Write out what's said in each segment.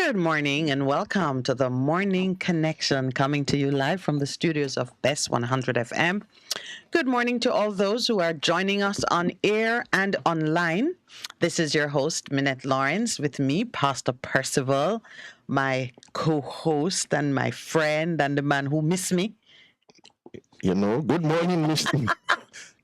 Good morning and welcome to the Morning Connection coming to you live from the studios of Best 100 FM. Good morning to all those who are joining us on air and online. This is your host, Minette Lawrence, with me, Pastor Percival, my co-host and my friend and the man who missed me. Good morning, Miss.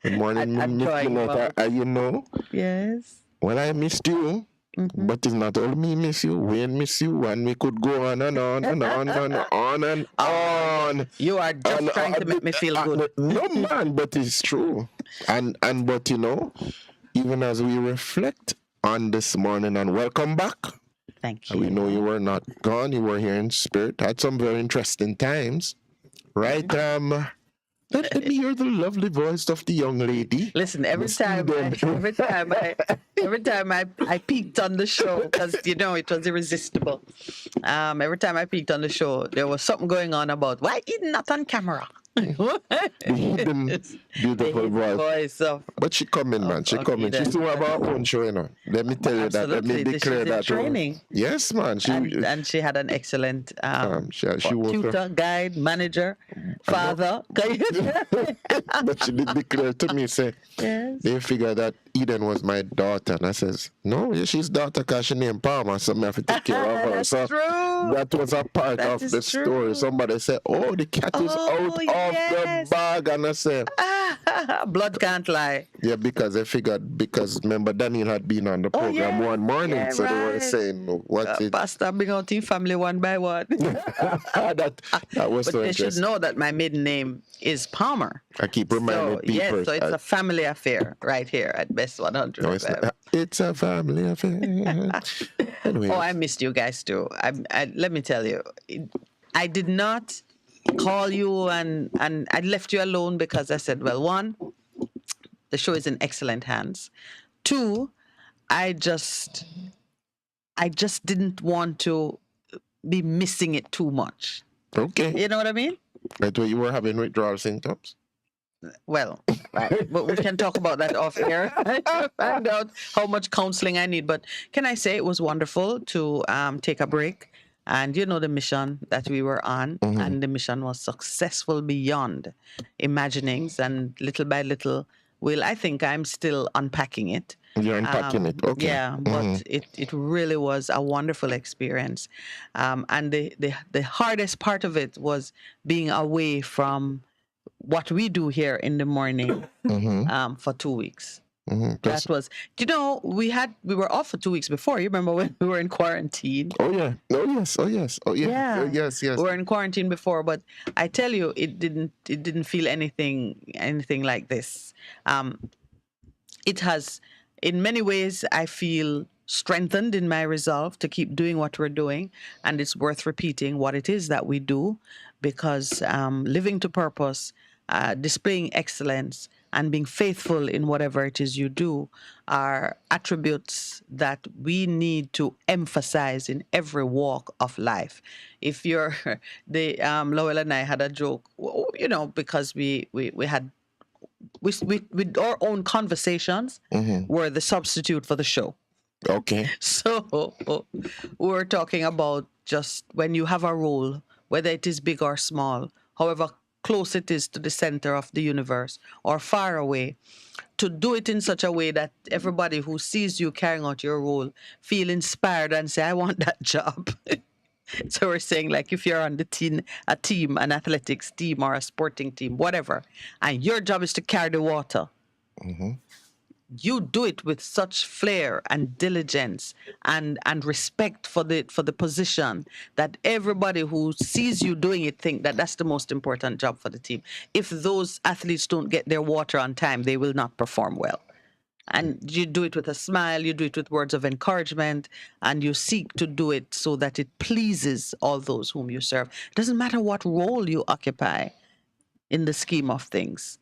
Good morning, I'm Miss enjoying Minette. Yes. Well, I missed you, but it's not only me miss you. Wayne miss you, and we could go on and on and on and on and on. You are just trying to make me feel good. No, man, but it's true. But even as we reflect on this morning, and welcome back. Thank you. We know you were not gone. You were here in spirit. Had some very interesting times, right? Let me hear the lovely voice of the young lady. Listen, every time I peeked on the show, because it was irresistible. Every time I peeked on the show, there was something going on about why he's not on camera. The hidden, beautiful voice. But she coming, man. She coming. She still have her own show, Let me tell you that. Let me declare that. Training. Yes, man. And she had an excellent she tutor, guide, manager, father. But she did declare to me, say, yes. They figure that Eden was my daughter. And I says, no, she's daughter because she named Palmer, so I have to take care of her. That's so true. That was a part of the story. Somebody said, oh, the cat is out of the bag. And I said, blood can't lie. Yeah, because they figured, because remember Daniel had been on the program one morning, so they were saying, what's it? Pastor, bring out your family one by one. that was but so they interesting. should know that my maiden name is Palmer. I keep reminding people. Yes, so it's a family affair right here at Best 100. No, it's a family affair. Anyways. Oh, I missed you guys too. Let me tell you, I did not call you and I left you alone because I said, well, one, the show is in excellent hands. Two, I just didn't want to be missing it too much. Okay. You know what I mean? That's what you were having withdrawal symptoms? Well, but we can talk about that off air. Find out how much counseling I need. But can I say it was wonderful to take a break? And the mission that we were on, and the mission was successful beyond imaginings. And little by little, I think I'm still unpacking it. You're unpacking it, okay. Yeah, but it really was a wonderful experience. And the hardest part of it was being away from what we do here in the morning for 2 weeks. That was, we were off for 2 weeks before. You remember when we were in quarantine? Oh yeah. Oh yes. Yes. We were in quarantine before, but I tell you, it didn't feel anything like this. It has, in many ways, I feel strengthened in my resolve to keep doing what we're doing, and it's worth repeating what it is that we do, because living to purpose, displaying excellence, and being faithful in whatever it is you do are attributes that we need to emphasize in every walk of life. If you're Lowell and I had a joke, because we had with our own conversations were the substitute for the show. Okay. So we're talking about just when you have a role, whether it is big or small, however close it is to the center of the universe or far away, to do it in such a way that everybody who sees you carrying out your role feel inspired and say, I want that job. So we're saying, like, if you're on a team, an athletics team or a sporting team, whatever, and your job is to carry the water, you do it with such flair and diligence and respect for the position that everybody who sees you doing it think that that's the most important job for the team. If those athletes don't get their water on time, they will not perform well. And you do it with a smile, you do it with words of encouragement, and you seek to do it so that it pleases all those whom you serve. It doesn't matter what role you occupy in the scheme of things.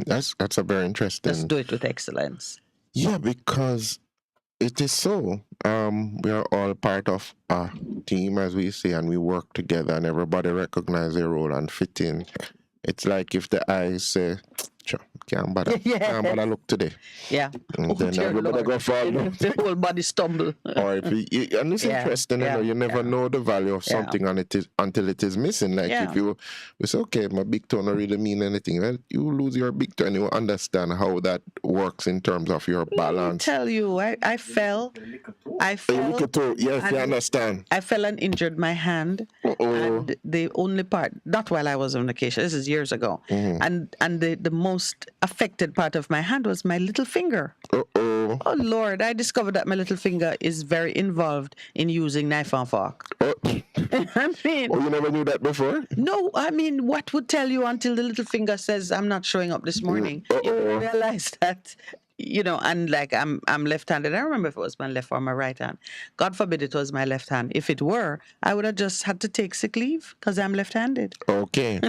That's a very interesting. Just do it with excellence. Yeah, because it is so. We are all part of a team, as we say, and we work together, and everybody recognize their role and fit in. It's like if the eyes say, can't bother. Can't bother Yes. look today. Yeah. And Oh then dear everybody Lord. go fall down. The whole body stumble. Or if and it's Yeah, interesting, yeah, you never yeah. know the value of Yeah. something until it is missing. Like if Yeah. you say, okay, my big toe don't really mean anything. Well, you lose your big toe and you understand how that works in terms of your Let me balance. tell you, I fell. I You look fell. at toe, yes, you and understand. I fell and injured my hand. Uh-oh. And the only part, not while I was on vacation, this is years ago. And the most affected part of my hand was my little finger. Uh-oh. Oh Lord, I discovered that my little finger is very involved in using knife and fork. I mean, Oh, you never knew that before? no, I mean, what would tell you until the little finger says, I'm not showing up this morning? You don't realize that, and like I'm left-handed. I remember if it was my left or my right hand. God forbid it was my left hand. If it were, I would have just had to take sick leave because I'm left-handed. Okay.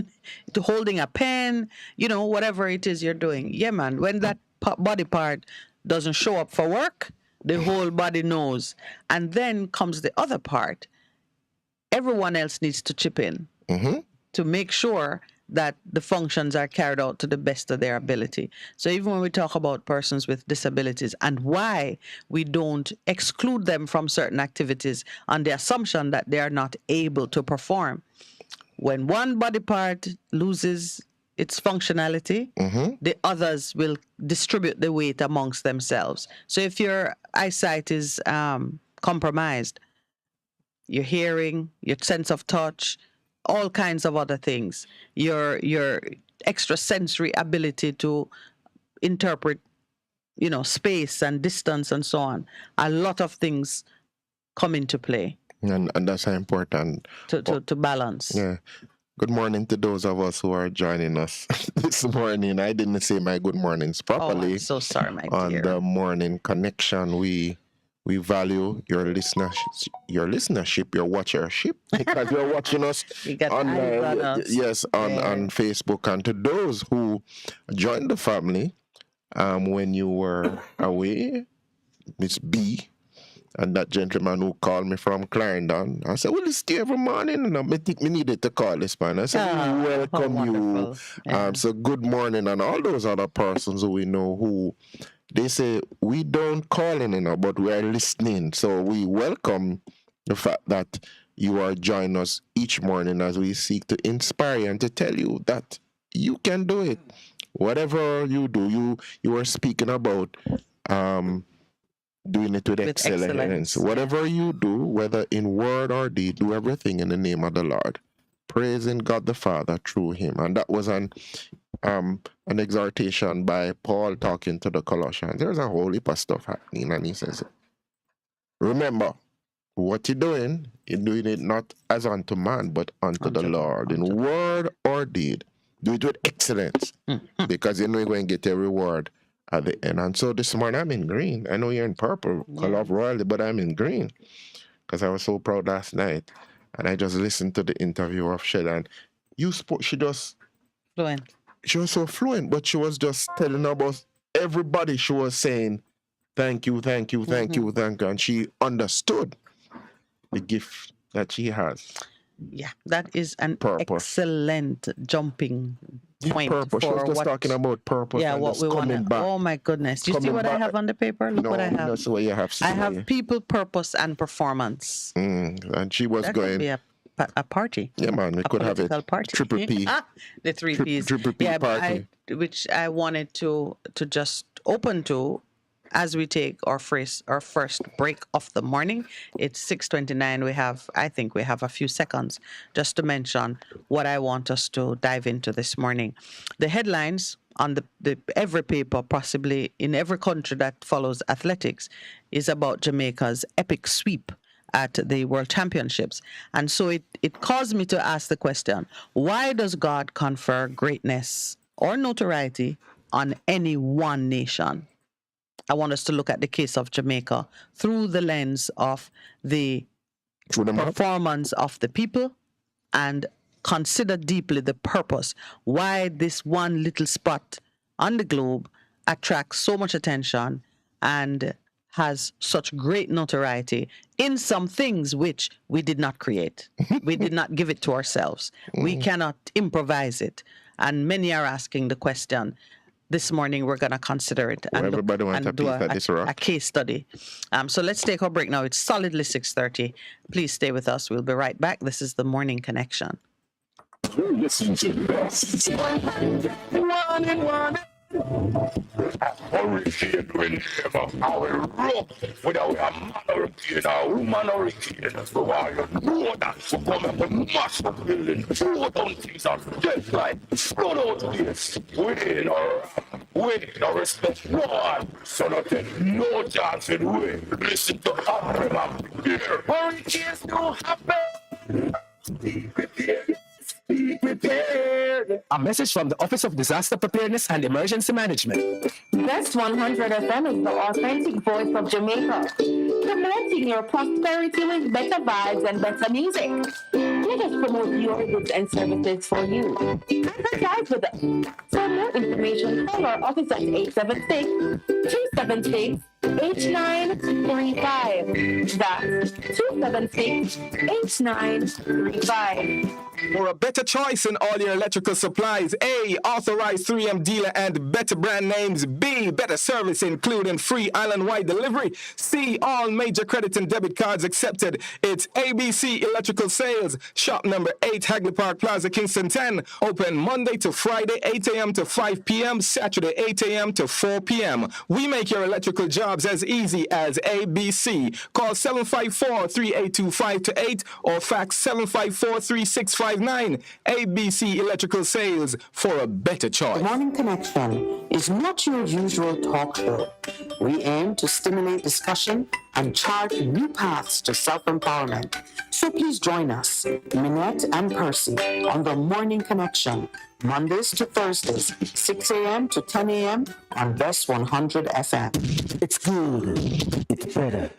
To holding a pen, whatever it is you're doing. Yeah, man, when that body part doesn't show up for work, the whole body knows. And then comes the other part. Everyone else needs to chip in to make sure that the functions are carried out to the best of their ability. So even when we talk about persons with disabilities and why we don't exclude them from certain activities on the assumption that they are not able to perform, when one body part loses its functionality, the others will distribute the weight amongst themselves. So if your eyesight is compromised, your hearing, your sense of touch, all kinds of other things, your extrasensory ability to interpret, space and distance and so on. A lot of things come into play And that's how important. to balance. Yeah. Good morning to those of us who are joining us this morning. I didn't say my good mornings Oh, properly. I'm so sorry, my On dear. the morning connection, we value your listenership, your watchership, because you're watching us You got on eyes on us. yes, on Yeah. Facebook. And to those who joined the family when you were away, Miss B and that gentleman who called me from Clarendon, I said, well, it's stay every morning. And I think we needed to call this man. I said, we welcome you. Wonderful. Yeah. So good morning. And all those other persons who we know who, they say, we don't call in, but we are listening. So we welcome the fact that you are joining us each morning as we seek to inspire you and to tell you that you can do it. Whatever you do, you are speaking about doing it with excellence. Whatever you do, whether in word or deed, do everything in the name of the Lord, praising God the Father through him. And that was an exhortation by Paul talking to the Colossians. There's a whole heap of stuff happening, and he says, remember, what you're doing it not as unto man, but unto the Lord, in word or deed. Do it with excellence, because you know you're going to get a reward at the end. And so this morning I'm in green. I know you're in purple, color of royalty, but I'm in green because I was so proud last night. And I just listened to the interview of Shed, and she just Fluent. She was so fluent, but she was just telling about everybody. She was saying, thank you, thank you, thank you, thank you. And she understood the gift that she has. Yeah, that is an Purpose. excellent jumping point. Purpose. She was just talking about purpose. Yeah, and what just we want. coming back. Oh my goodness! You see Coming what I back. have on the paper? Look what I have. That's what you have. I have people, purpose, and performance. And she was That going. could be a party. Yeah, man, we could have it. Party. Triple P. The three P's. Triple P yeah, party. which I wanted to just open to as we take our first break of the morning. It's 6:29. I think we have a few seconds just to mention what I want us to dive into this morning. The headlines on the every paper, possibly in every country that follows athletics, is about Jamaica's epic sweep at the World Championships. And so it caused me to ask the question, why does God confer greatness or notoriety on any one nation? I want us to look at the case of Jamaica through the lens of the performance of the people and consider deeply the purpose, why this one little spot on the globe attracts so much attention and has such great notoriety in some things which we did not create. We did not give it to ourselves. We cannot improvise it. And many are asking the question, this morning we're going to consider it and everybody wants a do piece of this rock. a case study. So let's take our break now. It's solidly 6:30. Please stay with us. We'll be right back. This is the Morning Connection. You're listening to the best. One and one. Hurricane whenever I will rock without a man hurricane, a woman hurricane. So I know that we come up and mash the building, throw down things and death like flood out this. We no respect no one, so nothing, no chance in way. Listen to Abraham here. Hurricanes don't happen. Be prepared. Be prepared. A message from the Office of Disaster Preparedness and Emergency Management. Best 100 FM is the authentic voice of Jamaica, promoting your prosperity with better vibes and better music. Let us promote your goods and services for you. Advertise with us. For more information, call our office at 876-276-8935. That's 276-8935. For a better choice in all your electrical supplies, A, authorized 3M dealer and better brand names. B, better service including free island-wide delivery. C, all major credit and debit cards accepted. It's ABC Electrical Sales. Shop number 8, Hagley Park Plaza, Kingston 10. Open Monday to Friday, 8 a.m. to 5 p.m., Saturday, 8 a.m. to 4 p.m. We make your electrical jobs as easy as ABC. Call 754-382-528 or fax 754-3659. ABC Electrical Sales, for a better choice. The Morning Connection is not your usual talk show. We aim to stimulate discussion and chart new paths to self-empowerment. So please join us, Minette and Percy, on The Morning Connection, Mondays to Thursdays, 6 a.m. to 10 a.m. on Best 100 FM. It's good, it's better,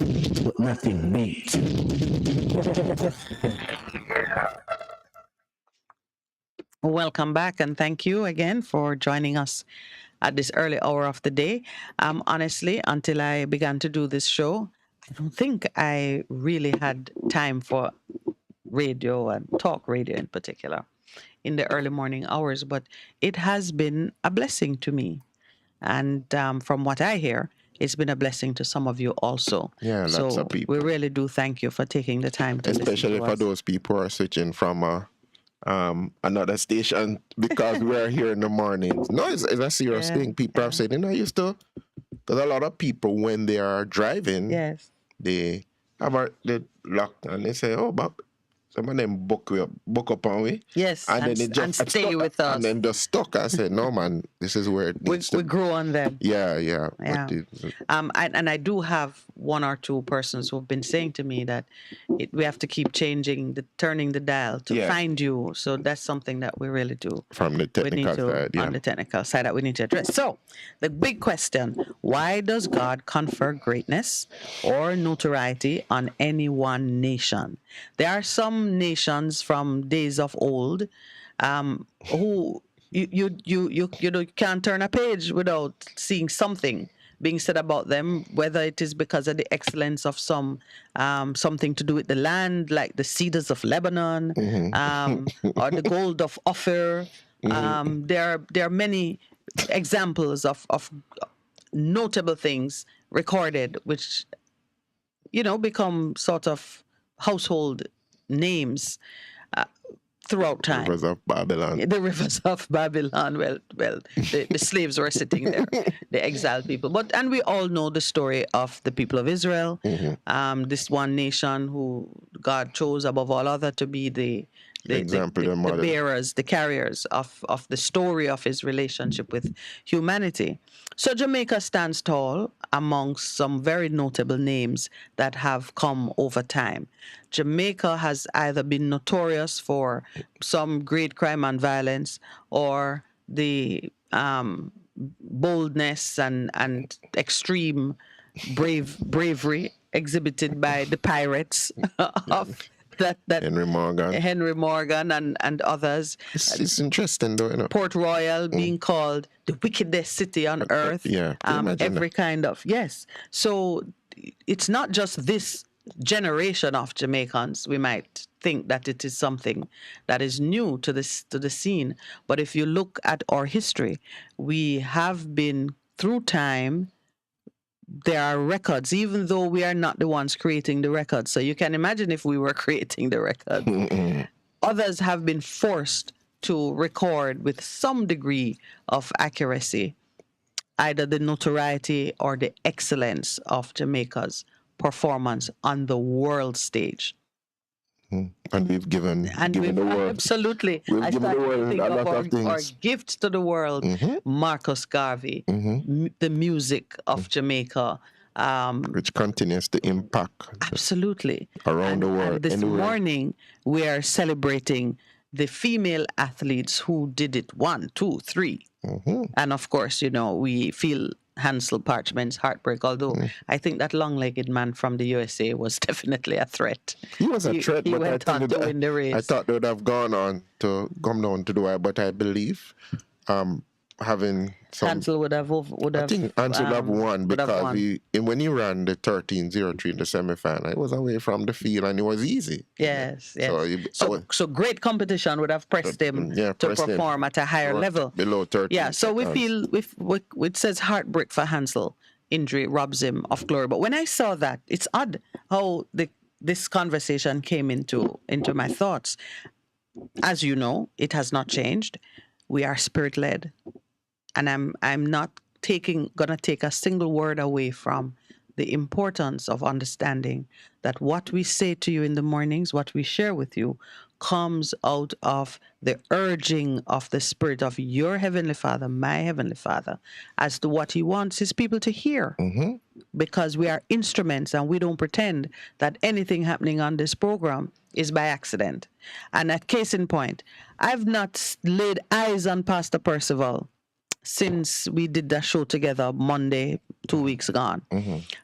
but nothing beats. Welcome back, and thank you again for joining us at this early hour of the day. Honestly, until I began to do this show, I don't think I really had time for radio and talk radio in particular in the early morning hours, but it has been a blessing to me. And from what I hear, it's been a blessing to some of you also. Yeah, lots of people. We really do thank you for taking the time to especially listen to for us. those people who are switching from another station because we're here in the mornings. No, it's a serious thing. People have said, used to, because a lot of people, when they are driving, they have the lock and they say, oh, but some of them book up on we. Yes, and then they just stay stuck, with us. And then just stuck. I said, no, man, this is where it needs we grow on them. Yeah. And I do have one or two persons who've been saying to me that we have to keep turning the dial to find you. So that's something that we really do. From the technical side, on the technical side that we need to address. So the big question, why does God confer greatness or notoriety on any one nation? There are some nations from days of old who you can't turn a page without seeing something being said about them, whether it is because of the excellence of something to do with the land, like the cedars of Lebanon, or the gold of Ophir. There are many examples of notable things recorded, which become sort of household names throughout time. Rivers of Babylon. The rivers of Babylon. Well, the slaves were sitting there, the exiled people. And we all know the story of the people of Israel, this one nation who God chose above all other to be the bearers, the carriers of the story of his relationship with humanity. So Jamaica stands tall amongst some very notable names that have come over time. Jamaica has either been notorious for some great crime and violence or the boldness and extreme bravery exhibited by the pirates of that Henry Morgan and others. It's interesting though, Port Royal being called the wickedest city on earth. Every kind of So it's not just this generation of Jamaicans, we might think that it is something that is new to the scene. But if you look at our history, we have been through time. There are records, even though we are not the ones creating the records. So you can imagine if we were creating the records. Others have been forced to record with some degree of accuracy either the notoriety or the excellence of Jamaica's performance on the world stage. And we've given We've the world. absolutely. We've I given the started to world think a of lot of things. our gift to the world, Marcus Garvey, the music of Jamaica. Which continues to impact Absolutely. around the world. And this anywhere. morning, we are celebrating the female athletes who did it 1, 2, 3. And of course, we feel Hansel Parchment's heartbreak, although I think that long-legged man from the USA was definitely a threat. He was a threat, he but went on to win the race. I thought they would have gone on to come down to the wire, but I believe having some... Hansel would have. I think Hansel would have won because when he ran the 13.03 in the semi-final, it was away from the field and it was easy. Yes, yes. So, So great competition would have pressed him to perform at a higher level. Below 13. Yeah, so we feel, it says heartbreak for Hansel. Injury robs him of glory. But when I saw that, it's odd how this conversation came into my thoughts. As you know, it has not changed. We are spirit-led. And I'm not gonna take a single word away from the importance of understanding that what we say to you in the mornings, what we share with you, comes out of the urging of the Spirit of your Heavenly Father, my Heavenly Father, as to what He wants His people to hear. Because we are instruments and we don't pretend that anything happening on this program is by accident. And at case in point, I've not laid eyes on Pastor Percival since we did that show together Monday, 2 weeks gone.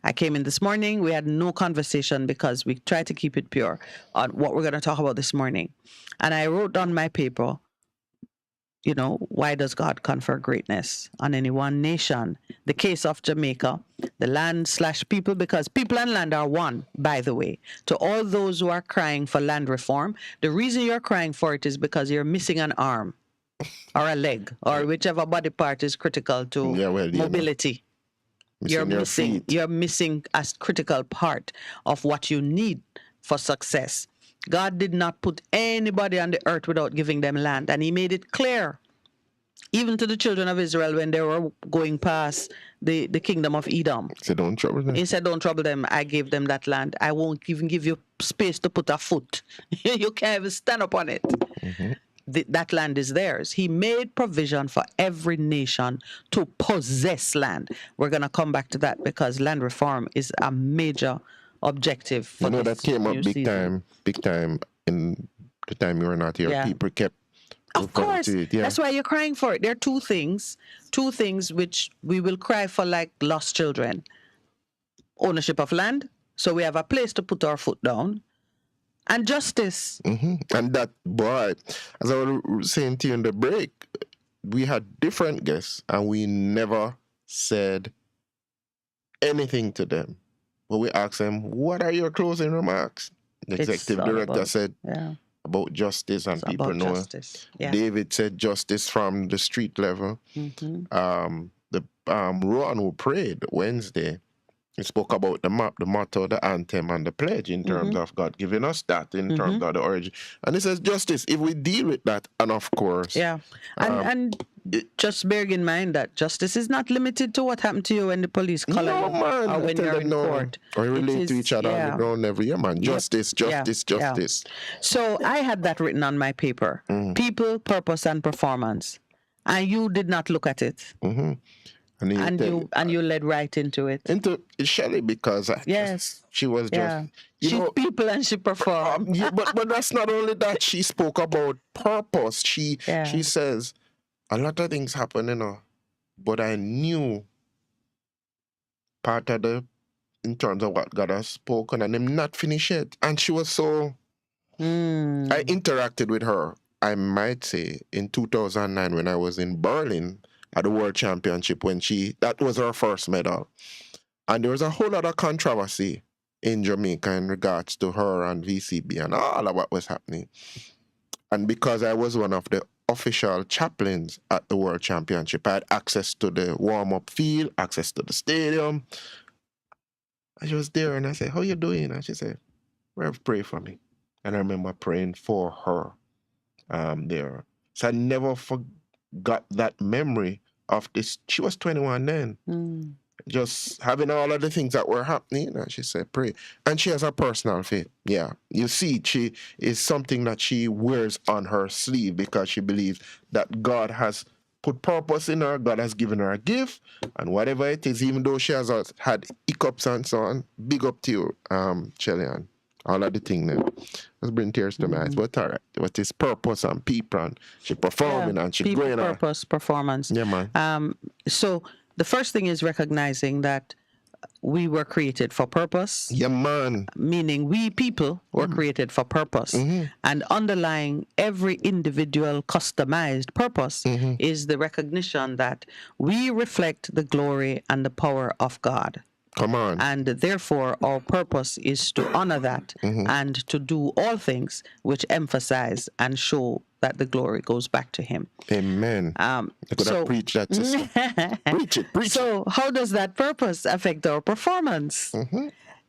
I came in this morning. We had no conversation because we tried to keep it pure on what we're going to talk about this morning. And I wrote on my paper, why does God confer greatness on any one nation? The case of Jamaica, the land/people, because people and land are one, by the way. To all those who are crying for land reform, the reason you're crying for it is because you're missing an arm or a leg or whichever body part is critical to mobility. You're missing a critical part of what you need for success. God did not put anybody on the earth without giving them land. And He made it clear, even to the children of Israel when they were going past the kingdom of Edom. He said, don't trouble them. He said, don't trouble them. I gave them that land. I won't even give you space to put a foot. You can't even stand up on it. That land is theirs. He made provision for every nation to possess land. We're going to come back to that because land reform is a major objective for that came up big time in the time you were not here. People kept of course. That's why you're crying for it. There are two things which we will cry for like lost children. Ownership of land, so we have a place to put our foot down, and justice. And that, boy, as I was saying to you in the break, we had different guests and we never said anything to them. But we asked them, what are your closing remarks? The executive director said about justice, and people know. Justice. Yeah. David said justice from the street level. Rowan, who prayed Wednesday, he spoke about the map, the motto, the anthem, and the pledge in terms of God giving us that, in terms of the origin. And he says justice, if we deal with that, and of course... Yeah, and just bear in mind that justice is not limited to what happened to you when the police call you or when you're in court. Or relate to each other on the ground every year, man. Justice. So I had that written on my paper. People, purpose, and performance. And you did not look at it. And you led right into it. Into Shelley, because she was just... She's people and she performed. but that's not only that. She spoke about purpose. She says, a lot of things happen, but I knew part of in terms of what God has spoken, and I'm not finished yet. And she was so... I interacted with her, I might say, in 2009 when I was in Berlin at the World Championship, when that was her first medal. And there was a whole lot of controversy in Jamaica in regards to her and VCB and all of what was happening. And because I was one of the official chaplains at the World Championship, I had access to the warm-up field, access to the stadium. And she was there and I said, how you doing? And she said, Rev, pray for me. And I remember praying for her there. So I never forgot that memory of this. She was 21 then. Just having all of the things that were happening, and she said, pray. And she has a personal faith. Yeah. You see, she is something that she wears on her sleeve because she believes that God has put purpose in her, God has given her a gift, and whatever it is, even though she has had hiccups and so on, big up to you, Shelley-Ann. All of the thing now. Let's bring tears to my eyes. But all right. What is purpose and people and she performing and she people, going on. purpose, performance. Yeah, man. So the first thing is recognizing that we were created for purpose. Yeah, man. Meaning we people were created for purpose. And underlying every individual customized purpose is the recognition that we reflect the glory and the power of God. Come on. And therefore, our purpose is to honor that and to do all things which emphasize and show that the glory goes back to Him. Amen. I could have preached that, sister. Preach it. So how does that purpose affect our performance?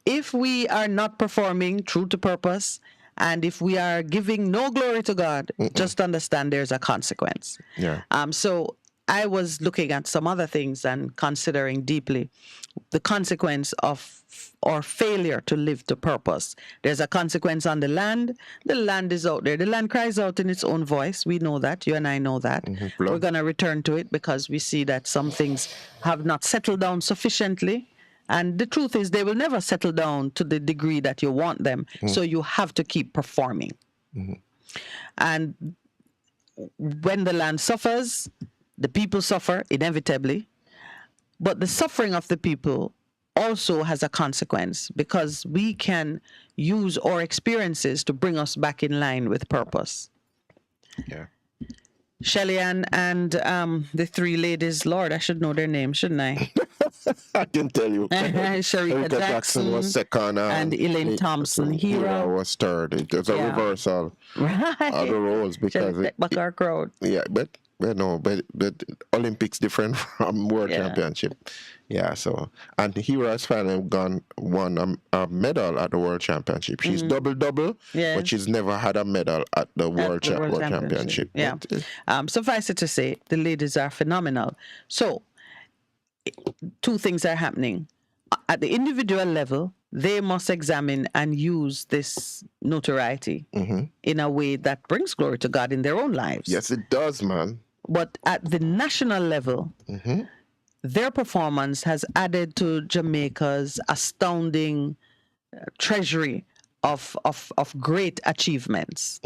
If we are not performing true to purpose, and if we are giving no glory to God, just understand there's a consequence. Yeah. So I was looking at some other things and considering deeply the consequence of our failure to live to purpose. There's a consequence on the land. The land is out there. The land cries out in its own voice. We know that. You and I know that. We're going to return to it because we see that some things have not settled down sufficiently. And the truth is they will never settle down to the degree that you want them. So you have to keep performing. And when the land suffers, the people suffer inevitably, but the suffering of the people also has a consequence because we can use our experiences to bring us back in line with purpose. Yeah. Shelley-Ann and the three ladies, Lord, I should know their names, shouldn't I? I can tell you. Sharika Jackson was second. and Elaine Thompson. Hira was third. It was a reversal of the roles because back our crowd. Yeah, but Olympics different from World Championship. Yeah, so and Hira has finally won a medal at the World Championship. She's double, but she's never had a medal at the World Championship. Yeah. Suffice it to say, the ladies are phenomenal. So, two things are happening. At the individual level, they must examine and use this notoriety in a way that brings glory to God in their own lives. Yes, it does, man. But at the national level, their performance has added to Jamaica's astounding treasury of great achievements.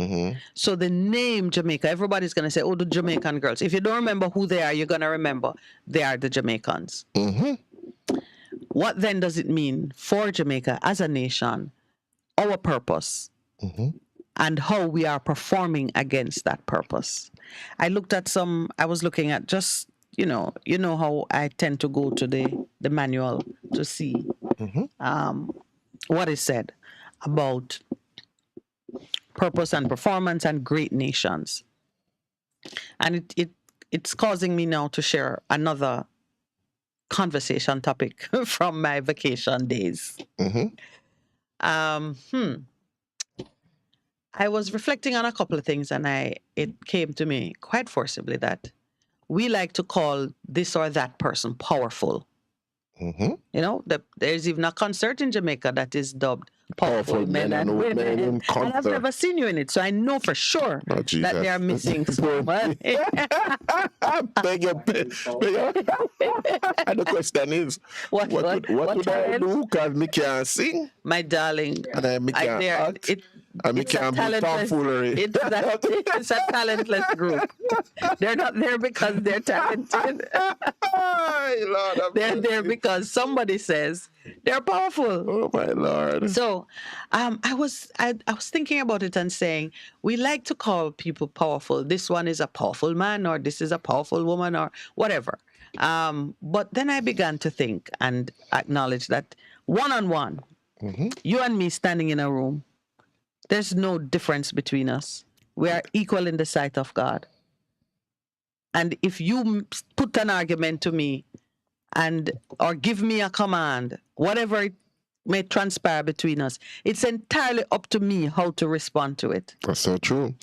So the name Jamaica, everybody's going to say, oh, the Jamaican girls. If you don't remember who they are, you're going to remember they are the Jamaicans. What then does it mean for Jamaica as a nation, our purpose, and how we are performing against that purpose? I was looking at just, you know how I tend to go to the manual to see what is said about purpose and performance and great nations. And it's causing me now to share another conversation topic from my vacation days. I was reflecting on a couple of things and it came to me quite forcibly that we like to call this or that person powerful. You know, there's even a concert in Jamaica that is dubbed Powerful Men and Women. And I've never seen you in it, so I know for sure that they are missing someone. Beg your. And the question is, what would I do? Because me can't sing. My darling, and I can't act. It's a talentless group. They're not there because they're talented. They're there because somebody says they're powerful. Oh my Lord! So, I was thinking about it and saying we like to call people powerful. This one is a powerful man, or this is a powerful woman, or whatever. But then I began to think and acknowledge that one-on-one, You and me standing in a room, there's no difference between us. We are equal in the sight of God. And if you put an argument to me or give me a command, whatever it may transpire between us, it's entirely up to me how to respond to it. That's so true.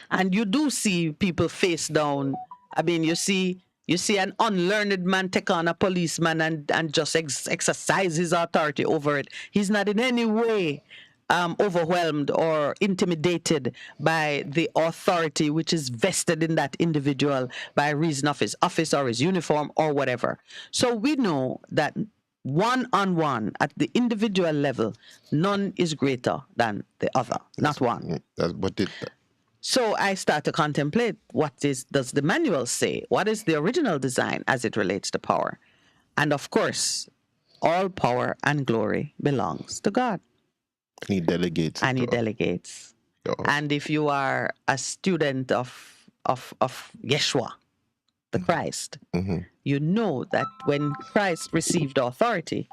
And you do see people face down. I mean, you see an unlearned man take on a policeman and just exercise his authority over it. He's not in any way overwhelmed or intimidated by the authority which is vested in that individual by reason of his office or his uniform or whatever. So we know that one-on-one at the individual level, none is greater than the other, not one. So I start to contemplate does the manual say? What is the original design as it relates to power? And of course, all power and glory belongs to God. And he delegates. Oh. And if you are a student of Yeshua, the Christ, you know that when Christ received authority,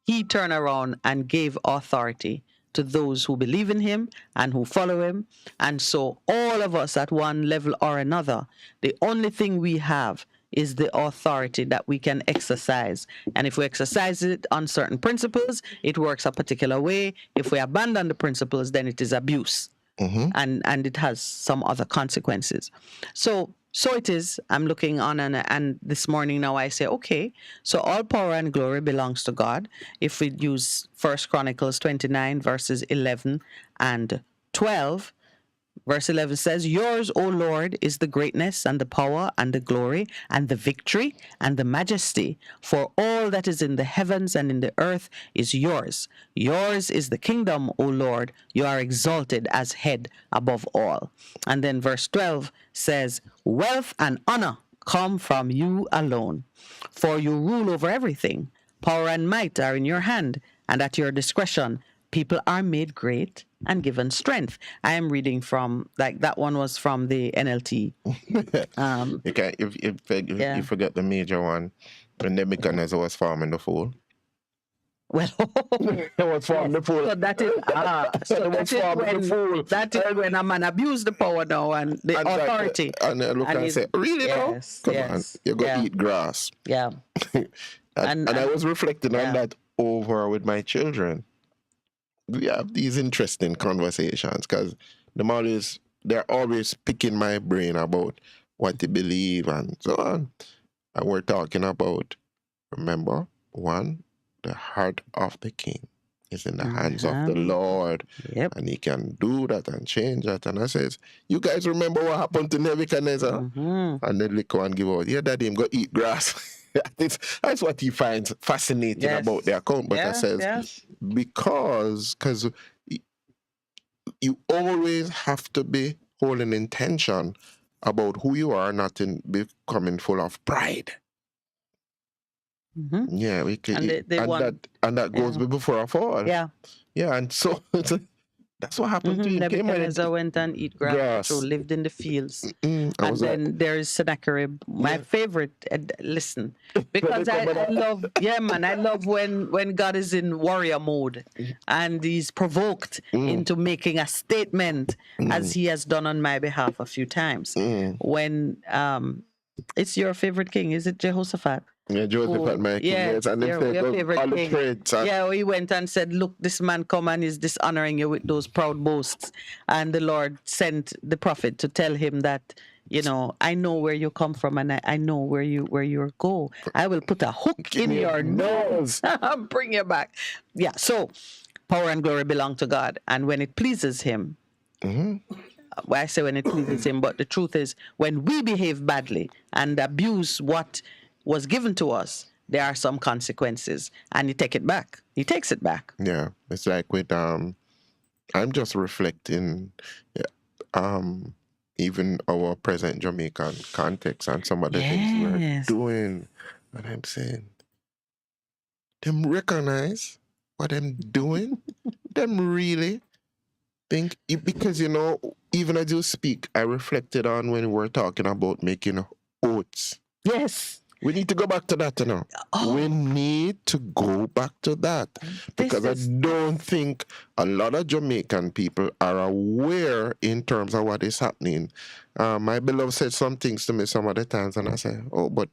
he turned around and gave authority to those who believe in him and who follow him. And so all of us at one level or another, the only thing we have is the authority that we can exercise. And if we exercise it on certain principles, it works a particular way. If we abandon the principles, then it is abuse. And it has some other consequences. So it is. I'm looking on and this morning now I say, okay, so all power and glory belongs to God. If we use 1 Chronicles 29 verses 11 and 12, verse 11 says, yours, O Lord, is the greatness and the power and the glory and the victory and the majesty, for all that is in the heavens and in the earth is yours. Yours is the kingdom, O Lord. You are exalted as head above all. And then verse 12 says, wealth and honor come from you alone, for you rule over everything. Power and might are in your hand, and at your discretion people are made great and given strength. I am reading from, that one was from the NLT. You forget the major one, when Nebuchadnezzar was farming the fool. Well, it was farming the fool. So that is when a man abused the power now and the authority. And look and say, really now? Come on, you go eat grass. Yeah. and I was reflecting on that over with my children. We have these interesting conversations because they're always picking my brain about what they believe and so on. And we're talking about, remember, the heart of the king is in the hands of the Lord. Yep. And he can do that and change that. And I says, you guys remember what happened to Nebuchadnezzar? And then look and give out, daddy, him go eat grass. That's what he finds fascinating about the account. But I says, because you always have to be holding intention about who you are, not in becoming full of pride. Yeah, we can, and that goes before a fall. Yeah, and so that's what happened to him. Nebuchadnezzar went and eat grass. So lived in the fields. And then there is Sennacherib, my favorite. Listen, because I love, I love when God is in warrior mode and he's provoked into making a statement, as he has done on my behalf a few times. When it's your favorite king, is it Jehoshaphat? Yeah, Jehoshaphat, my king. Yeah, and your favorite king. He went and said, look, this man come and is dishonoring you with those proud boasts. And the Lord sent the prophet to tell him that, I know where you come from and I know where you go. I will put a hook in your nose. Bring you back. Yeah, so power and glory belong to God. And when it pleases him, I say when it pleases him, but the truth is when we behave badly and abuse what was given to us, there are some consequences, and you take it back. He takes it back. Yeah, it's like with I'm just reflecting, even our present Jamaican context and some of the things we're doing, and I'm saying, them recognize what I'm doing, them really think, because even as you speak, I reflected on when we were talking about making oaths. Yes. We need to go back to that, you know. We need to go back to that. Because I don't think a lot of Jamaican people are aware in terms of what is happening. My beloved said some things to me some of the times, and I say, oh, but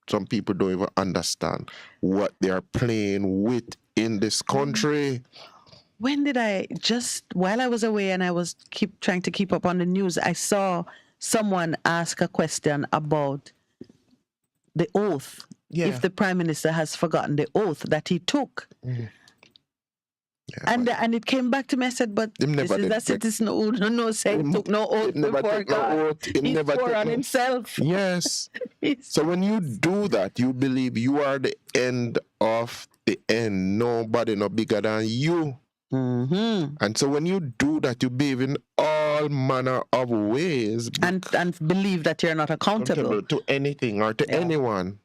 some people don't even understand what they are playing with in this country. When did I while I was away and I was trying to keep up on the news, I saw someone ask a question about the oath. Yeah. If the prime minister has forgotten the oath that he took. Yeah, and it came back to me. I said, but this is a citizen who took no oath before God. He swore on himself. Yes. So when you do that, you believe you are the end of the end. Nobody no bigger than you. Mm-hmm. And so when you do that, you behave in all manner of ways. And believe that you're not accountable to anything or to anyone.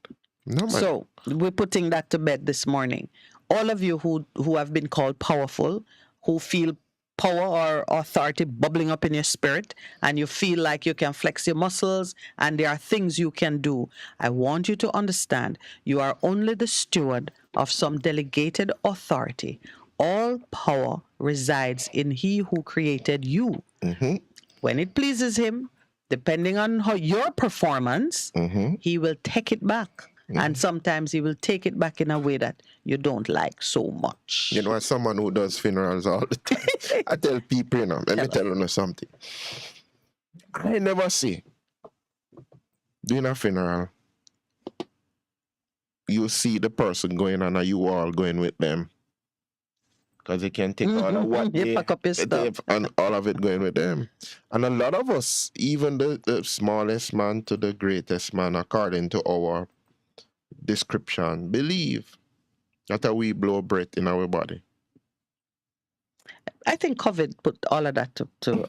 No, man. So we're putting that to bed this morning. All of you who have been called powerful, who feel power or authority bubbling up in your spirit, and you feel like you can flex your muscles and there are things you can do, I want you to understand you are only the steward of some delegated authority. All power resides in He who created you. Mm-hmm. When it pleases Him, depending on how your performance, He will take it back. And sometimes He will take it back in a way that you don't like so much. You know, as someone who does funerals all the time, I tell people, you know, let me tell you something. I never see, doing a funeral, you see the person going on and you all going with them. Because they can take all of what they pack up your stuff. And all of it going with them. And a lot of us, even the smallest man to the greatest man, according to our description, believe that we blow breath in our body. I think COVID put all of that to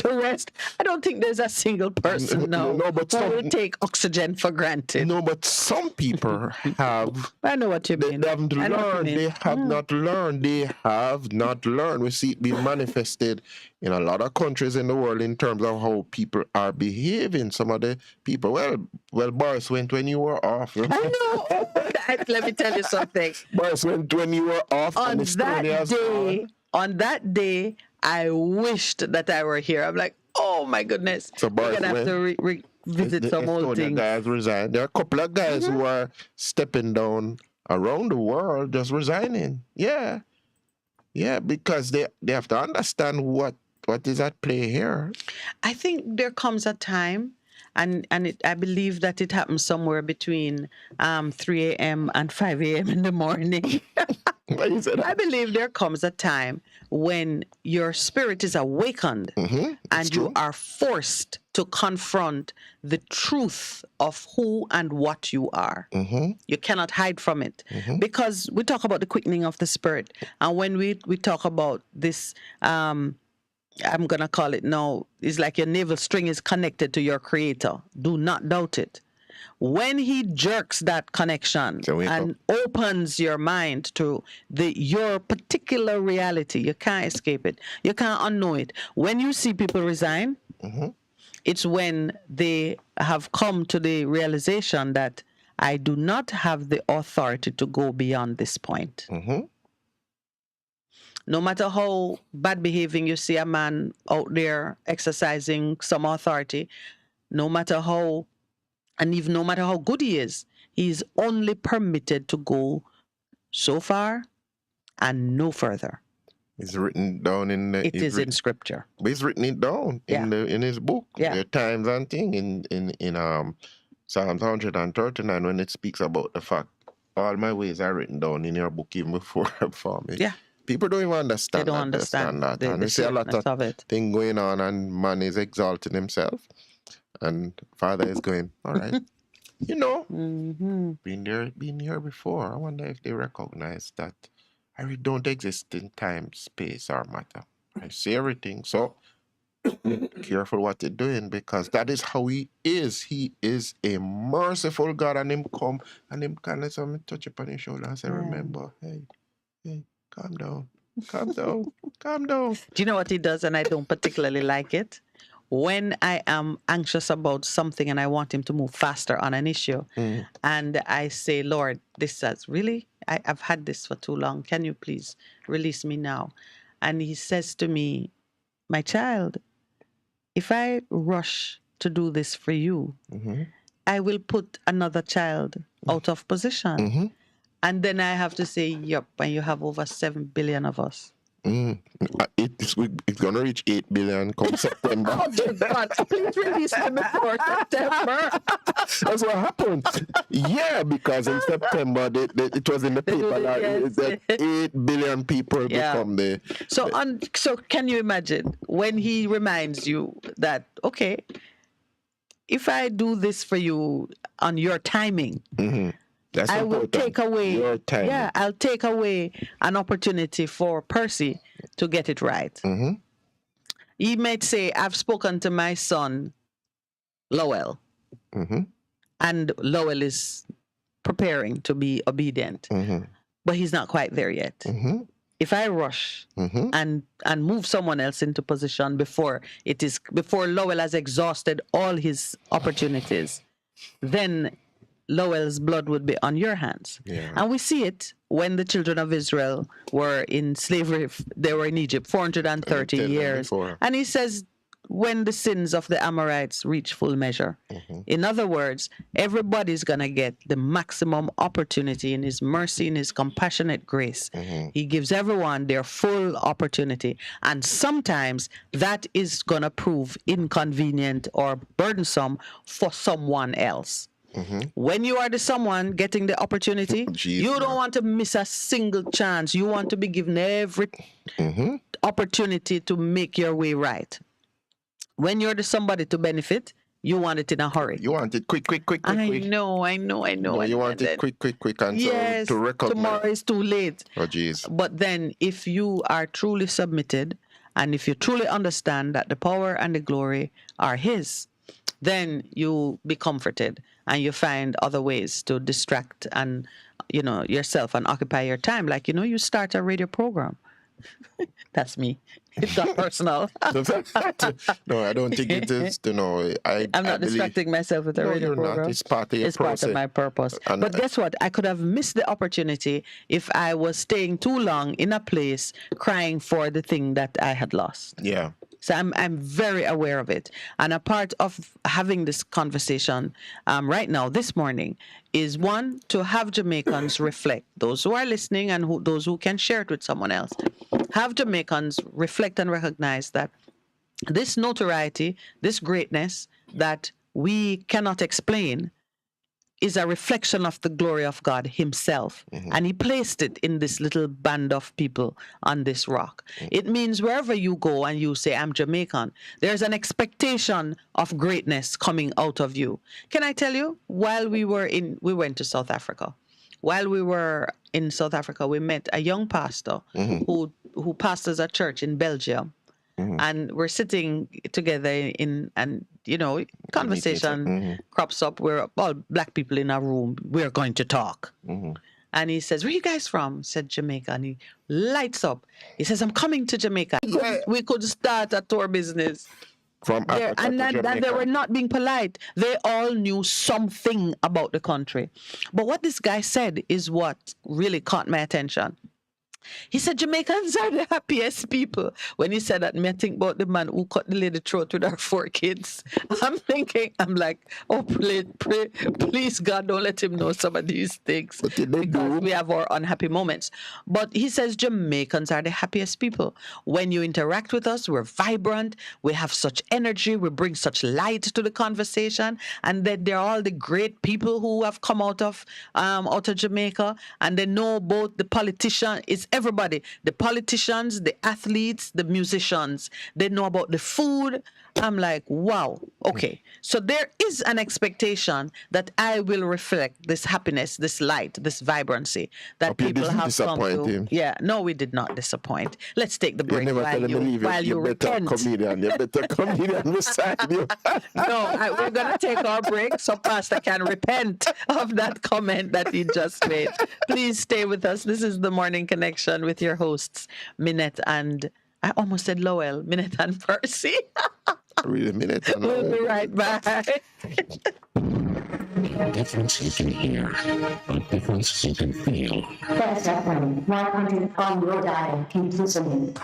rest. I don't think there's a single person now who will take oxygen for granted. No, but some people have. I know what you mean. They haven't learned. They have not learned. They have not learned. We see it being manifested in a lot of countries in the world in terms of how people are behaving. Some of the people, well, Boris went when you were off. I know. Let me tell you something. Boris went when you were off. On that day, I wished that I were here. I'm like, oh my goodness. So we're going to have to revisit some old things. Guys resigned. There are a couple of guys who are stepping down around the world, just resigning. Yeah. Yeah, because they have to understand what is at play here. I think there comes a time, and I believe that it happens somewhere between 3 a.m. and 5 a.m. in the morning. I believe there comes a time when your spirit is awakened and you are forced to confront the truth of who and what you are. You cannot hide from it because we talk about the quickening of the spirit. And when we talk about this, I'm going to call it now, it's like your navel string is connected to your creator. Do not doubt it. When He jerks that connection and opens your mind to your particular reality, you can't escape it. You can't unknow it. When you see people resign, it's when they have come to the realization that I do not have the authority to go beyond this point. No matter how bad behaving you see a man out there exercising some authority, no matter how good he is only permitted to go so far and no further. It's written down in the... It is in scripture. But he's written it down in his book. Yeah. The times and thing in Psalms 139 when it speaks about the fact all my ways are written down in your book even before I form it. Yeah. People don't even understand They don't understand that. the And they see a lot of it. thing going on and man is exalting himself. And Father is going, all right, you know, been here before. I wonder if they recognize that I really don't exist in time, space, or matter. I see everything. So careful what you're doing because that is how He is. He is a merciful God, and Him come and Him kind of touch upon your shoulder and say, remember, hey, calm down. Calm down. Do you know what He does? And I don't particularly like it. when I am anxious about something and I want him to move faster on an issue, and I say, Lord, this says, really? I've had this for too long. Can you please release me now? And he says to me, my child, if I rush to do this for you, I will put another child out of position. And then I have to say, yep, and you have over 7 billion of us. It's going to reach 8 billion come September. Oh, dear God, please release them before September. That's what happened. Yeah, because in September, it was in the paper that 8 billion people become the... So can you imagine when he reminds you that, okay, if I do this for you on your timing, That's I will important. take away Your timing. Yeah, I'll take away an opportunity for Percy to get it right. He might say, I've spoken to my son, Lowell, and Lowell is preparing to be obedient, but he's not quite there yet. If I rush and move someone else into position before Lowell has exhausted all his opportunities, then Lowell's blood would be on your hands. And we see it when the children of Israel were in slavery. They were in Egypt 430 years. And he says, when the sins of the Amorites reach full measure. In other words, everybody's going to get the maximum opportunity in his mercy, in his compassionate grace. He gives everyone their full opportunity. And sometimes that is going to prove inconvenient or burdensome for someone else. When you are the someone getting the opportunity, you don't want to miss a single chance. You want to be given every opportunity to make your way right. When you're the somebody to benefit, you want it in a hurry. You want it quick. I know. No, you want it quick. And yes, to recognize. Tomorrow is too late. Oh, jeez. But then if you are truly submitted, and if you truly understand that the power and the glory are his, then you be comforted and you find other ways to distract and yourself and occupy your time. Like, you start a radio program. That's me. It's not personal. No, I don't think it is. I'm not distracting myself with a radio program. Not. It's part of your process. Part of my purpose. But guess what? I could have missed the opportunity if I was staying too long in a place crying for the thing that I had lost. Yeah. So I'm very aware of it. And a part of having this conversation right now, this morning, is one, to have Jamaicans reflect, those who are listening and those who can share it with someone else, have Jamaicans reflect and recognize that this notoriety, this greatness that we cannot explain is a reflection of the glory of God himself. And he placed it in this little band of people on this rock. It means wherever you go and you say, I'm Jamaican, there's an expectation of greatness coming out of you. Can I tell you, while we went to South Africa. While we were in South Africa, we met a young pastor who pastors a church in Belgium. And we're sitting together conversation crops up. We're all black people in a room. We're going to talk. And he says, where are you guys from? Said Jamaica. And he lights up. He says, I'm coming to Jamaica. We could start a tour business. From Africa to Jamaica. And they were not being polite. They all knew something about the country. But what this guy said is what really caught my attention. He said, Jamaicans are the happiest people. When he said that, I think about the man who cut the lady throat with her 4 kids. I'm like, oh, please, God, don't let him know some of these things. Because we have our unhappy moments. But he says Jamaicans are the happiest people. When you interact with us, we're vibrant. We have such energy. We bring such light to the conversation. And then they're all the great people who have come out of Jamaica. And they know both the politician, it's everybody, the politicians, the athletes, the musicians. They know about the food. I'm like, wow, okay. So there is an expectation that I will reflect this happiness, this light, this vibrancy that people have come to. Him. Yeah, no, we did not disappoint. Let's take the break while you repent. You better comedian beside you. No, we're going to take our break so Pastor can repent of that comment that he just made. Please stay with us. This is The Morning Connection with your hosts, Minette and... I almost said Lowell, Minette and Percy. Wait a minute. I We'll be know. right back. A difference you can hear, a difference you can feel. Press FM 100 on your dial. Keep listening.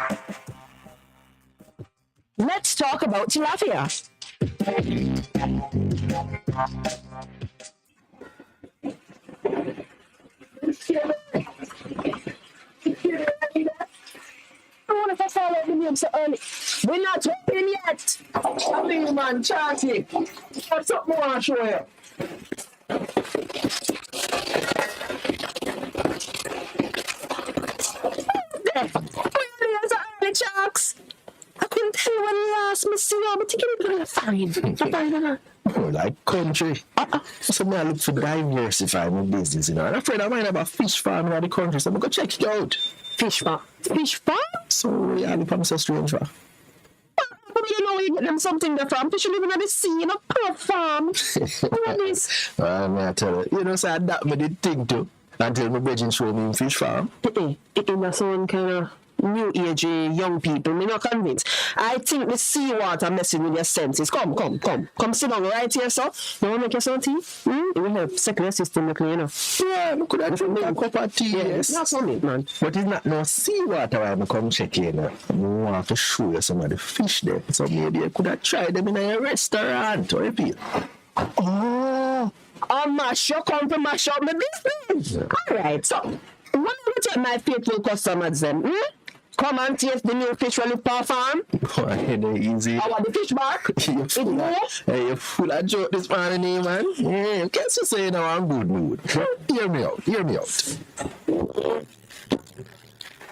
Let's talk about tilapia. I want to follow the name so early. We're not open yet. I mean, man, Charlie. What's up, more I show you? Early Sharks. I couldn't tell you when last me see you, but you can fine. Oh, like country. So me I look for diversify my business, you know. And a friend of mine have a fish farm in the country, so I'm go check it out. Fish farm. Fish farm? So yeah, look I'm so strange for. But you know you get them something there from. Fish living at the sea, you know, per farm. What is? I tell you know, so that me did think too. Until my brethren show me in fish farm. It is some kind of new age young people. Me not convinced. I think the seawater messing with your senses. Come sit down right here, so. You want to make your some tea? It will help circulate system, you know. Yeah, I could have drink a cup of tea, yes. That's on it, man. But it's not no seawater why I come check in. I want to show you some of the fish there. So maybe I could have tried them in a restaurant or a beer. Oh, mash, you come to mash up my business. Yeah. All right, so when I tell my faithful customers then, come and taste the new fish relief farm. Boy, they're easy. I want the fish mark. You're full of joke this morning, man. Yeah, can't you say now I'm good mood? Hear me out.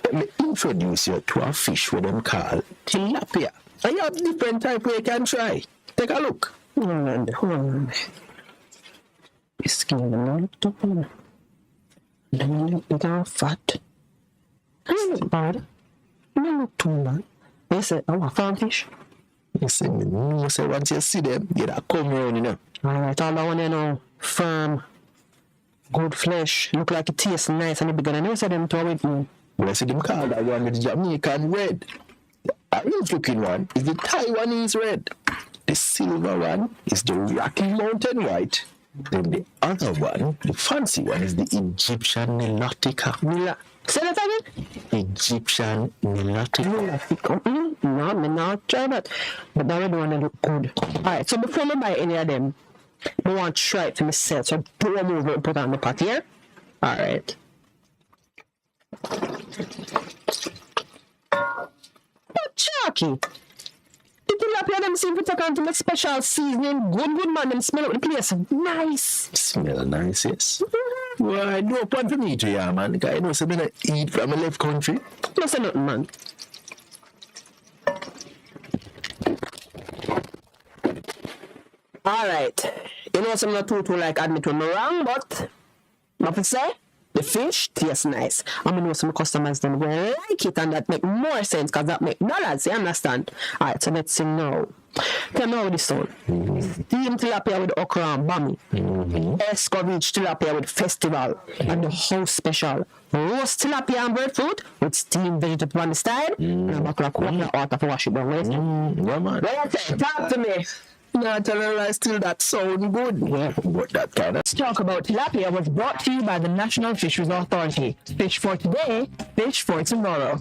Let me introduce you to a fish with them called tilapia. I have different type where you can try. Take a look. Hold on. This skin not look up on. Don't look fat. Doesn't look bad. Don't look too bad. You say, I want farm fish. You see me, you say once you see them, you gotta come around, you know. Alright, all I want to know, firm, good flesh, look like it tastes nice and big. And I never said them to with me. Well, I see them call that one with Jamaican red. The orange looking one is the Taiwanese red. The silver one is the Rocky Mountain white. Then the other one, the fancy one, is the Egyptian Nilotica. Say that again? Egyptian Nilotica. No, me not try that. But that one they look good. Alright, so before I buy any of them, I want to try it for myself. So do a move and put it on the pot here. Alright. But Chucky, the tilapia them seem to take on to make special seasoning. Good man, them smell up the place. Nice. Smell nice, yes. Well, I know point for me to you, man. Because I know something I eat from a left country. No say nothing, man. Alright. You know some not too like admit when I'm wrong, but what I say? The fish tastes nice. I'm know some customers them will like it and that make more sense because that make dollars, you understand? Alright, so let's see now. Tell me how this sound. Steamed tilapia with okra and bami. Escovitch tilapia with festival and the house special. Roast tilapia and breadfruit with steamed vegetable on the side. And a buckle of coconut water for wash it down. Yeah, man. Talk to me. No, tell her I still that sound good. Yeah, but that kind of. Let's talk about tilapia was brought to you by the National Fisheries Authority. Fish for today, fish for tomorrow.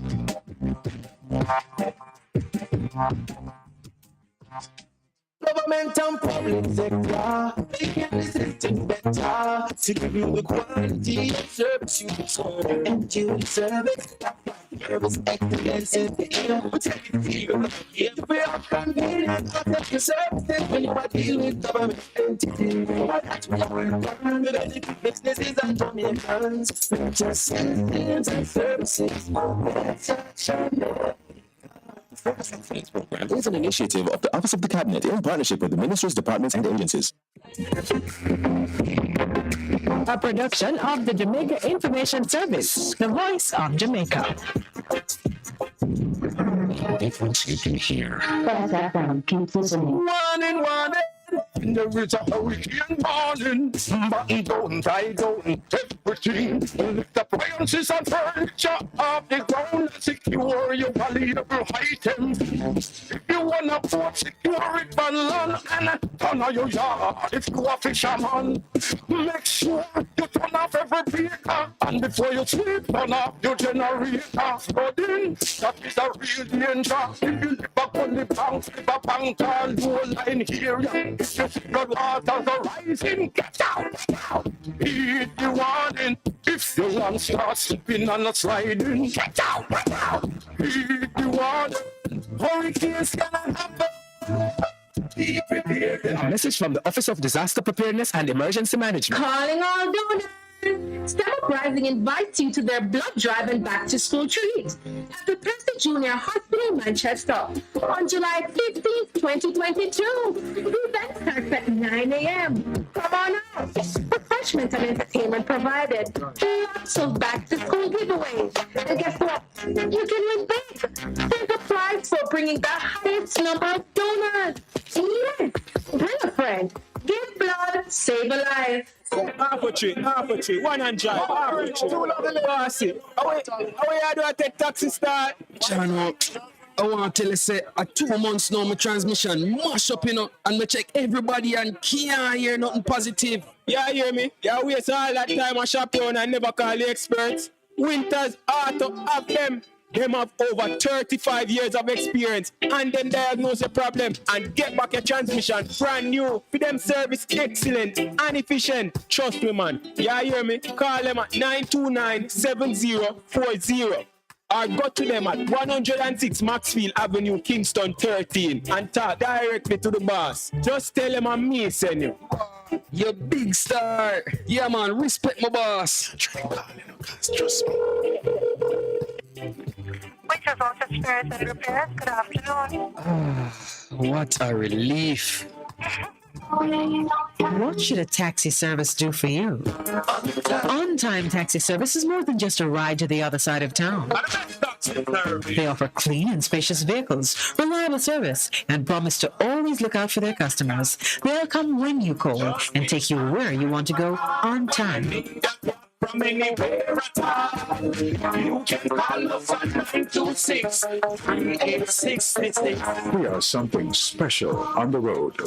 Government and public sector, they can resist it better to give you the quality of service you deserve, and you deserve it. Service excellence is the aim. We take it here. If we are convenient, protect your services when you are dealing with government entities. That's what we're done. The benefit businesses and Jamaicans, just citizens and services. This program is an initiative of the Office of the Cabinet in partnership with the ministries, departments, and agencies. A production of the Jamaica Information Service, the voice of Jamaica. A difference you can hear. Press FM. Keep listening. One and one. There is a hurricane warning, but don't I don't everything. Lift appliances and furniture off the ground. Secure your valuable items. If you wanna port, secure it by land and turn on your yard. If you a fisherman, make sure you turn off every breaker. And before you sleep, turn off your generator. Flooding, that is a real danger. If you live up on the bank, and low line here. If you see the waters are rising, get out. Heed the warning. If your land starts slipping and sliding, get out. Heed the warning. Hurricanes gonna happen. Be prepared. A message from the Office of Disaster Preparedness and Emergency Management. Calling all donors. STEM Uprising invites you to their blood drive and back to school treat at the Bethesda Junior Hospital, Manchester, on July 15th, 2022. The event starts at 9 a.m. Come on out. Refreshment and entertainment provided. Lots of back to school giveaways. And guess what? You can win big. There's a prize for bringing the highest number of donors. Yes. Bring a friend. Give blood, save a life. Half a tree, 100, half a tree. Bossy, how you do I take taxi start? John, I want to tell you, say, 2 months now, my transmission mash up, and me check everybody and can't hear nothing positive. Yeah, hear me? Yeah, waste all that time I shop around and never call the experts. Winters Auto have them. Them have over 35 years of experience and then diagnose the problem and get back your transmission brand new. For them service excellent and efficient. Trust me, man. Yeah, hear me? Call them at 929-7040 or go to them at 106 Maxfield Avenue, Kingston 13 and talk directly to the boss. Just tell them I'm me send you. You big star. Yeah, man, respect my boss. Try calling him, cause trust me. Which is Auto Spares and Repairs. Good afternoon. What a relief. What should a taxi service do for you? On-Time Taxi Service is more than just a ride to the other side of town. They offer clean and spacious vehicles, reliable service, and promise to always look out for their customers. They'll come when you call and take you where you want to go on time. From anywhere at all, you can call us at 926-3866. We are something special on the road.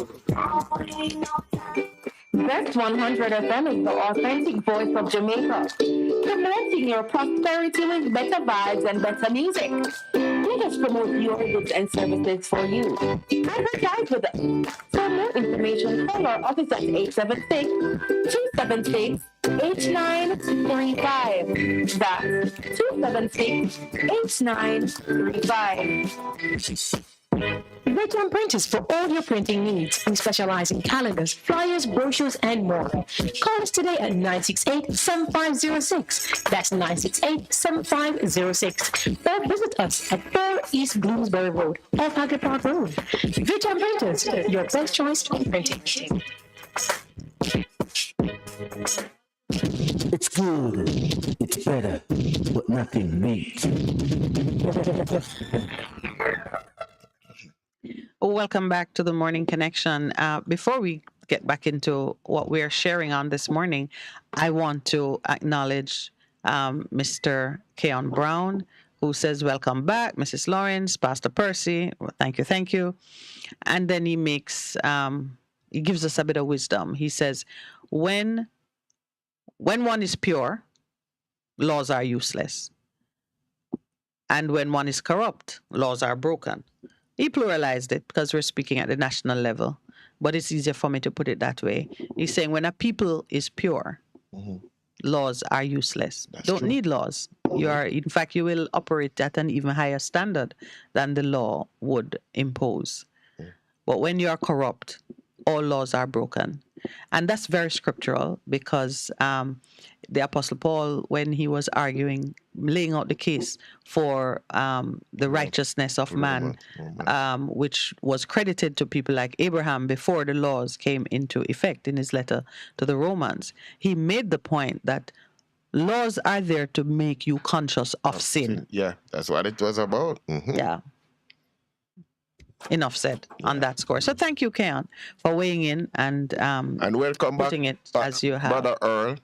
Best 100 FM is the authentic voice of Jamaica, promoting your prosperity with better vibes and better music. Let us promote your goods and services for you. Advertise with us. For more information, call our office at 876-276-8935. That's 276-8935. Veteran Printers for all your printing needs. We specialize in calendars, flyers, brochures, and more. Call us today at 968-7506. That's 968-7506. Or visit us at 4 East Bloomsbury Road, off Haggard Park Road. Veteran Printers, your best choice in printing. It's good, it's better, but nothing beats. Welcome back to the Morning Connection. Before we get back into what we are sharing on this morning, I want to acknowledge Mr. Keon Brown, who says, welcome back, Mrs. Lawrence, Pastor Percy. Well, thank you. And then he makes, he gives us a bit of wisdom. He says, when one is pure, laws are useless. And when one is corrupt, laws are broken. He pluralized it because we're speaking at the national level, but it's easier for me to put it that way. He's saying when a people is pure, laws are useless. Don't need laws. In fact, you will operate at an even higher standard than the law would impose. But when you are corrupt, all laws are broken. And that's very scriptural because the Apostle Paul, when he was laying out the case for the righteousness of man, which was credited to people like Abraham before the laws came into effect in his letter to the Romans, he made the point that laws are there to make you conscious of sin. Yeah, that's what it was about. Yeah. Enough said on that score. So thank you, Keon, for weighing in and welcome back, putting it as you have. Brother Earl.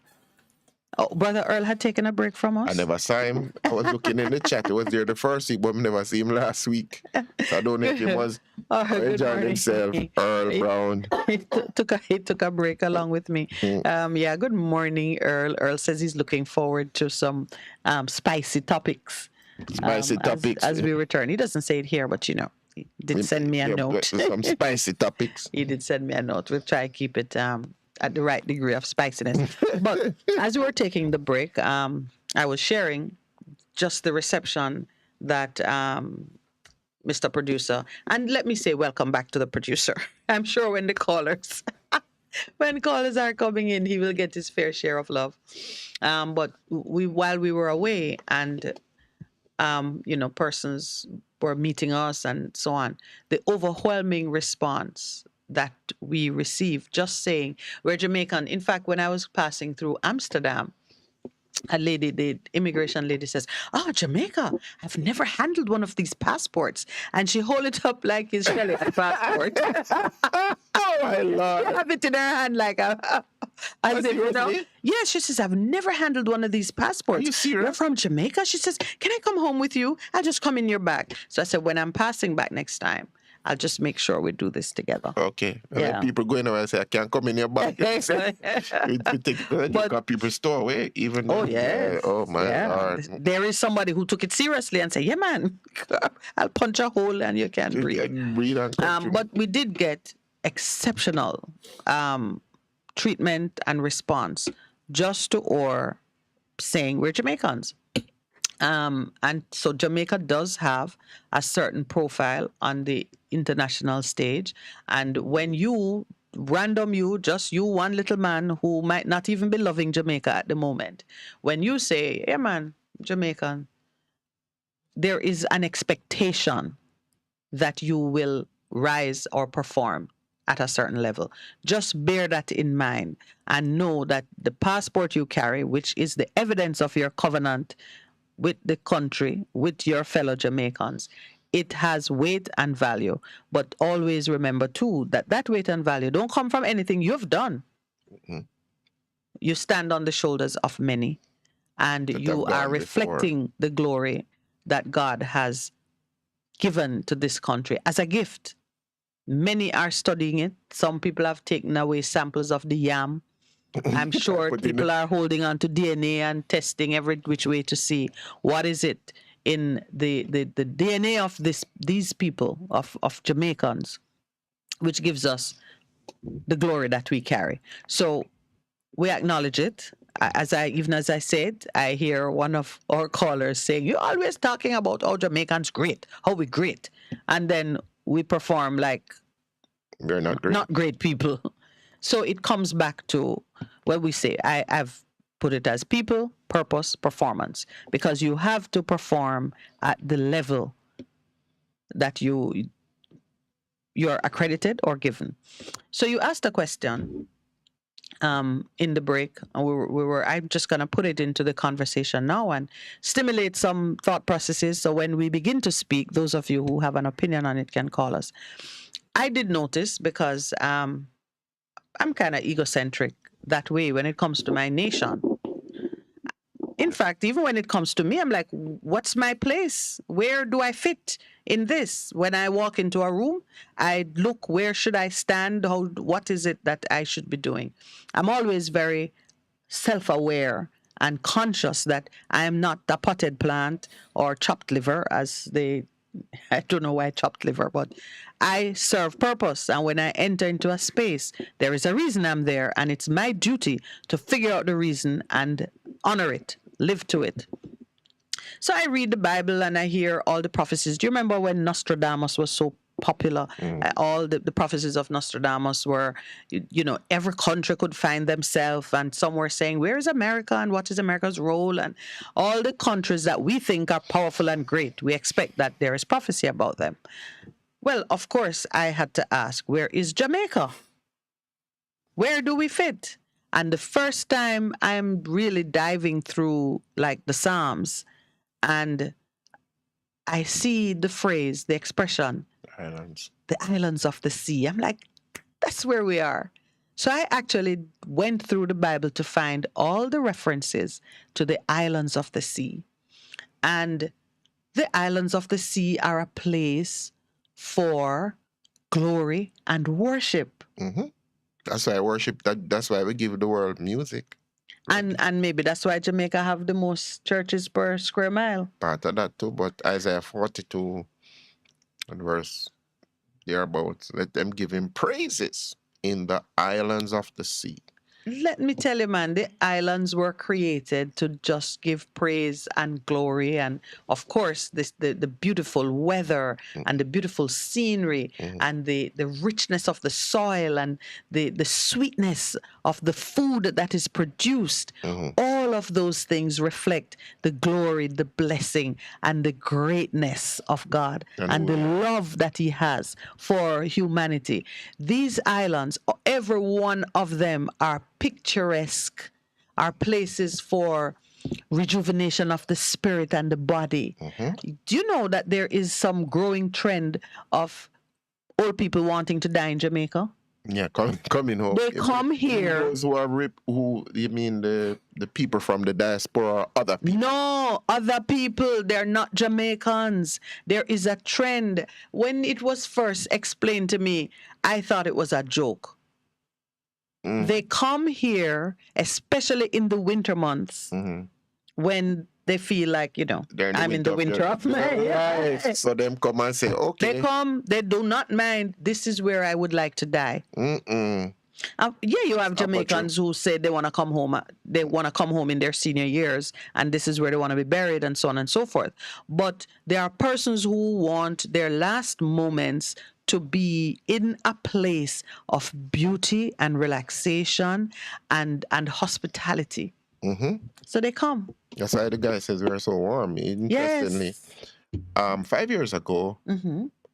Oh, Brother Earl had taken a break from us? I never saw him. I was looking in the chat. He was there the first week, but I never see him last week. So I don't know if he was enjoying himself. Earl Brown. He took a break along with me. Yeah, good morning, Earl. Earl says he's looking forward to some spicy topics. As we return. He doesn't say it here, but he did send me a note. Some spicy topics. He did send me a note. We'll try to keep it at the right degree of spiciness. But as we were taking the break, I was sharing just the reception that Mr. Producer, and let me say welcome back to the producer. I'm sure when callers are coming in, he will get his fair share of love. But while we were away and persons were meeting us and so on, the overwhelming response that we received just saying we're Jamaican. In fact, when I was passing through Amsterdam, the immigration lady says, "Oh, Jamaica, I've never handled one of these passports." And she hold it up like it's Shelley a passport. Oh, my Lord. She have it in her hand like as if, Yes, she says, "I've never handled one of these passports." Are you serious? You're from Jamaica? She says, "Can I come home with you? I'll just come in your bag." So I said, when I'm passing back next time, I'll just make sure we do this together. Okay. Yeah. People going away and say, "I can't come in your bag." We take people store away, even though. Oh, yes. Oh, my Lord. There is somebody who took it seriously and said, "Yeah, man, I'll punch a hole and you can't breathe." But we did get exceptional treatment and response just to our saying we're Jamaicans. And so Jamaica does have a certain profile on the international stage. And when just you, one little man who might not even be loving Jamaica at the moment, when you say, "Yeah, man, Jamaican," there is an expectation that you will rise or perform at a certain level. Just bear that in mind and know that the passport you carry, which is the evidence of your covenant with the country, with your fellow Jamaicans, it has weight and value. But always remember, too, that weight and value don't come from anything you've done. Mm-hmm. You stand on the shoulders of many, and you are reflecting the glory that God has given to this country as a gift. Many are studying it. Some people have taken away samples of the yam. I'm sure people are holding on to DNA and testing every which way to see what is it in the DNA of these people, of Jamaicans, which gives us the glory that we carry. So we acknowledge it. As I said, I hear one of our callers saying, "You're always talking about how Jamaicans great, how we great." And then we perform like we're not great. Not great people. So it comes back to what we say. I've put it as people, purpose, performance, because you have to perform at the level that you're accredited or given. So you asked a question in the break, and I'm just going to put it into the conversation now and stimulate some thought processes. So when we begin to speak, those of you who have an opinion on it can call us. I did notice, because I'm kind of egocentric that way when it comes to my nation. In fact, even when it comes to me, I'm like, what's my place? Where do I fit in this? When I walk into a room, I look, where should I stand? What is it that I should be doing? I'm always very self-aware and conscious that I am not a potted plant or chopped liver, I don't know why chopped liver, but I serve purpose. And when I enter into a space, there is a reason I'm there, and it's my duty to figure out the reason and honor it, live to it. So I read the Bible and I hear all the prophecies. Do you remember when Nostradamus was so popular? All the prophecies of Nostradamus were, every country could find themselves, and some were saying, where is America and what is America's role? And all the countries that we think are powerful and great, we expect that there is prophecy about them. Well, of course, I had to ask, where is Jamaica? Where do we fit? And the first time I'm really diving through like the Psalms, and I see the phrase, the expression, Islands. The islands of the sea. I'm like, that's where we are. So I actually went through the Bible to find all the references to the islands of the sea. And the islands of the sea are a place for glory and worship. Mm-hmm. That's why I worship. That's why we give the world music. And maybe that's why Jamaica have the most churches per square mile. Part of that too. But Isaiah 42 and verse thereabouts, let them give him praises in the islands of the sea. Let me tell you, man, the islands were created to just give praise and glory, and of course, the beautiful weather and the beautiful scenery and the richness of the soil and the sweetness of the food that is produced. All of those things reflect the glory, the blessing, and the greatness of God and the love that He has for humanity. These islands, every one of them are picturesque, are places for rejuvenation of the spirit and the body. Do you know that there is some growing trend of old people wanting to die in Jamaica? Yeah, coming home. They come here. Those who are who you mean the people from the diaspora or other people? No, other people. They're not Jamaicans. There is a trend. When it was first explained to me, I thought it was a joke. They come here, especially in the winter months, when they feel like, I'm in the winter of my life. So them come and say, okay. They come, they do not mind. This is where I would like to die. You have Jamaicans who say they want to come home. They want to come home in their senior years, and this is where they want to be buried, and so on and so forth. But there are persons who want their last moments to be in a place of beauty and relaxation and hospitality. So they come. That's why the guy says we're so warm. Interestingly, 5 years ago,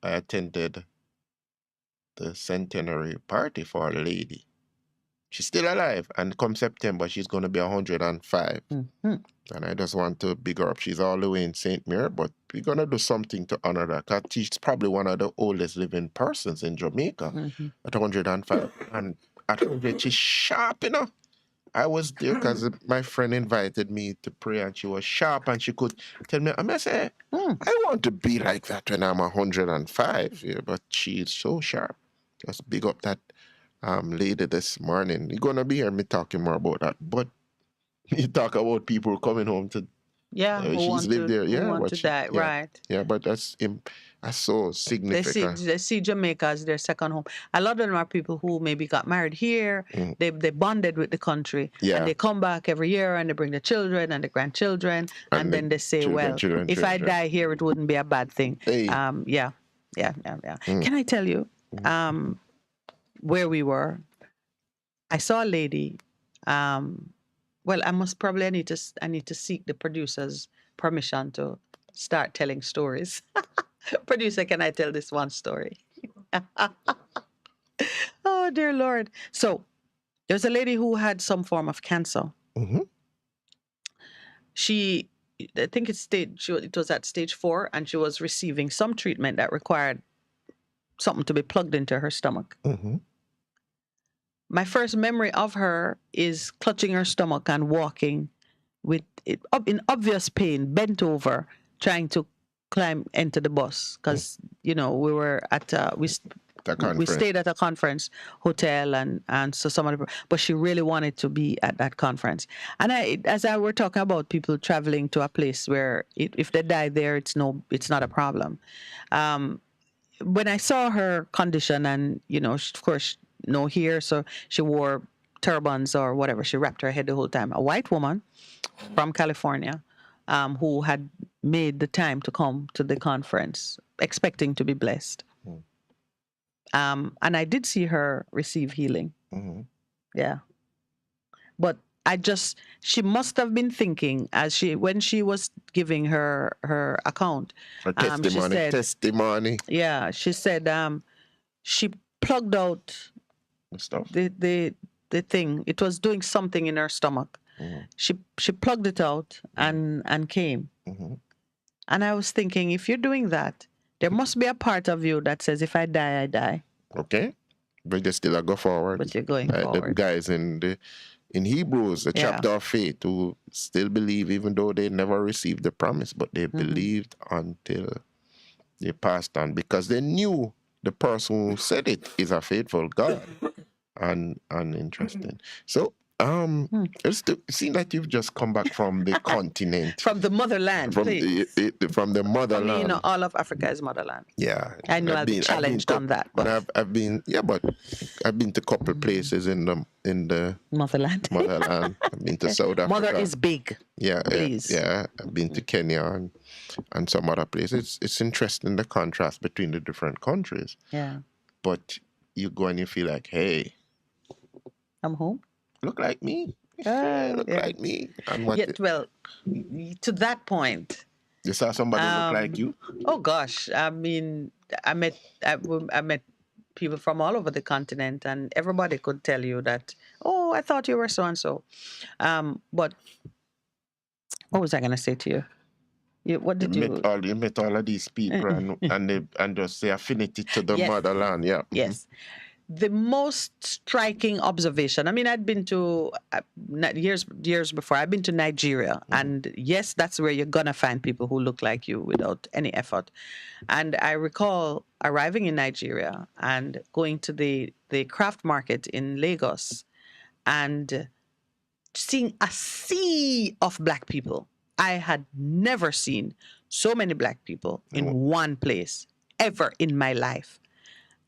I attended the centenary party for a lady. She's still alive, and come September, she's going to be 105. And I just want to big her up. She's all the way in St. Mary, but we're going to do something to honor her, because she's probably one of the oldest living persons in Jamaica at 105. And at 100, she's sharp, I was there because my friend invited me to pray, and she was sharp, and she could tell me, I say, I want to be like that when I'm 105, but she's so sharp. Just big up that lady this morning. You're going to be hearing me talking more about that, but you talk about people coming home to she's lived there. Who want to die, right. Yeah, but that's so significant. They see Jamaica as their second home. A lot of them are people who maybe got married here. They bonded with the country. And they come back every year, and they bring the children and the grandchildren. And then they say, if I die here, it wouldn't be a bad thing. Hey. Yeah. Can I tell you where we were? I saw a lady. Well, I need to seek the producer's permission to start telling stories. Producer, can I tell this one story? Oh, dear Lord. So there's a lady who had some form of cancer. I think it was at stage 4, and she was receiving some treatment that required something to be plugged into her stomach. My first memory of her is clutching her stomach and walking with it up in obvious pain, bent over, trying to climb into the bus, because we were at we stayed at a conference hotel, and so but she really wanted to be at that conference. And as I were talking about people traveling to a place where if they die there, it's not a problem. When I saw her condition, and of course no hair, so she wore turbans or whatever. She wrapped her head the whole time. A white woman from California who had made the time to come to the conference, expecting to be blessed. And I did see her receive healing. Yeah. But she must have been thinking when she was giving her account. Her testimony. Yeah, she said she plugged out the thing. It was doing something in her stomach. She plugged it out and came. And I was thinking, if you're doing that, There must be a part of you that says, if I die, I die. Okay, but you still go forward. But you're going The forward. guys in Hebrews, the Yeah. chapter of faith, who still believe even though they never received the promise, but they believed until they passed on because they knew the person who said it is a faithful God. And interesting. So it seems that you've just come back from the continent. From the motherland, From please. from the For motherland. me, all of Africa is motherland. Yeah. I know I'll be challenged on that. But I've been to a couple places in the motherland. I've been to South Africa. Mother is big. Yeah, please. Yeah. I've been to Kenya and some other places. It's interesting the contrast between the different countries. Yeah. But you go and you feel like, hey, I'm home. Look like me. Look like me. And what? Well, to that point. You saw somebody look like you? Oh gosh, I mean, I met people from all over the continent, and everybody could tell you that. Oh, I thought you were so and so. But what was I going to say to you? What did you? You met all of these people and just the affinity to the motherland. Yeah. Yes. The most striking observation, I mean, I'd been to years before, I've been to Nigeria. And yes, that's where you're going to find people who look like you without any effort. And I recall arriving in Nigeria and going to the craft market in Lagos and seeing a sea of black people. I had never seen so many black people in one place ever in my life.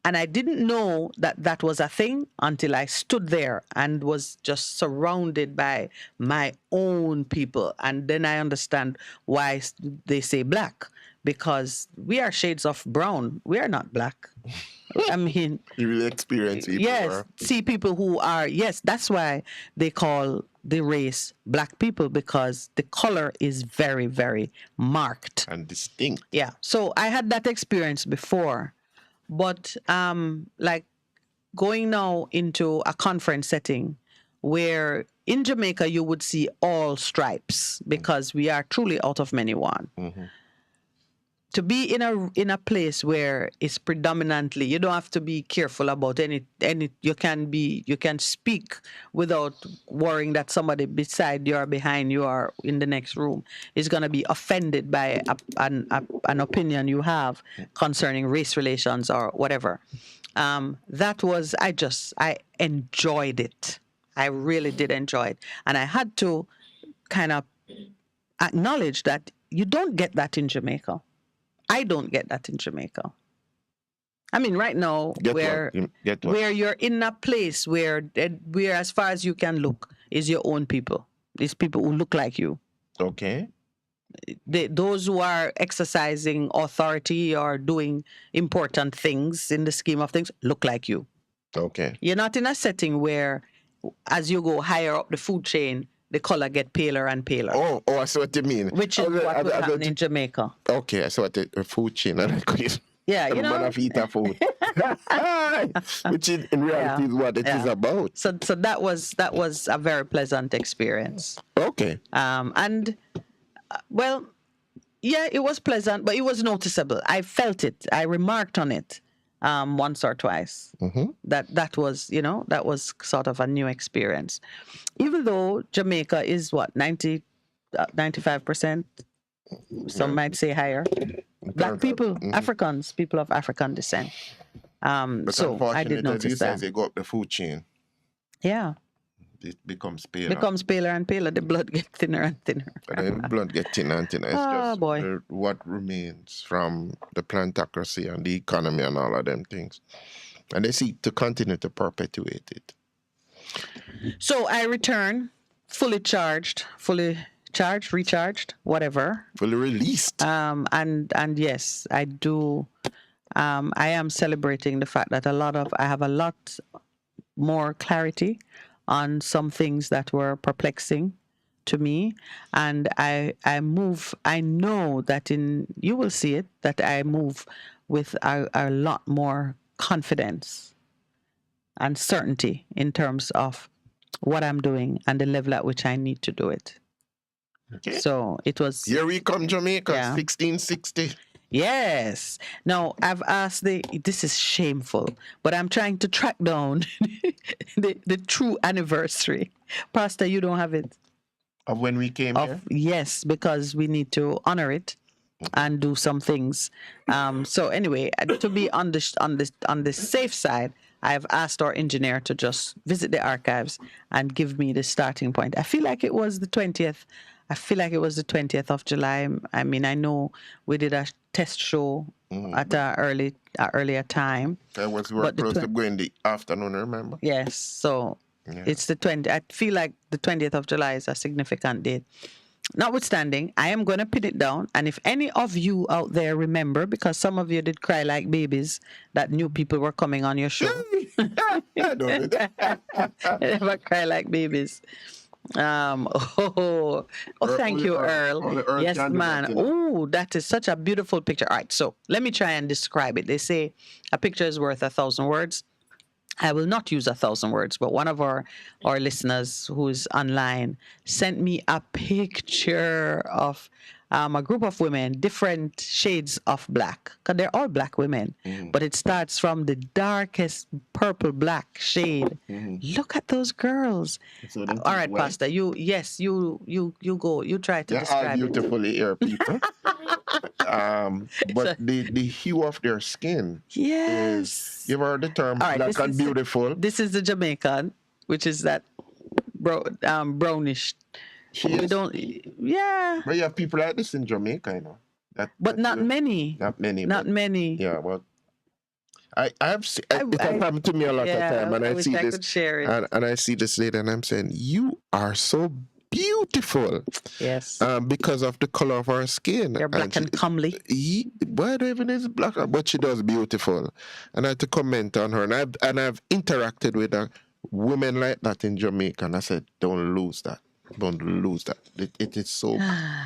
And I didn't know that was a thing until I stood there and was just surrounded by my own people. And then I understand why they say black, because we are shades of brown. We are not black. I mean, you really experience people. Yes, see people who are, that's why they call the race black people, because the color is very, very marked. And distinct. Yeah, so I had that experience before. But like going now into a conference setting where in Jamaica you would see all stripes because we are truly out of many one. Mm-hmm. To be in a place where it's predominantly, you don't have to be careful about any you can speak without worrying that somebody beside you or behind you or in the next room is going to be offended by an opinion you have concerning race relations or whatever. That was, I enjoyed it. I really did enjoy it. And I had to kind of acknowledge that you don't get that in Jamaica. I don't get that in Jamaica. I mean, right now, where you're in a place where as far as you can look is your own people. These people who look like you. Okay. Those who are exercising authority or doing important things in the scheme of things look like you. Okay. You're not in a setting where, as you go higher up the food chain, the color get paler and paler. Oh, I see what you mean. Which is what would happen in Jamaica. Okay, I see what the food chain. Yeah, you know. Man eat a food. Which in reality is what it is about. So that was a very pleasant experience. Okay. Well, yeah, it was pleasant, but it was noticeable. I felt it. I remarked on it once or twice. Mm-hmm. That was, that was sort of a new experience. Even though Jamaica is 95%, some might say higher. Black people, Africans, people of African descent. But so I did notice that. As they go up the food chain. Yeah. It becomes paler. Becomes paler and paler. The blood gets thinner and thinner. The blood gets thinner and thinner. It's just what remains from the plantocracy and the economy and all of them things. And they seek to continue to perpetuate it. So I return fully charged, recharged, whatever. Fully released. And yes, I do. I am celebrating the fact that I have a lot more clarity on some things that were perplexing to me. And I know that you will see it, that I move with a lot more confidence and certainty in terms of what I'm doing and the level at which I need to do it. Okay. So it was... Here we come, Jamaica, 1660. Yes. Now I've asked this is shameful, but I'm trying to track down the true anniversary. Pastor, you don't have it. Of when we came here? Yes, because we need to honor it and do some things. So anyway, to be on the safe side, I've asked our engineer to just visit the archives and give me the starting point. I feel like it was the 20th. I feel like it was the 20th of July. I mean, I know we did a test show at a earlier time. We were close to going the afternoon, remember? Yes, so it's the 20th. I feel like the 20th of July is a significant date. Notwithstanding, I am going to pin it down. And if any of you out there remember, because some of you did cry like babies that new people were coming on your show. Never cry like babies. Thank you, Earl. Yes, man. Oh, that is such a beautiful picture. All right, so let me try and describe it. They say a picture is worth 1,000 words. I will not use 1,000 words, but one of our listeners who's online sent me a picture of a group of women, different shades of black, because they're all black women, but it starts from the darkest purple black shade. Look at those girls. So all right, Pastor, you go. You try to describe all beautifully here, people. But the hue of their skin is, you've heard the term black and beautiful. This is the Jamaican, which is that brownish. We don't, But you have people like this in Jamaica, you know. But not many. Not many. Not many. Yeah, well, it has happened to me a lot of time, and I see this, and I see this lady, and I'm saying, you are so beautiful. Yes. Because of the color of her skin. You're black and comely. But even is black, but she does beautiful. And I had to comment on her, and I've interacted with women like that in Jamaica, and I said, don't lose that. Don't lose that. It is so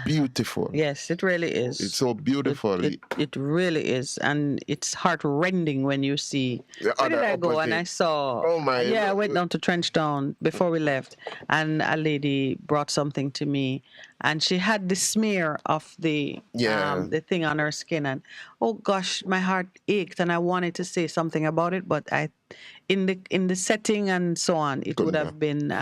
beautiful. Yes, it really is. It's so beautiful. It really is, and it's heart-rending when you see. Where did I go? And I saw. Oh my! Yeah, I went down to Trenchtown before we left, and a lady brought something to me, and she had the smear of the thing on her skin, and oh gosh, my heart ached, and I wanted to say something about it, but in the setting and so on, it would have been.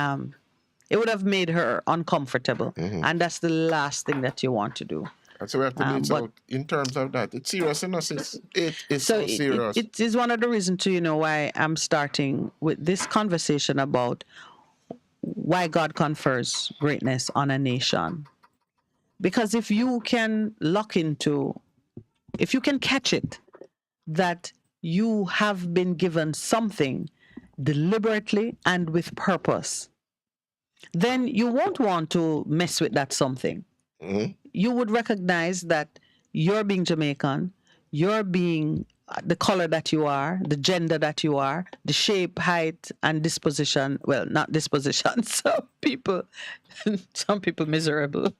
It would have made her uncomfortable, and that's the last thing that you want to do. And so we have to meet out in terms of that. It's serious, and it is so serious. It is one of the reasons, why I'm starting with this conversation about why God confers greatness on a nation. Because if you can if you can catch it, that you have been given something deliberately and with purpose, then you won't want to mess with that something. You would recognize that you're being Jamaican, you're being the color that you are, the gender that you are, the shape, height, and disposition. Well, not disposition. Some people miserable.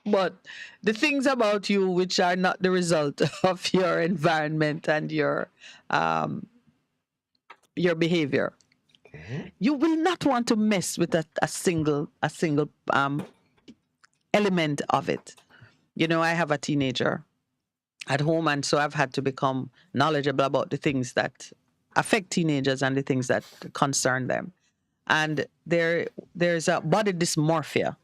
But the things about you which are not the result of your environment and your behavior. You will not want to mess with a single element of it. I have a teenager at home, and so I've had to become knowledgeable about the things that affect teenagers and the things that concern them. And there's a body dysmorphia.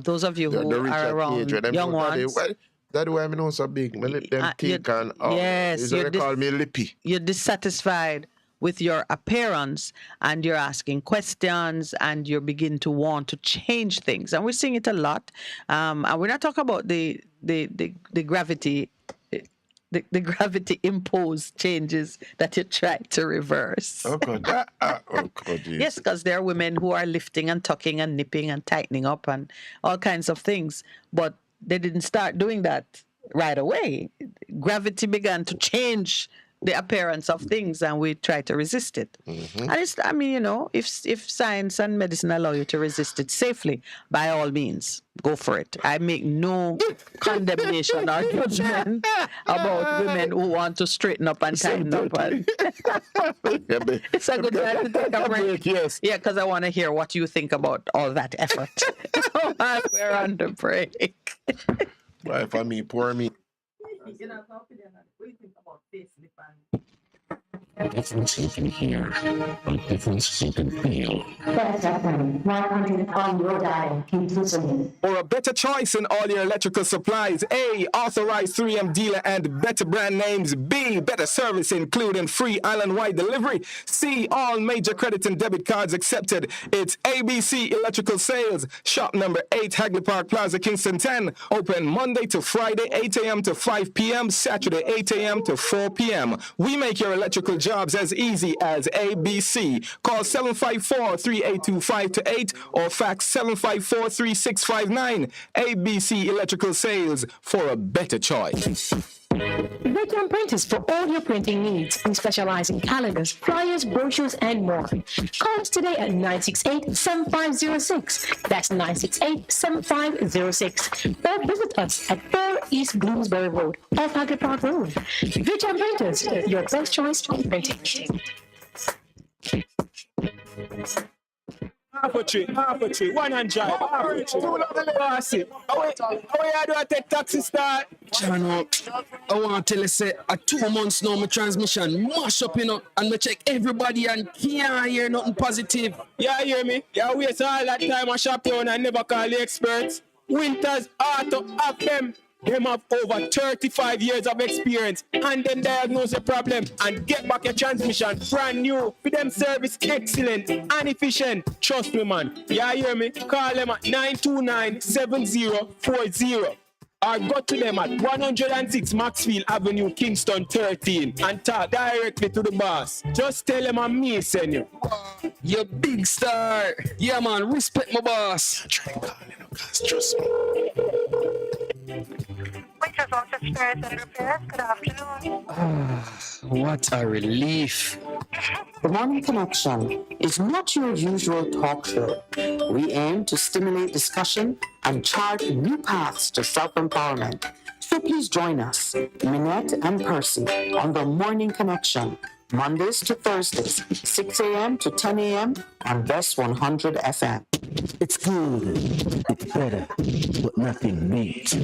Those of you who are around young ones. That's why I know so big. I let them think and yes, they call me lippy. You're dissatisfied with your appearance, and you're asking questions, and you begin to want to change things. And we're seeing it a lot. And we're not talking about the gravity, the gravity imposed changes that you try to reverse. Oh God! Yes, because there are women who are lifting and tucking and nipping and tightening up and all kinds of things, but they didn't start doing that right away. Gravity began to change the appearance of things, and we try to resist it. And if science and medicine allow you to resist it safely, by all means, go for it. I make no condemnation or judgment about women who want to straighten up and tighten up. It's a good time to take a break. Yes. Yeah, because I want to hear what you think about all that effort. We're on the break. Right, for me, pour me. Difference you can hear, but difference you can feel. FM 100 on your dial. Keep listening. For a better choice in all your electrical supplies, A, authorized 3M dealer and better brand names. B, better service including free island-wide delivery. C, all major credit and debit cards accepted. It's ABC Electrical Sales. Shop number 8, Hagley Park Plaza, Kingston 10. Open Monday to Friday, 8 a.m. to 5 p.m., Saturday, 8 a.m. to 4 p.m. We make your electrical jobs as easy as ABC. Call 754-382-528 or fax 754-3659. ABC Electrical Sales, for a better choice. Veteran Printers for all your printing needs. We specialize in calendars, flyers, brochures, and more. Call us today at 968-7506. That's 968-7506. Or visit us at 4 East Bloomsbury Road, off Hagley Park Road. Veteran Printers, your best choice for printing. Half a tree, 100, half a tree. Bossy. How you do I take taxi start? Chano, I want to tell you, say, 2 months now, my transmission mash up, and me check everybody and can't hear nothing positive. Yeah, hear me? Yeah, waste all that time I shop around and never call the experts. Winters Auto FM. Them have over 35 years of experience and then diagnose the problem and get back your transmission brand new with them service excellent and efficient. Trust me, man. Yeah, hear me? Call them at 929-7040 or go to them at 106 Maxfield Avenue, Kingston 13 and talk directly to the boss. Just tell them I'm me send you. You big star. Yeah, man, respect my boss. Try calling him, guys, trust me. Winters Auto Spares and Repairs. Good afternoon. What a relief. The Morning Connection is not your usual talk show. We aim to stimulate discussion and chart new paths to self-empowerment. So please join us, Minette and Percy, on The Morning Connection, Mondays to Thursdays, 6 a.m. to 10 a.m. on Best 100 FM. It's good, it's better, but nothing beats.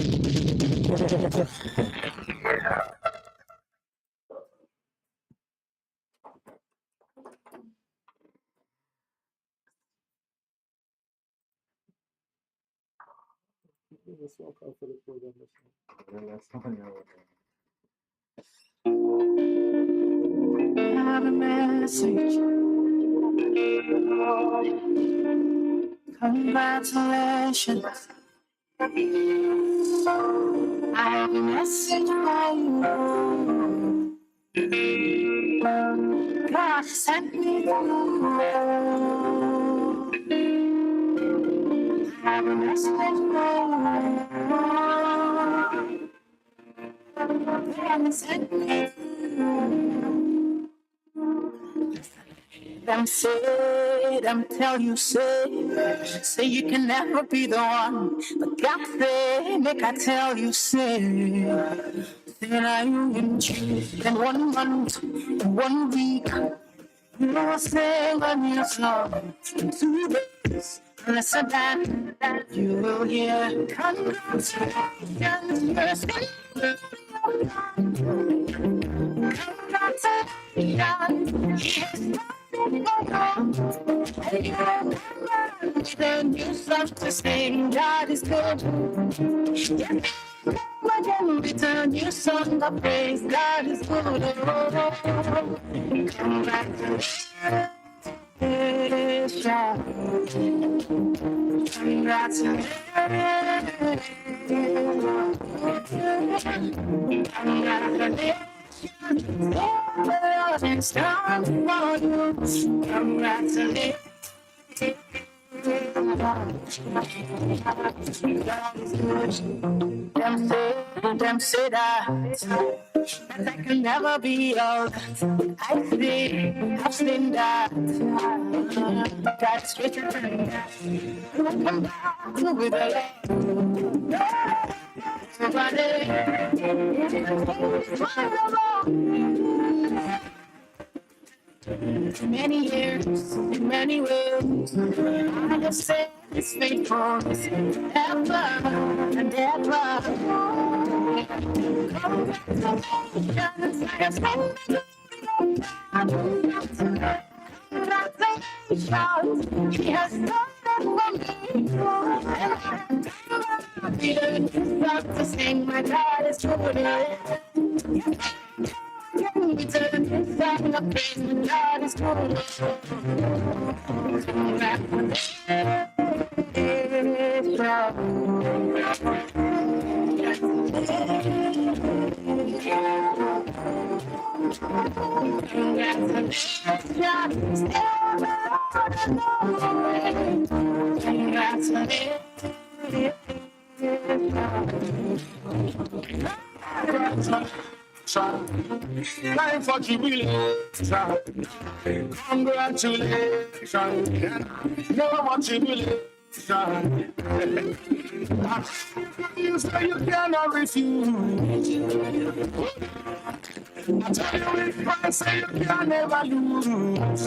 Have a message. Congratulations. I have a message for you. God sent me to you. I have a message for you. God sent me to you. Them say, them tell you say you can never be the one. But God say, make I tell you say that you in truth. In 1 month, in 1 week, you will sing a new song. In 2 days, listen that you will hear. Congratulations, then you start to sing, God is good. Again, return your song of praise, God is good. Congratulations. Congratulations. Congratulations. Congratulations. Them say that can never be all that. I've seen that. Got straight to turn that. Come back with a many years, in many ways, I have said His faithfulness ever and ever. Congratulations, I have congratulations, he has done it for me. And I'm not to sing, my God is truly. Return this song of praise, my God is Time for jubilation. Congratulations. No more jubilation. You say you cannot refuse. I tell you if I say you can never lose.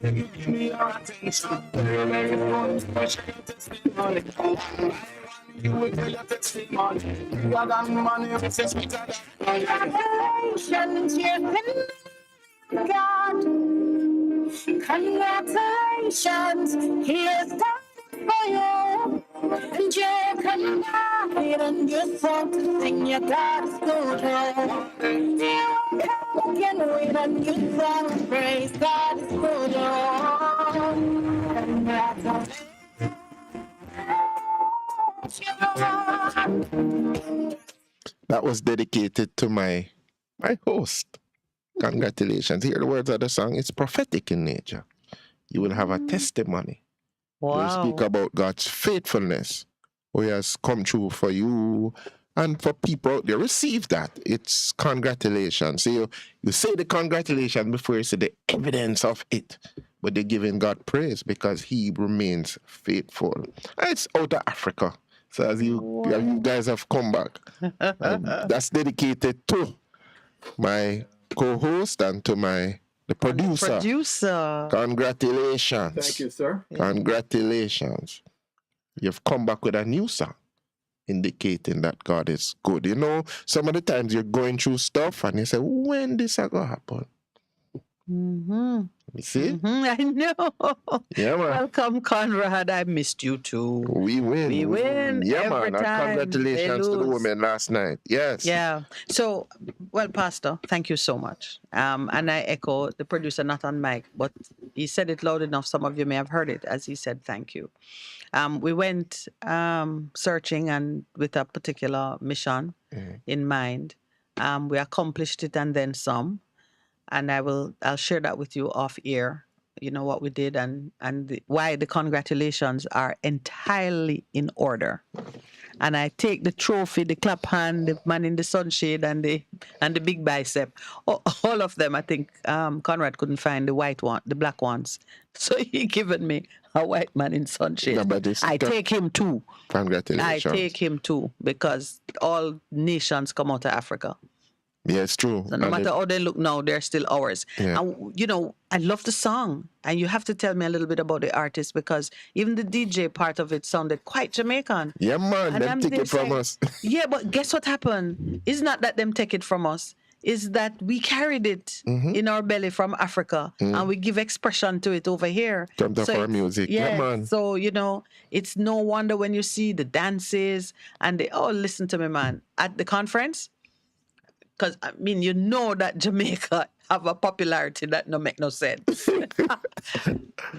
You give me your attention. You will tell your testimony. Bigger than money, it's sweeter than congratulations, yes, God. Congratulations, he has done it for you. And you can hide and you thought to sing your God's good. You can wait and you thought to praise God's good. Congratulations. That was dedicated to my host. Congratulations. Hear the words of the song. It's prophetic in nature. You will have a testimony. You will speak Wow. about God's faithfulness, who has come true for you and for people out there. Receive that. It's congratulations. So you say the congratulations before you say the evidence of it. But they're giving God praise because he remains faithful. And it's out of Africa. So as you guys have come back, that's dedicated to my co-host and to the producer. Producer. Congratulations. Thank you, sir. Congratulations. You've come back with a new song indicating that God is good. You know, some of the times you're going through stuff and you say, when this is going to happen? Mm-hmm. You see? Mm-hmm, I know. Yeah, man. Welcome, Conrad. I missed you too. We win. We win Yeah, every man. And time. congratulations to the women last night. Yes. Yeah. So, well, Pastor, thank you so much. And I echo the producer, not on mic, but he said it loud enough. Some of you may have heard it as he said, thank you. We went searching and with a particular mission in mind. We accomplished it and then some. And I'll share that with you off air. You know what we did and why the congratulations are entirely in order. And I take the trophy, the clap hand, the man in the sunshade, and the big bicep. All of them. I think Conrad couldn't find the white one, the black ones. So he given me a white man in sunshade. No, but I take him too. Congratulations. I take him too because all nations come out of Africa. Yeah, it's true. So no matter how they look now, they're still ours. Yeah. And, you know, I love the song. And you have to tell me a little bit about the artist because even the DJ part of it sounded quite Jamaican. Yeah, man. And Them take it from us. Yeah, but guess what happened? It's not that them take it from us. It's that we carried it in our belly from Africa and we give expression to it over here. Come to our music. Yeah, man. So, you know, it's no wonder when you see the dances and listen to me, man. At the conference, because, I mean, you know that Jamaica have a popularity that no make no sense.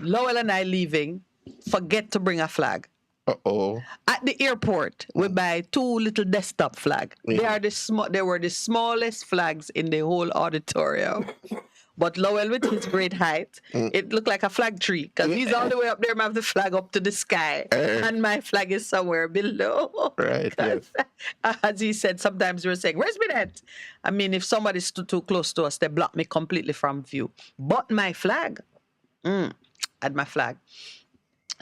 Lowell and I leaving, forget to bring a flag. Uh-oh. At the airport, we buy 2 little desktop flag. Yeah. They were the smallest flags in the whole auditorium. But Lowell, with his great height, it looked like a flag tree because he's all the way up there. I have the flag up to the sky, and my flag is somewhere below. Right. Yes. As he said, sometimes we're saying, "Where's Minette?" I mean, if somebody's too close to us, they block me completely from view. But my flag, had my flag.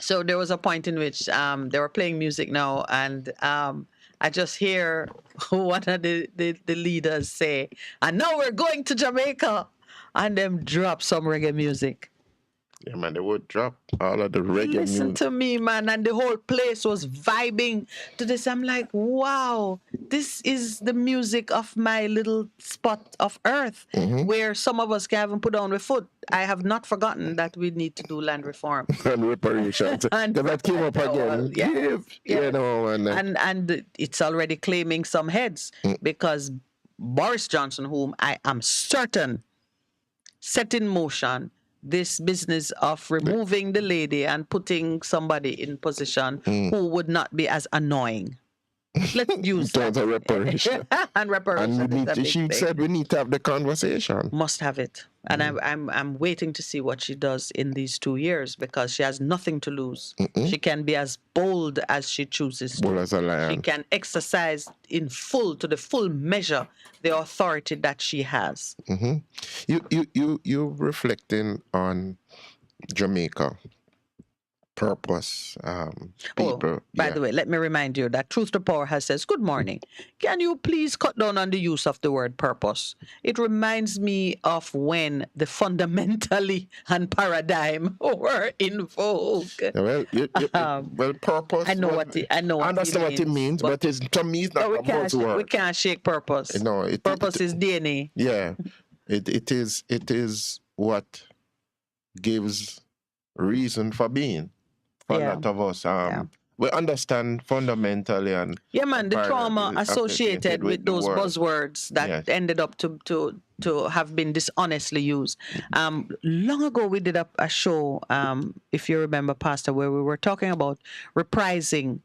So there was a point in which they were playing music now, and I just hear one of the leaders say, "And now we're going to Jamaica." And them drop some reggae music. Yeah, man, they would drop all of the reggae Listen music. to me, man, and the whole place was vibing to this. I'm like, wow, this is the music of my little spot of earth where some of us can even put down the foot. I have not forgotten that we need to do land reform. And reparations. And Because that came up again. yes, You know, and it's already claiming some heads because Boris Johnson, whom I am certain set in motion this business of removing the lady and putting somebody in position who would not be as annoying. Let's use that. Reparation. And reparation. And we need to, she said we need to have the conversation. Must have it. And I'm waiting to see what she does in these 2 years because she has nothing to lose. She can be as bold as she chooses to. Bold as a lion. She can exercise in full, to the full measure, the authority that she has. You reflecting on Jamaica. Purpose, people. By the way, let me remind you that Truth to Power has says, good morning. Can you please cut down on the use of the word purpose? It reminds me of when the fundamentally and paradigm were in vogue. Well, well, purpose. I know what it means, but it's, to me, it's not a buzzword. We can't shake purpose. No, purpose is DNA. Yeah, it is what gives reason for being. For a lot of us, we understand fundamentally and the trauma associated with those buzzwords that ended up to have been dishonestly used. Long ago, we did a show, if you remember, Pastor, where we were talking about reprising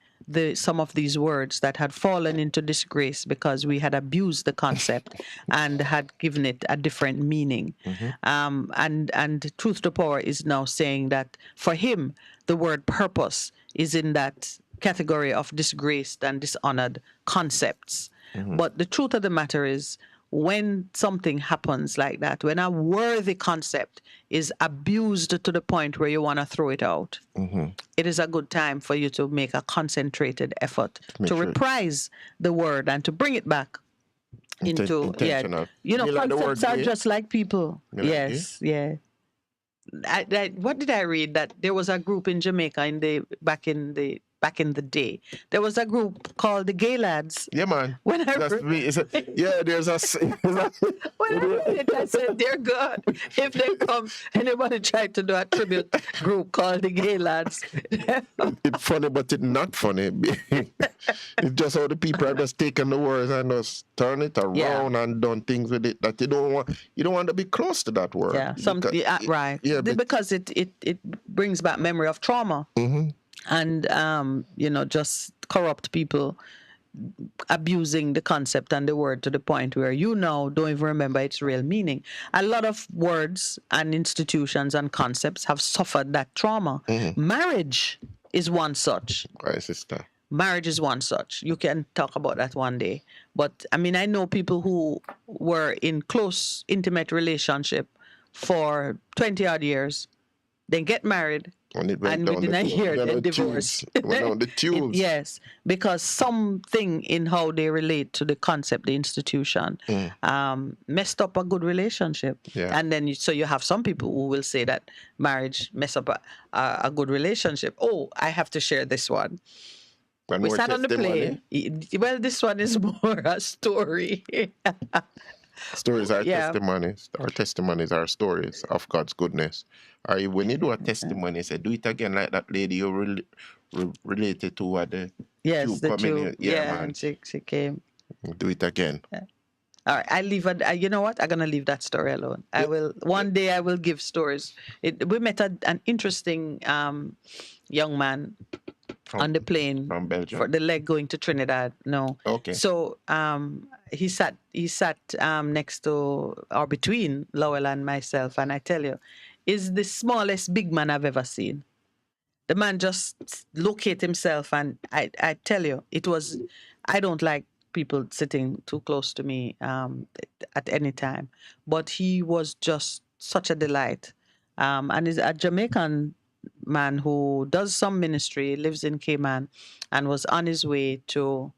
some of these words that had fallen into disgrace because we had abused the concept and had given it a different meaning. And Truth to Power is now saying that for him, the word purpose is in that category of disgraced and dishonored concepts. But the truth of the matter is, when something happens like that, when a worthy concept is abused to the point where you want to throw it out, it is a good time for you to make a concentrated effort to reprise the word and to bring it back into, concepts are just like people. Yes, yeah. What did I read? That there was a group in Jamaica back in the day. There was a group called the Gay Lads. Yeah, man. When I there's a. When I read it, I said, "Dear God, if they come, anybody try to do a tribute group called the Gay Lads." It's funny, but it's not funny. It's just how the people have just taken the words and just turn it around and done things with it that you don't want to be close to that word. Yeah, right. Yeah, because it brings back memory of trauma. And, just corrupt people abusing the concept and the word to the point where you now don't even remember its real meaning. A lot of words and institutions and concepts have suffered that trauma. Marriage is one such. Right, sister. Marriage is one such. You can talk about that one day. But, I mean, I know people who were in close, intimate relationship for 20-odd years, then get married, and within a year they divorce. The tubes. Yes, because something in how they relate to the concept, the institution, messed up a good relationship. Yeah. And then you have some people who will say that marriage messed up a good relationship. Oh, I have to share this one. We sat on the plane. Well, this one is more a story. Stories are testimonies. Our testimonies are stories of God's goodness. When you do a testimony, say, do it again like that lady you related to what the tube tube. Yeah, and she came. Do it again. Yeah. All right, I leave it. You know what? I'm gonna leave that story alone. I will one day. I will give stories. We met an interesting young man on the plane from Belgium for the leg going to Trinidad. No. Okay. So he sat next to or between Lowell and myself, and I tell you, is the smallest big man I've ever seen. The man just located himself, and I tell you, it was. I don't like people sitting too close to me at any time, but he was just such a delight, and is a Jamaican man who does some ministry, lives in Cayman, and was on his way to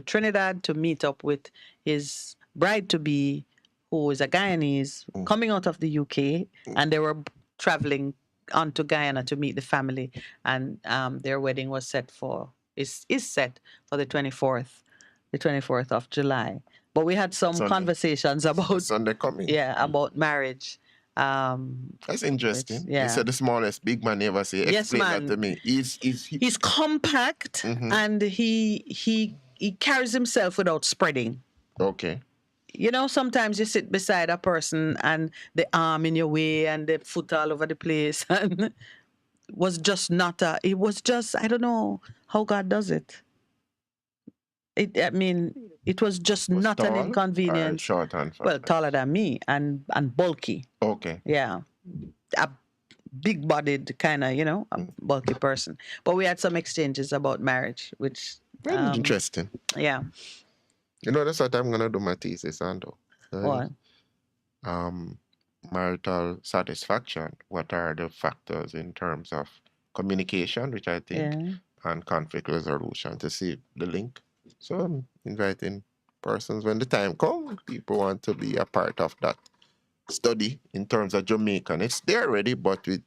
Trinidad to meet up with his bride to be, who is a Guyanese, coming out of the UK, and they were traveling onto Guyana to meet the family, and their wedding was set for is set for the 24th of July. But we had some Sunday. conversations about Sunday coming. about marriage. That's interesting. yeah. You said the smallest big man ever say. Yes, Explain man. that to me. He's compact, and he carries himself without spreading. Okay. You know, sometimes you sit beside a person and the arm in your way and the foot all over the place, and it was just, I don't know how God does it. It was just not an tall or inconvenience. short and fat? Well, taller than me and bulky. Okay. Yeah. A big-bodied kind of, a bulky person. But we had some exchanges about marriage, which... Very interesting. Yeah. You know, that's what I'm going to do my thesis on, though. What? Marital satisfaction. What are the factors in terms of communication, which I think, and conflict resolution, to see the link. So I'm inviting persons when the time comes, people want to be a part of that study in terms of Jamaican. It's there already, but I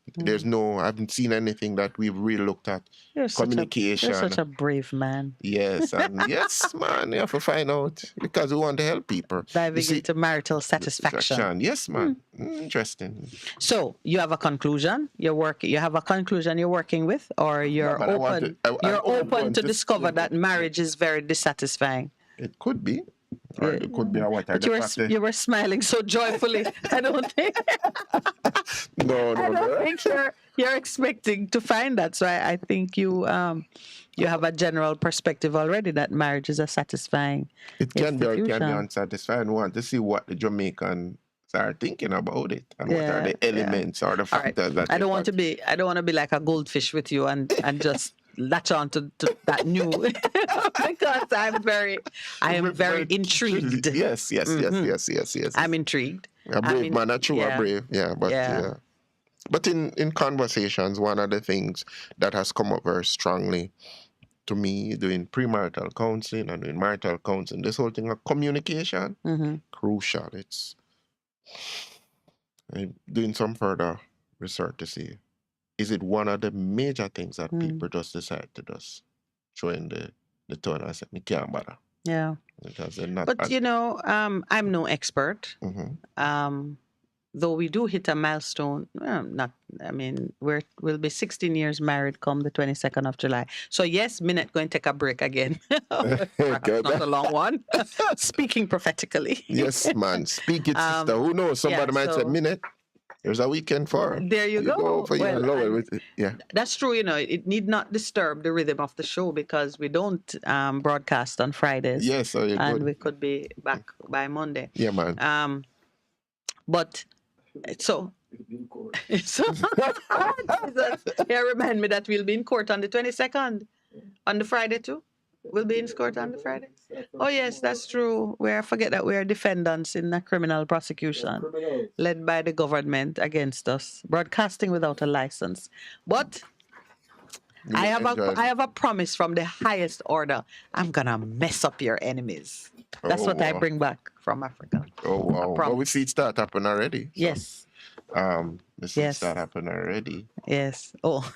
haven't seen anything that we've really looked at. Communication. You're such a brave man. Yes, and yes, man, you have to find out because we want to help people. Diving into marital satisfaction. Yes, man. Interesting. So you have a conclusion. You have a conclusion you're working with, or you're open. You're open to discover that marriage is very dissatisfying. It could be. Or it could be a what? You were smiling so joyfully. I don't think. No. I don't think you're expecting to find that. So I think you have a general perspective already that marriage is a satisfying. It can be or it can be unsatisfying. We want to see what the Jamaicans are thinking about it and what are the elements or the factors that I don't want to be like a goldfish with you and just latch on to that new because I am very intrigued. Yes. I'm intrigued. A brave man, a brave. Yeah, but in conversations, one of the things that has come up very strongly to me doing premarital counseling and doing marital counseling, this whole thing of communication, crucial. I'm doing some further research to see, is it one of the major things that people just decide to just throw in the tone and say, "Me can't bother." Yeah. Because they're not. But I'm no expert. Though we do hit a milestone. We'll be 16 years married come the 22nd of July. So yes, Minette going to take a break again. Perhaps not a long one. Speaking prophetically. Yes, man. Speak it, sister. Who knows? Somebody might say, Minette, there's a weekend for. There you go. For you and Lowell with it. Yeah. That's true. It need not disturb the rhythm of the show because we don't broadcast on Fridays. Yes, so you're and good. we could be back by Monday. Yeah, man. But so remind me that we'll be in court on the 22nd, on the Friday too. We'll be in court on the Friday. Oh yes, that's true. I forget that we are defendants in a criminal prosecution led by the government against us, broadcasting without a license. But I have a promise from the highest order. I'm gonna mess up your enemies. That's what I bring back from Africa. Oh wow! Well, we see it start happening already. So. Yes. We see it start happening already. Yes. Oh,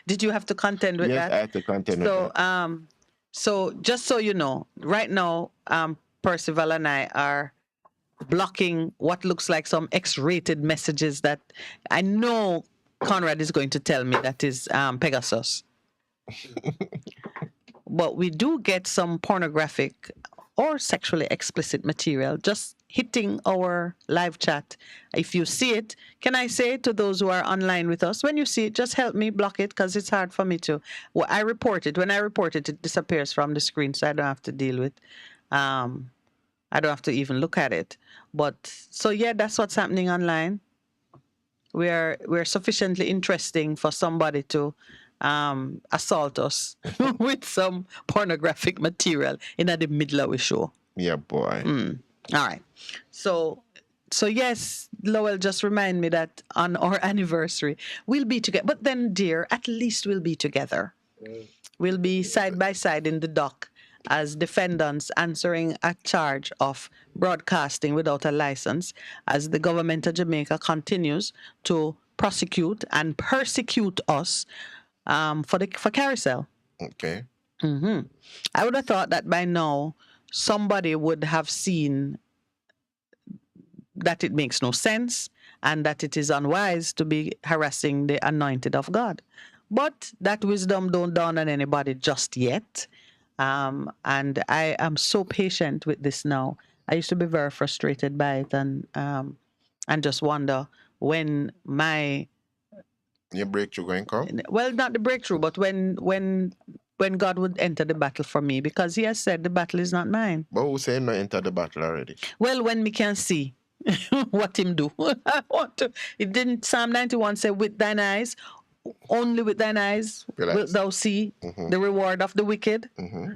did you have to contend with that? Yes, I had to contend with that. So just so you know, right now, Percival and I are blocking what looks like some X-rated messages that I know Conrad is going to tell me that is Pegasus. But we do get some pornographic or sexually explicit material just hitting our live chat. If you see it, can I say to those who are online with us, when you see it, just help me block it because it's hard for me to. Well, I report it. When I report it, it disappears from the screen, so I don't have to deal with. I don't have to even look at it. But so yeah, that's what's happening online. We're sufficiently interesting for somebody to assault us with some pornographic material in the middle of the show. Yeah, boy. All right. So yes, Lowell just remind me that on our anniversary, we'll be together. But then, dear, at least we'll be together. We'll be side by side in the dock as defendants answering a charge of broadcasting without a license as the government of Jamaica continues to prosecute and persecute us for carousel. Okay. I would have thought that by now somebody would have seen that it makes no sense and that it is unwise to be harassing the anointed of God. But that wisdom don't dawn on anybody just yet. And I am so patient with this now. I used to be very frustrated by it and just wonder when your breakthrough going to come? Well, not the breakthrough, but when God would enter the battle for me, because He has said the battle is not mine. But who say not enter the battle already? Well, when me can see what Him do. I want to. It didn't Psalm 91 say, "With thine eyes, only with thine eyes wilt thou see the reward of the wicked."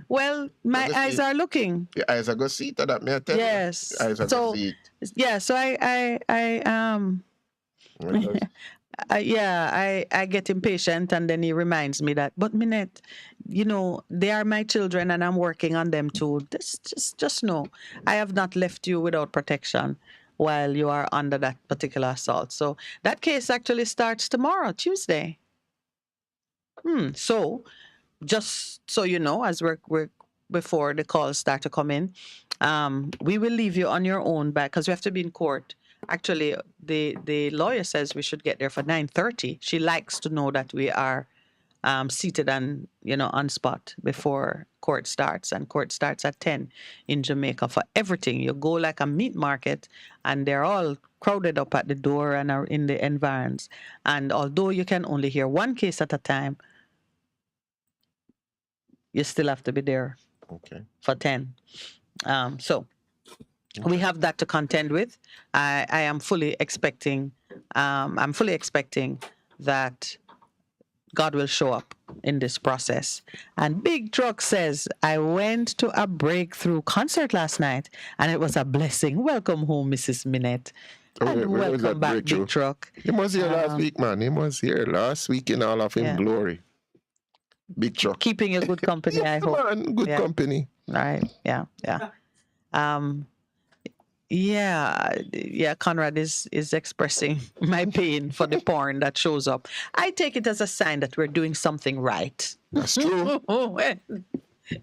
Well, my eyes are looking. Your eyes are going to see it, that may I tell you. Yes. Your eyes are So going to see it. yeah. So I get impatient, and then He reminds me that, but Minette, they are my children, and I'm working on them too. Just know, I have not left you without protection while you are under that particular assault. So that case actually starts tomorrow, Tuesday. So just so you know, as we're before the calls start to come in, we will leave you on your own because we have to be in court. Actually, the lawyer says we should get there for 9:30. She likes to know that we are seated and on spot before court starts, and court starts at 10 in Jamaica for everything. You go like a meat market, and they're all crowded up at the door and are in the environs. And although you can only hear one case at a time, you still have to be there for 10. So we have that to contend with. I am fully expecting. I'm fully expecting that God will show up in this process. And Big Truck says, I went to a breakthrough concert last night, and it was a blessing. Welcome home, Mrs. Minette. And welcome back, Big Truck. He was here last week, man. He was here last week in all of his glory. Big Truck. Keeping a good company, I hope. Man, good company. Right. Yeah. Conrad is expressing my pain for the porn that shows up. I take it as a sign that we're doing something right. That's true.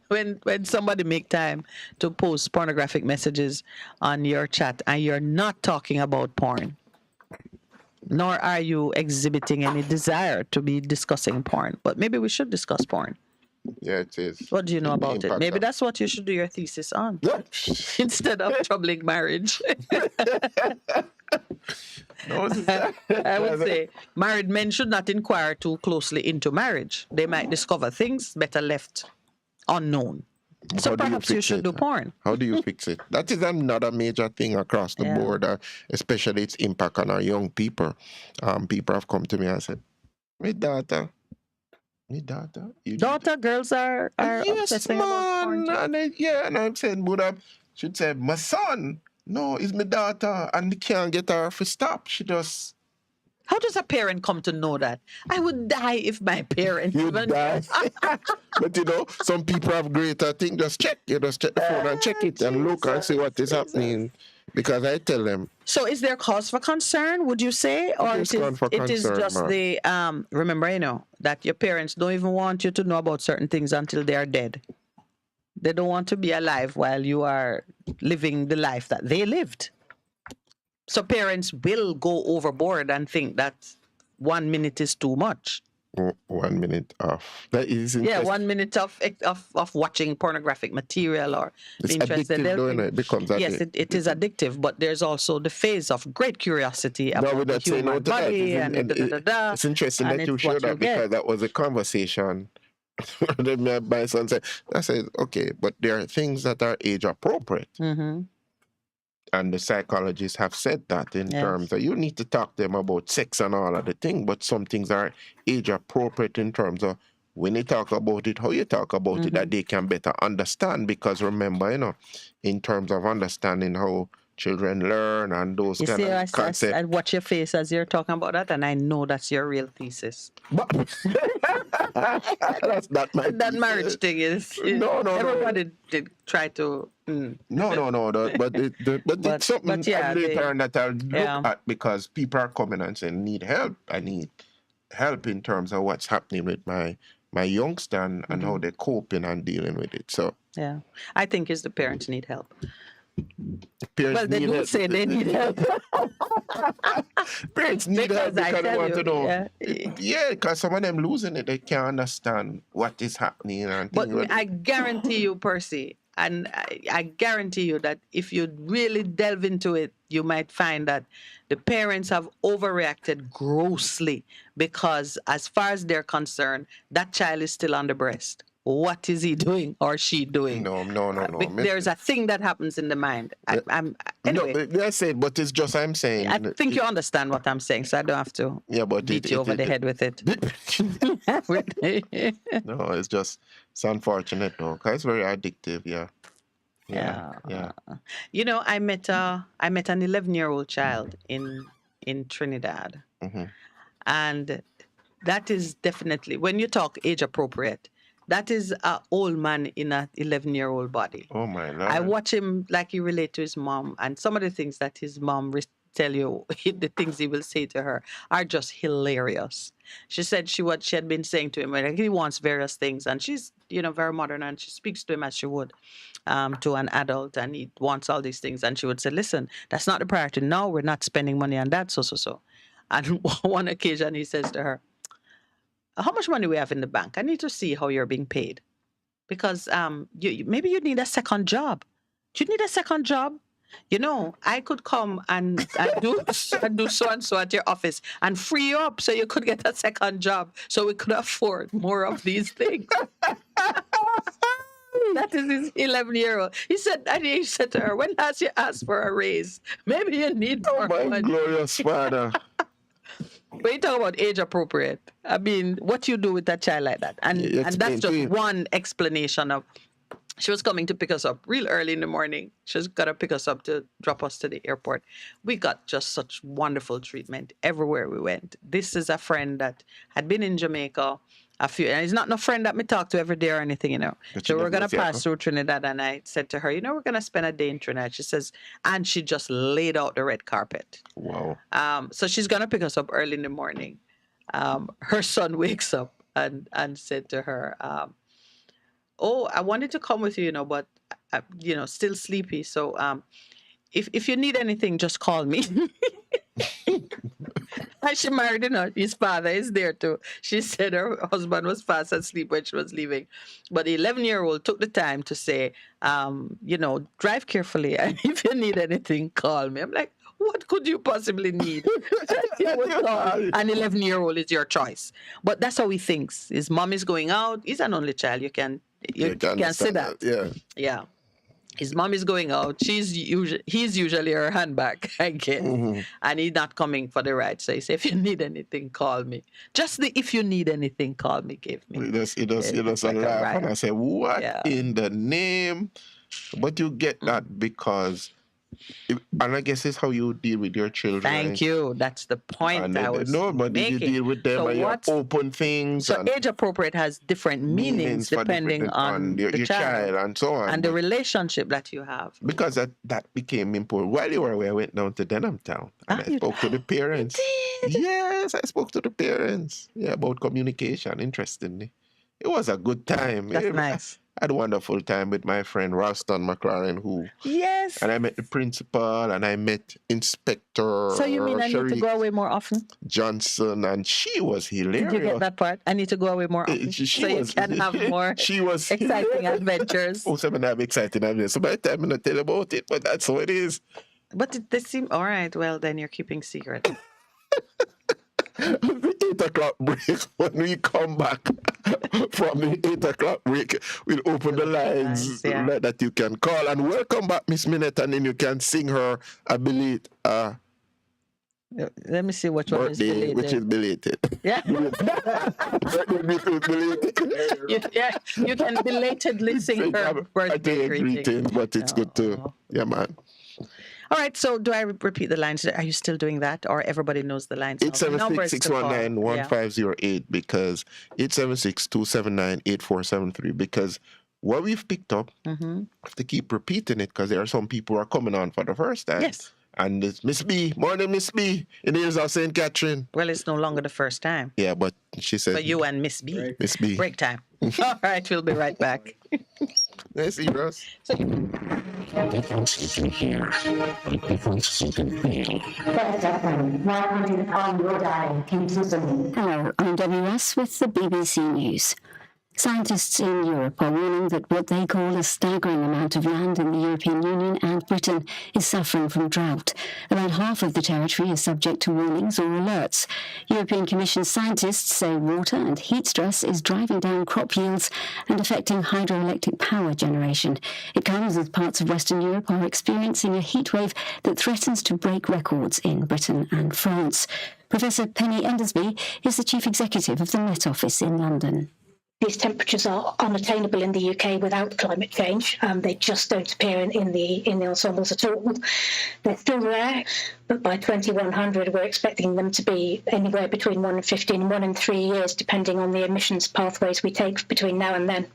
when somebody make time to post pornographic messages on your chat and you're not talking about porn, nor are you exhibiting any desire to be discussing porn, but maybe we should discuss porn. Yeah, it is. What do you know about it? Maybe that's what you should do your thesis on. Instead of troubling marriage. I would say married men should not inquire too closely into marriage. They might discover things better left unknown. So perhaps you should do porn. How do you fix it? That is another major thing across the board, especially its impact on our young people. People have come to me and said, my daughter, girls are obsessing about porn too. And I'm saying, Buddha should say, my son, no, it's my daughter, and they can't get her to stop. She just... How does a parent come to know that? I would die if my parents would die. But some people have greater things. Just check the phone and check it and look and see what is happening. Because I tell them. So is there cause for concern, would you say? Or it is just the, remember, that your parents don't even want you to know about certain things until they are dead. They don't want to be alive while you are living the life that they lived. So parents will go overboard and think that 1 minute is too much. 1 minute off. That is 1 minute of watching pornographic material or it's interested. Addictive, it becomes addictive. Yes, it is addictive, but there's also the phase of great curiosity about the human body It's interesting that you showed that because that was a conversation. My son said, I said, okay, but there are things that are age appropriate. And the psychologists have said that in terms of you need to talk to them about sex and all of the thing, but some things are age appropriate in terms of when you talk about it, how you talk about it, that they can better understand. Because remember, in terms of understanding how children learn and those You kind see, of concepts. I watch your face as you're talking about that, and I know that's your real thesis. That's not my That thesis. marriage thing is. No. Everybody did try to. No. But it's something but yeah, later on that I'll look yeah. at because people are coming and saying, need help. I need help in terms of what's happening with my youngster and how they're coping and dealing with it. So Yeah, I think it's the parents need help. parents Well, they need do help. say they need help. Parents need help Because I because they tell want you, to know. yeah. Yeah, because some of them losing it, they can't understand what is happening and But things. I guarantee you, Percy, and I guarantee you that if you really delve into it, you might find that the parents have overreacted grossly because, as far as they're concerned, that child is still on the breast. What is he doing or she doing? No. There's a thing that happens in the mind. Anyway. No, that's it, but it's just I'm saying. I think you understand what I'm saying, so I don't have to beat you over the head with it. No, it's unfortunate though, because it's very addictive. Yeah. You know, I met an 11-year-old child in Trinidad, and that is definitely, when you talk age appropriate, that is an old man in an 11-year-old body. Oh my Lord! I watch him like he relate to his mom, and some of the things that his mom tell you, the things he will say to her are just hilarious. She said she had been saying to him, like, he wants various things, and she's very modern, and she speaks to him as she would to an adult, and he wants all these things, and she would say, listen, that's not the priority. No, we're not spending money on that, so. And one occasion he says to her, how much money we have in the bank? I need to see how you're being paid. Because maybe you need a second job. Do you need a second job? I could come and do so and so at your office and free you up so you could get a second job so we could afford more of these things. That is his 11-year-old. He said to her, when last you asked for a raise? Maybe you need more money. Oh, my glorious Father. When you talk about age appropriate, I mean, what you do with that child like that. And that's just one explanation of, she was coming to pick us up real early in the morning. She was going to pick us up to drop us to the airport. We got just such wonderful treatment everywhere we went. This is a friend that had been in Jamaica and it's not no friend that me talk to every day or anything, So we're going to pass through Trinidad, and I said to her, we're going to spend a day in Trinidad. She says, and she just laid out the red carpet. Wow. So she's going to pick us up early in the morning. Her son wakes up and said to her, oh, I wanted to come with you, but, still sleepy. So if you need anything, just call me. And she married, his father is there too. She said her husband was fast asleep when she was leaving. But the 11-year-old took the time to say, drive carefully. And if you need anything, call me. I'm like, what could you possibly need? An 11-year-old is your choice. But that's how he thinks. His mom is going out. He's an only child. You can see that. Yeah. His mom is going out. He's usually her handbag, I guess. And he's not coming for the ride. So he said, if you need anything, call me. Just the if you need anything, call me, give me. It does a laugh. And I say, what in the name? But you get that because, and I guess it's how you deal with your children. Thank you. That's the point I was making. You deal with them and you open things. So age appropriate has different meanings depending on your child and so on. And the relationship that you have. Because that became important. While you were away, I went down to Denham Town and I spoke to the parents. Yes, I spoke to the parents. Yeah, about communication, interestingly. It was a good time. That's nice. I had a wonderful time with my friend Ralston McLaren, Yes. And I met the principal and I met Inspector. So you mean I need to go away more often? Johnson, and she was hilarious. Did you get that part? I need to go away more often you can have more exciting adventures. Oh, some have exciting adventures. So by the time I'm not tell about it, but that's how it is. But they seem all right. Well, then you're keeping secret. The 8 o'clock break, when we come back from the 8 o'clock break, we'll open the lines that you can call. And welcome back, Miss Minette, and then you can sing her a belated. Let me see which one is belated. Which is belated. Yeah. You can belatedly sing her birthday greeting. But it's good too. Yeah, man. All right, so do I repeat the lines? Are you still doing that, or everybody knows the lines? now? The numbers to call. 876-619-1508 because 876-279-8473 because what we've picked up, I have to keep repeating it because there are some people who are coming on for the first time. Yes. And it's Miss B, morning Miss B, in the ears of St. Catherine. Well, it's no longer the first time. Yeah, but she said. For you and Miss B. Miss B. Break time. All right, we'll be right back. Nice to see you, Russ. Hello, I'm WS with the BBC News. Scientists in Europe are warning that what they call a staggering amount of land in the European Union and Britain is suffering from drought. About half of the territory is subject to warnings or alerts. European Commission scientists say water and heat stress is driving down crop yields and affecting hydroelectric power generation. It comes as parts of Western Europe are experiencing a heatwave that threatens to break records in Britain and France. Professor Penny Endersby is the chief executive of the Met Office in London. These temperatures are unattainable in the UK without climate change. They just don't appear in the ensembles at all. They're still there, but by 2100 we're expecting them to be anywhere between 1 in 15 and 1 in 3 years, depending on the emissions pathways we take between now and then.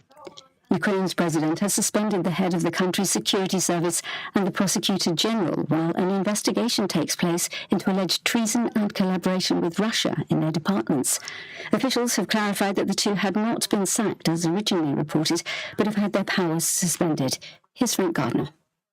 Ukraine's president has suspended the head of the country's security service and the prosecutor general while an investigation takes place into alleged treason and collaboration with Russia in their departments. Officials have clarified that the two had not been sacked as originally reported, but have had their powers suspended. Here's Frank Gardner.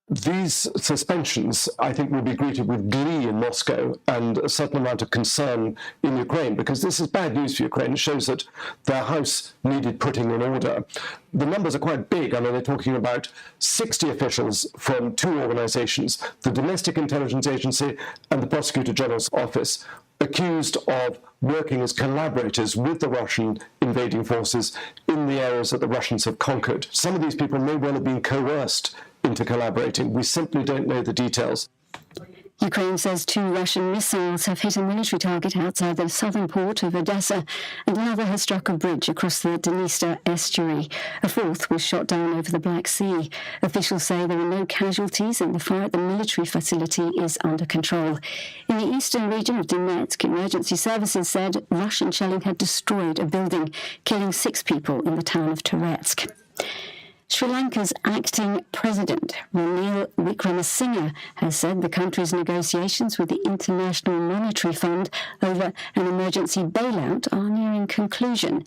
These suspensions, I think, will be greeted with glee in Moscow and a certain amount of concern in Ukraine, because this is bad news for Ukraine. It shows that their house needed putting in order. The numbers are quite big. I mean, they're talking about 60 officials from two organizations, the Domestic Intelligence Agency and the Prosecutor General's Office, accused of working as collaborators with the Russian invading forces in the areas that the Russians have conquered. Some of these people may well have been coerced into collaborating. We simply don't know the details. Ukraine says 2 Russian missiles have hit a military target outside the southern port of Odessa, and another has struck a bridge across the Dniester estuary. A 4th was shot down over the Black Sea. Officials say there are no casualties and the fire at the military facility is under control. In the eastern region of Donetsk, emergency services said Russian shelling had destroyed a building, killing 6 people in the town of Toretsk. Sri Lanka's acting president, Ranil Wickremesinghe, has said the country's negotiations with the International Monetary Fund over an emergency bailout are nearing conclusion.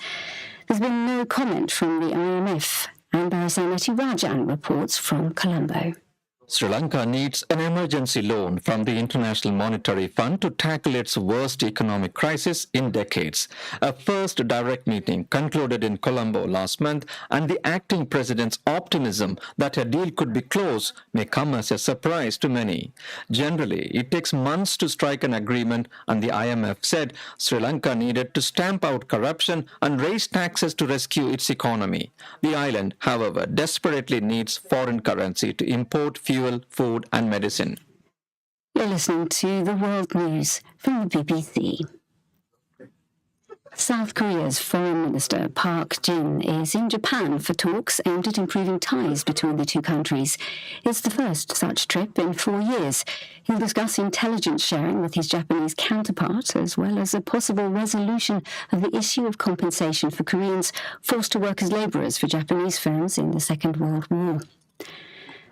There's been no comment from the IMF, and Barasaneti Rajan reports from Colombo. Sri Lanka needs an emergency loan from the International Monetary Fund to tackle its worst economic crisis in decades. A first direct meeting concluded in Colombo last month, and the acting president's optimism that a deal could be close may come as a surprise to many. Generally, it takes months to strike an agreement, and the IMF said Sri Lanka needed to stamp out corruption and raise taxes to rescue its economy. The island, however, desperately needs foreign currency to import fuel, food and medicine. You're listening to the World News from the BBC. South Korea's Foreign Minister Park Jin is in Japan for talks aimed at improving ties between the two countries. It's the first such trip in 4 years. He'll discuss intelligence sharing with his Japanese counterpart, as well as a possible resolution of the issue of compensation for Koreans forced to work as labourers for Japanese firms in the Second World War.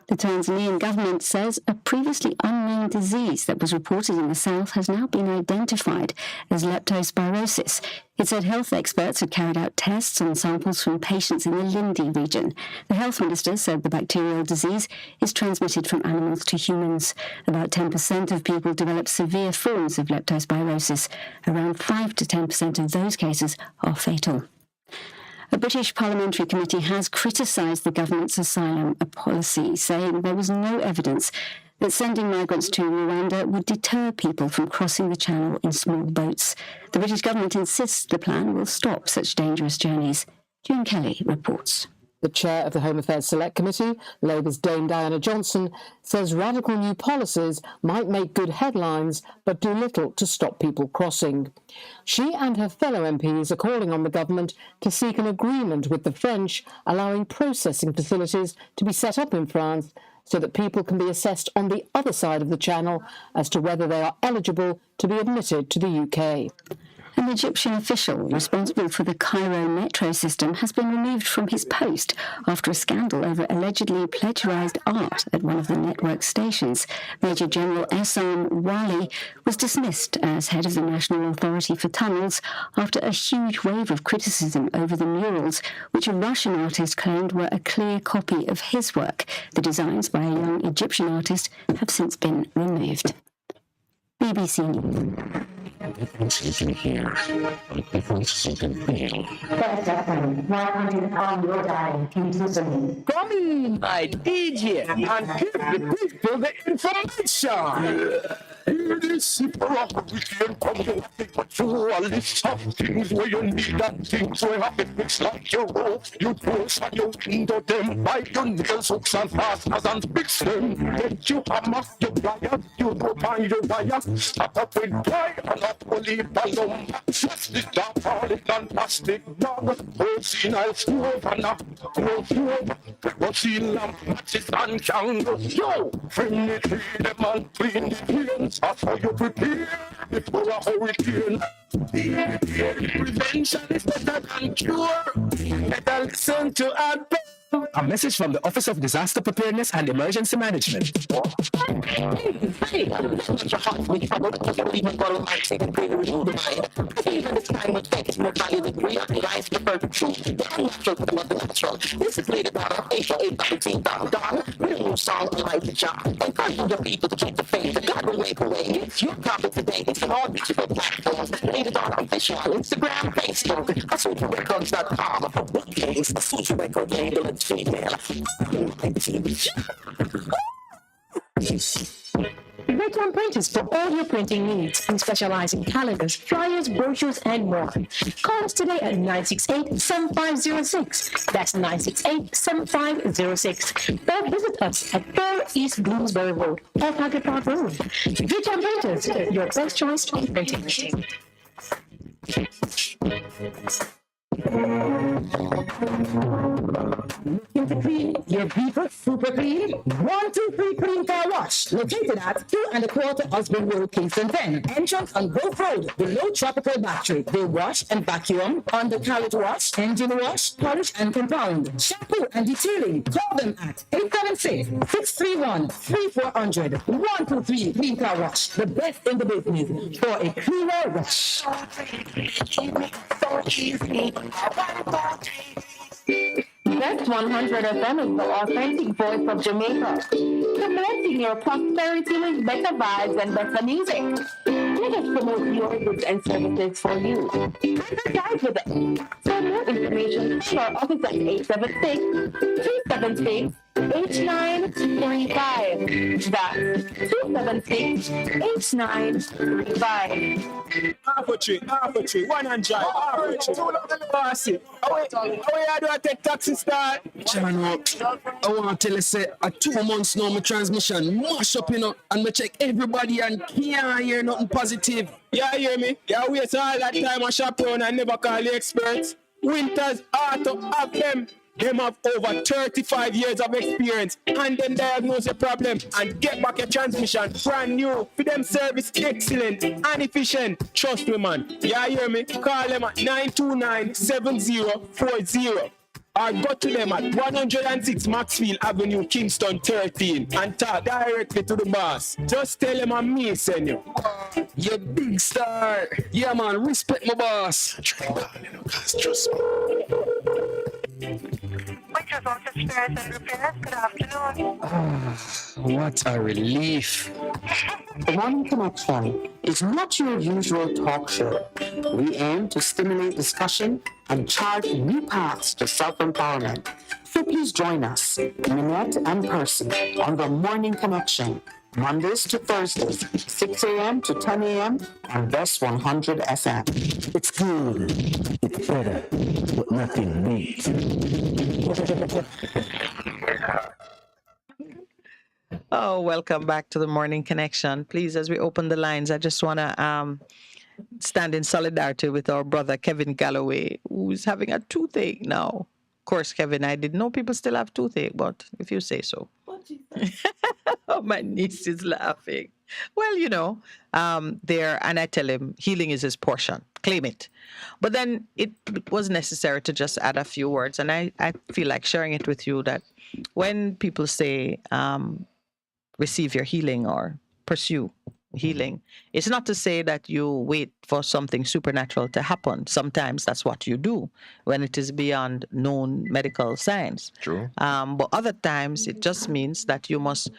The Tanzanian government says a previously unknown disease that was reported in the south has now been identified as leptospirosis. It said health experts had carried out tests on samples from patients in the Lindi region. The health minister said the bacterial disease is transmitted from animals to humans. About 10% of people develop severe forms of leptospirosis. Around 5 to 10% of those cases are fatal. A British parliamentary committee has criticised the government's asylum policy, saying there was no evidence that sending migrants to Rwanda would deter people from crossing the channel in small boats. The British government insists the plan will stop such dangerous journeys. June Kelly reports. The chair of the Home Affairs Select Committee, Labour's Dame Diana Johnson, says radical new policies might make good headlines but do little to stop people crossing. She and her fellow MPs are calling on the government to seek an agreement with the French allowing processing facilities to be set up in France so that people can be assessed on the other side of the channel as to whether they are eligible to be admitted to the UK. An Egyptian official responsible for the Cairo metro system has been removed from his post after a scandal over allegedly plagiarized art at one of the network stations. Major General Essam Wali was dismissed as head of the National Authority for Tunnels after a huge wave of criticism over the murals, which a Russian artist claimed were a clear copy of his work. The designs by a young Egyptian artist have since been removed. BBC News. Sitting here, sitting here. Come in, my DJ, and give the people the information. Hear this, we can come but you a list of things where you need and things where have it mixed like your rope. You twist and you window them, bite your nails, hooks and fasteners and fix them. Then you hammer, you wire, you rope and you wire. Stop up with dry and not only balloon. Plastic dog, falling and plastic dog. Senile stove and a cold stove. Kerosene lamp, matches and candles. Yo, bring it clean them and clean the drains. That's how you prepare before a hurricane. Prevention is better than cure. Better listen to our A message from the Office of Disaster Preparedness and Emergency Management. Instagram, Facebook, AsocialRecords.com, bookcase, a social record label and female. Veteran Printers for all your printing needs. We specialize in calendars, flyers, brochures, and more. Call us today at 968-7506. That's 968-7506. Or visit us at 4 East Bloomsbury Road, or Packet Park Road. Veteran Printers, your best choice for printing. Looking to clean your vehicle super clean? 123 Clean Car Wash, located at 2 1/4 Osborne Road, Kingston 10. Entrance on Grove Road, below Tropical Battery. They wash and vacuum, undercarriage wash, engine wash, polish and compound, shampoo and detailing. Call them at 876-631-3400. 123 Clean Car Wash, the best in the business for a cleaner wash. Best 100 FM is the authentic voice of Jamaica. Connecting your prosperity with better vibes and better music. Let us promote your goods and services for you. Advertise with us. For more information, call our office at 876-376-8935. That's 276-8935. Half a tree, 100, half a tree. Bossy. How you do I take taxi start? John, I want to tell you, say, 2 months now, my transmission mash up, and I check everybody and can't hear nothing positive. Yeah, you hear me? Yeah, wait all that time I shop around and never call the experts. Winters Auto have them. Them have over 35 years of experience and then diagnose your problem and get back your transmission brand new. For them service excellent and efficient. Trust me, man. Yeah, you hear me? Call them at 929-7040. Or go to them at 106 Maxfield Avenue, Kingston 13 and talk directly to the boss. Just tell them I'm me send you. You big star. Yeah, man, respect my boss. Waitress Office Repairs and Repairs, good afternoon. What a relief. The Morning Connection is not your usual talk show. We aim to stimulate discussion and chart new paths to self-empowerment. So please join us, Minette and Percy, on The Morning Connection, Mondays to Thursdays, 6 a.m. to 10 a.m. on Best 100 FM. It's good, it's better, but nothing beats. Oh, welcome back to the Morning Connection. Please, as we open the lines, I just want to stand in solidarity with our brother Kevin Galloway, who's having a toothache now. Of course, Kevin, I didn't know people still have toothache, but if you say so. But Oh, my niece is laughing. Well, there, and I tell him healing is his portion. Claim it. But then it was necessary to just add a few words. And I feel like sharing it with you that when people say, receive your healing or pursue healing, it's not to say that you wait for something supernatural to happen. Sometimes that's what you do when it is beyond known medical science. True. But other times it just means that you must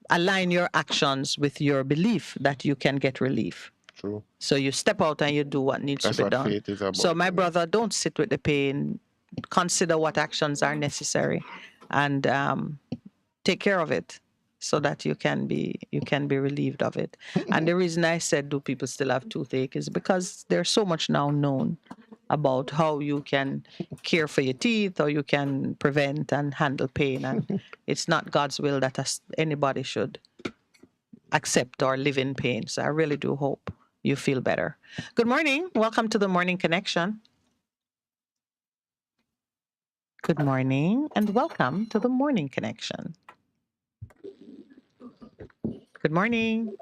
align your actions with your belief that you can get relief. True. So you step out and you do what needs That's to be what done. faith is about. So my brother, don't sit with the pain. Consider what actions are necessary, and take care of it, so that you can be relieved of it. And the reason I said, do people still have toothache, is because there's so much now known about how you can care for your teeth, or you can prevent and handle pain. And it's not God's will that anybody should accept or live in pain. So I really do hope you feel better. Good morning. Welcome to the Morning Connection. Good morning and welcome to the Morning Connection. Good morning.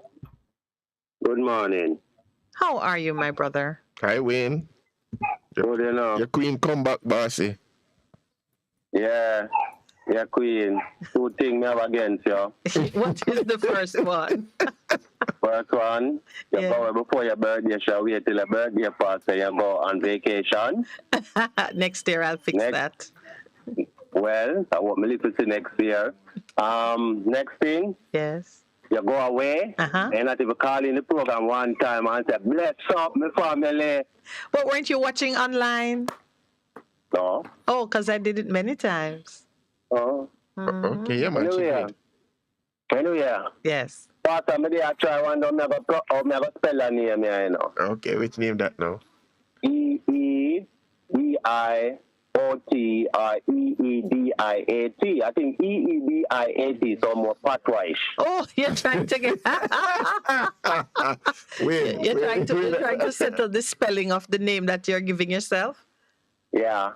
Good morning. How are you, my brother? Hi, Wayne. Good enough. Your queen come back, bossy. Yeah, queen. Two things me have against you. What is the first one? First one, you go before your birthday, shall wait till your birthday pass and you go on vacation. Next year I'll fix that. Well, I want me to see next year. Next thing. Yes. You go away, and not even call in the program one time and say, bless up my family. But weren't you watching online? No. Oh, because I did it many times. Oh. Okay, yeah, man. Anyway. Yes. Pastor, I try one, I'm going to spell her name here, you know. Okay, which name that now? EEDIOT or EEDIAT. I think EEDIAT is almost patwish. Oh, you're trying to get... You're trying to settle the spelling of the name that you're giving yourself? Yeah.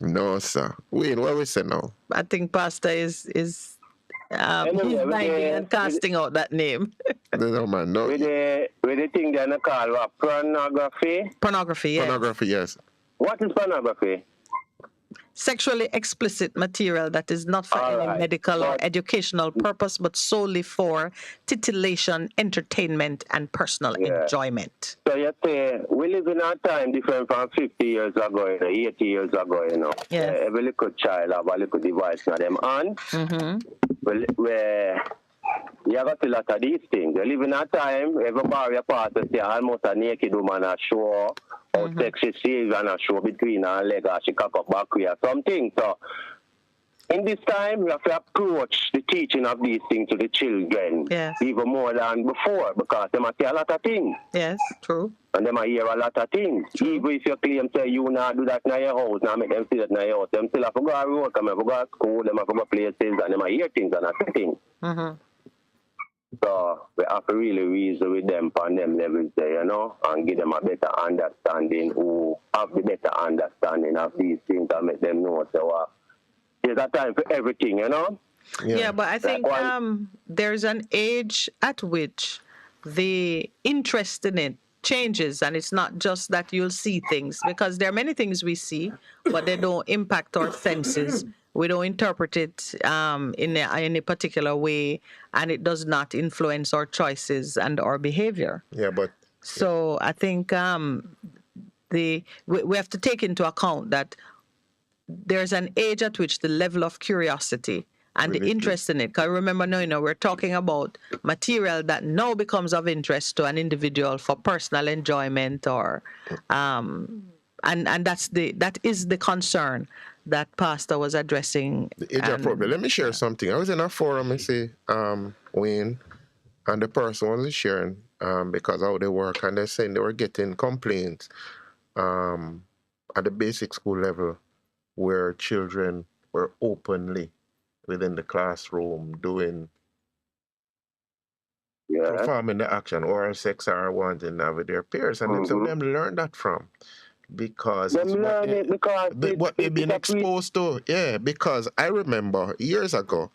No, sir. Wait, what we say now? I think Pastor is he's minding and casting out that name. No, man, no. With the thing they're call what? Pornography? Pornography, yes. Pornography, yes. What is pornography? Sexually explicit material that is not for any medical or educational purpose, but solely for titillation, entertainment, and personal enjoyment. So you say, we live in a time different from 50 years ago, 80 years ago, Yes. Every little child have a little device in them hand. Where you got a lot of these things. You live in a time, every bar you pass, you see almost a naked woman a show, how sexy she is, and a show between her leg, or she cock up back or something. So, in this time, you have to approach the teaching of these things to the children even more than before, because they might see a lot of things. Yes, true. And they might hear a lot of things. Even if you claim say you not do that in your house, now make them see that in your house, them still have to go to work, them have to go to school, them have to go places, and they might hear things and not see things. So we have to really reason with them on them levels there, and give them a better understanding, who have the better understanding of these things, and make them know so there's a time for everything, Yeah, but I think there's an age at which the interest in it changes, and it's not just that you'll see things, because there are many things we see, but they don't impact our senses. We don't interpret it in a particular way, and it does not influence our choices and our behavior. Yeah, but... So I think we have to take into account that there's an age at which the level of curiosity and the interest in it, because remember now, we're talking about material that now becomes of interest to an individual for personal enjoyment, or and that is the concern that Pastor was addressing. The age appropriate. Let me share something. I was in a forum, I say, Wayne, and the person wasn't sharing because how they work, and they're saying they were getting complaints at the basic school level where children were openly within the classroom doing performing the action or sex or wanting to have with their peers, and some of them learned that from because it's what they've been exposed to. Yeah, because I remember years ago,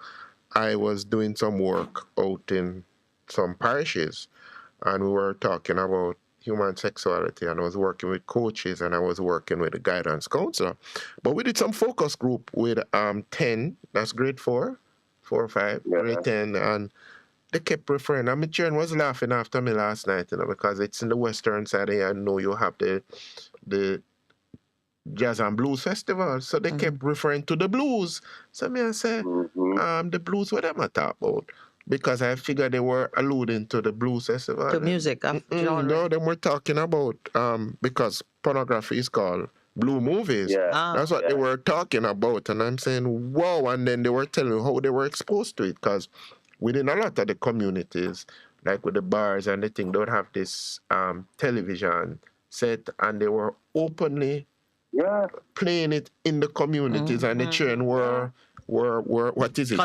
I was doing some work out in some parishes, and we were talking about human sexuality, and I was working with coaches, and I was working with a guidance counselor. But we did some focus group with 10, that's grade 4 or 5, grade 10, and they kept referring. And my children was laughing after me last night, because it's in the western side, and I know you have the Jazz and Blues Festival. So they kept referring to the blues. So me I say, the blues, what am I talking about? Because I figured they were alluding to the blues festival. To music of genre. No, they were talking about, because pornography is called blue movies. That's what they were talking about. And I'm saying, wow. And then they were telling me how they were exposed to it. Because within a lot of the communities, like with the bars and the thing, they would have this television set, and they were openly playing it in the communities, and the children were what is it?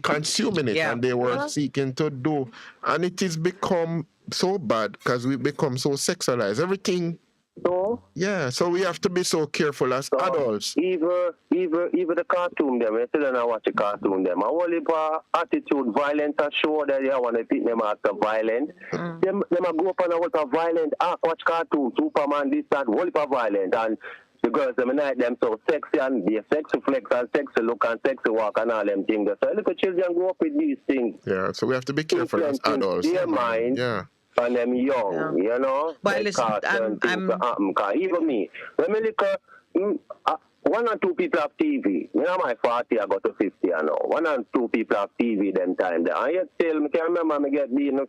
Consuming it, and they were seeking to do, and it has become so bad because we become so sexualized. Everything. So we have to be so careful as adults. Even the cartoon them, I still don't watch the cartoon them. A whole heap of attitude, violence, and show that you want to pick them after violent. Them a go up on a whole heap of violent, watch cartoon, Superman, this, that, whole heap of violent, and the girls them night them so sexy, and they sexy flex and sexy look and sexy walk and all them things. So little children go up with these things. Yeah, so we have to be careful as adults. Their mind. And them young, you know. But listen, even me, when me look at 1 or 2 people have TV. You know, my 40, I got to 50, I know. 1 or 2 people have TV them time. And yet still, I can remember me get being a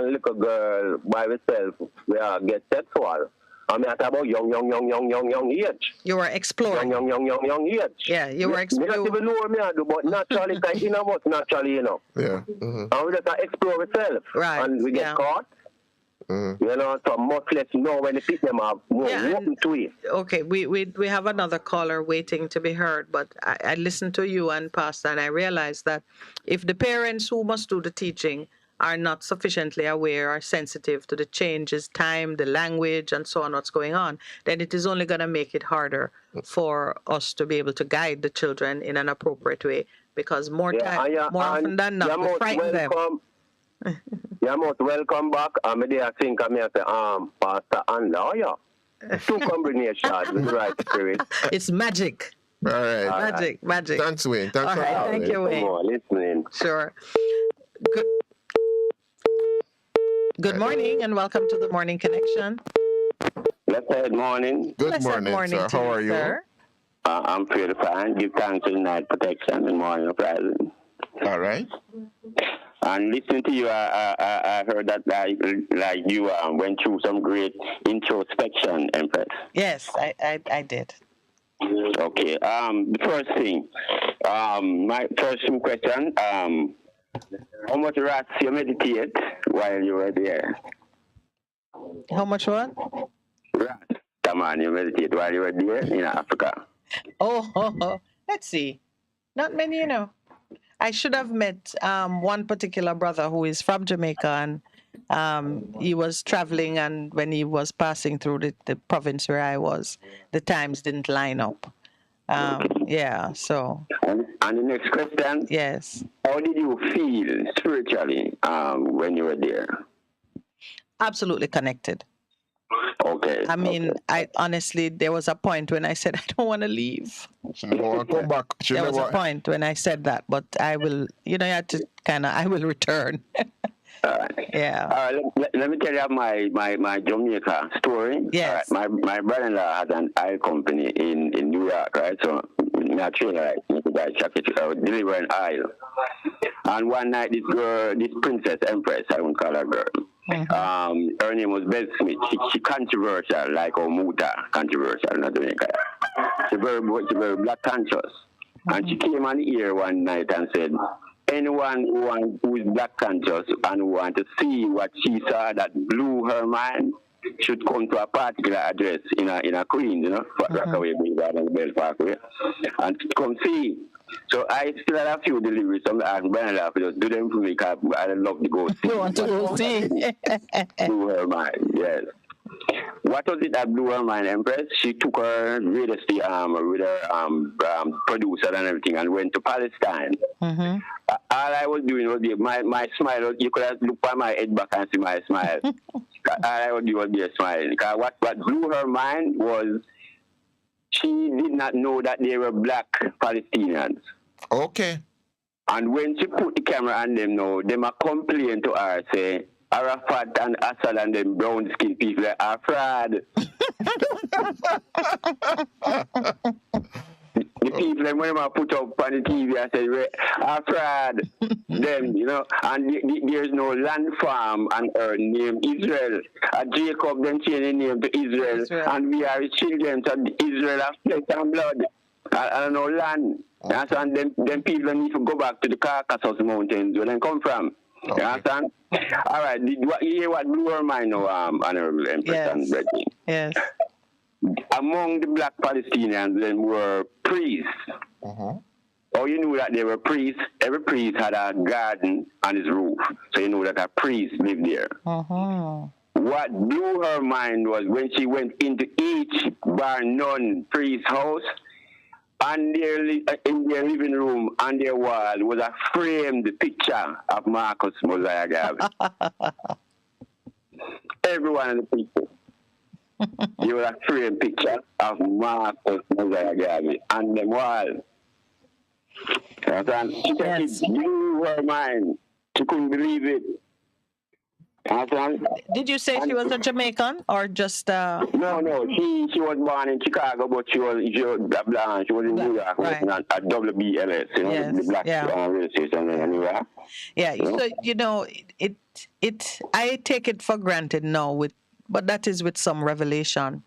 little girl by myself where I get sexual. I mean, I talk about young age. You were exploring. Young age. Yeah, you were exploring. I don't even know what me I do, but naturally, naturally, you know. Yeah. And we just explore ourselves. Right. And we get caught. You know, so much less know when they pick them up, more open to it. Okay, we have another caller waiting to be heard, but I listened to you and Pastor, and I realized that if the parents who must do the teaching are not sufficiently aware or sensitive to the changes, time, the language, and so on, what's going on, then it is only going to make it harder for us to be able to guide the children in an appropriate way, because more often than not, we frighten them. You're most welcome back. I'm there, I think I'm here to Pastor and Lawyer. 2 combinations with the right spirit. It's magic. All right. Magic. Thanks, Wayne. Thanks All for right, thank you, Wayne. Listening. Sure. Good morning and welcome to the Morning Connection. Blessed morning. Good morning, sir. How are you? Sir. I'm pretty fine. Give thanks to the night protection and morning uprising. All right. And listening to you, I heard that like you went through some great introspection, Empress. Yes, I did. Okay. The first thing, my first question, how much rats you meditate while you were there? How much what? Rats. Come on, you meditate while you were there in Africa. Oh, let's see. Not many, you know. I should have met one particular brother who is from Jamaica, and he was traveling, and when he was passing through the province where I was, the times didn't line up. So. And the next question? Yes. How did you feel spiritually when you were there? Absolutely connected. Okay. I mean, I honestly, there was a point when I said, I don't want to leave. Come back. There was a point when I said that, but I will, you had to I will return. Yeah. Let me tell you my Jamaica story. Yes. My brother-in-law has an oil company in New York, right? So naturally, delivering oil. And one night, this princess, Empress, I won't call her girl. Her name was Belle Smith. She controversial, like Muta controversial, not Jamaica. She very black conscious. And she came on the air one night and said, anyone who is black conscious and who want to see what she saw that blew her mind should come to a particular address in a Queens, Rockaway Boulevard and Bell Parkway, and come see. So I still had a few deliveries. So I asked Brian to do them for me because I'd love to go see. You want to go see? Blew her mind, yes. What was it that blew her mind, Empress? She took her radio with her producer and everything and went to Palestine. Mm-hmm. All I was doing was my smile. You could have looked at my head back and see my smile. All I was doing was be smiling. Because what blew her mind was she did not know that they were black Palestinians. Okay. And when she put the camera on them now, them a complain to her, say, Arafat and Assad and them brown skinned people are fraud. The people them when I put up on the TV and say are fraud. Them, you know, and there's no land farm and her name Israel. Jacob then changed the name to Israel. And we are his children, so Israel have flesh and blood. I don't know land. Okay. And them people need to go back to the Caucasus Mountains where they come from. Okay. You understand? All right. You hear what blew her mind now, Honorable Empress and Brethren? Yes. Among the black Palestinians, then were priests. Uh-huh. Oh, you knew that they were priests. Every priest had a garden on his roof. So you know that a priest lived there. Uh-huh. What blew her mind was when she went into each bar none priest's house, and in their living room, on their wall, was a framed picture of Marcus Mosiah Garvey. Every one of the people. You was a framed picture of Marcus Mosiah Garvey on the wall. Yes. It blew her mind. She couldn't believe it. Did you say she was a Jamaican or just? No. She was born in Chicago, but she was in New York, working at WBLS, you know, the black radio station anywhere. Yeah. So you know, it. I take it for granted now, but that is with some revelation,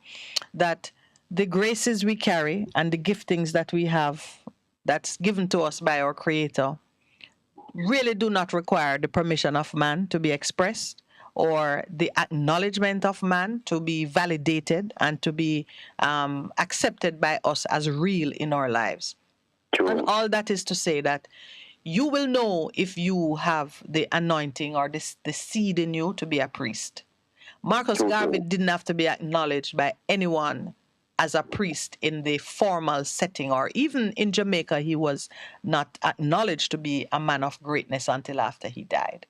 that the graces we carry and the giftings that we have, that's given to us by our Creator, really do not require the permission of man to be expressed, or the acknowledgement of man to be validated and to be accepted by us as real in our lives. True. And all that is to say that you will know if you have the anointing or the seed in you to be a priest. Marcus Garvey didn't have to be acknowledged by anyone as a priest in the formal setting, or even in Jamaica, he was not acknowledged to be a man of greatness until after he died.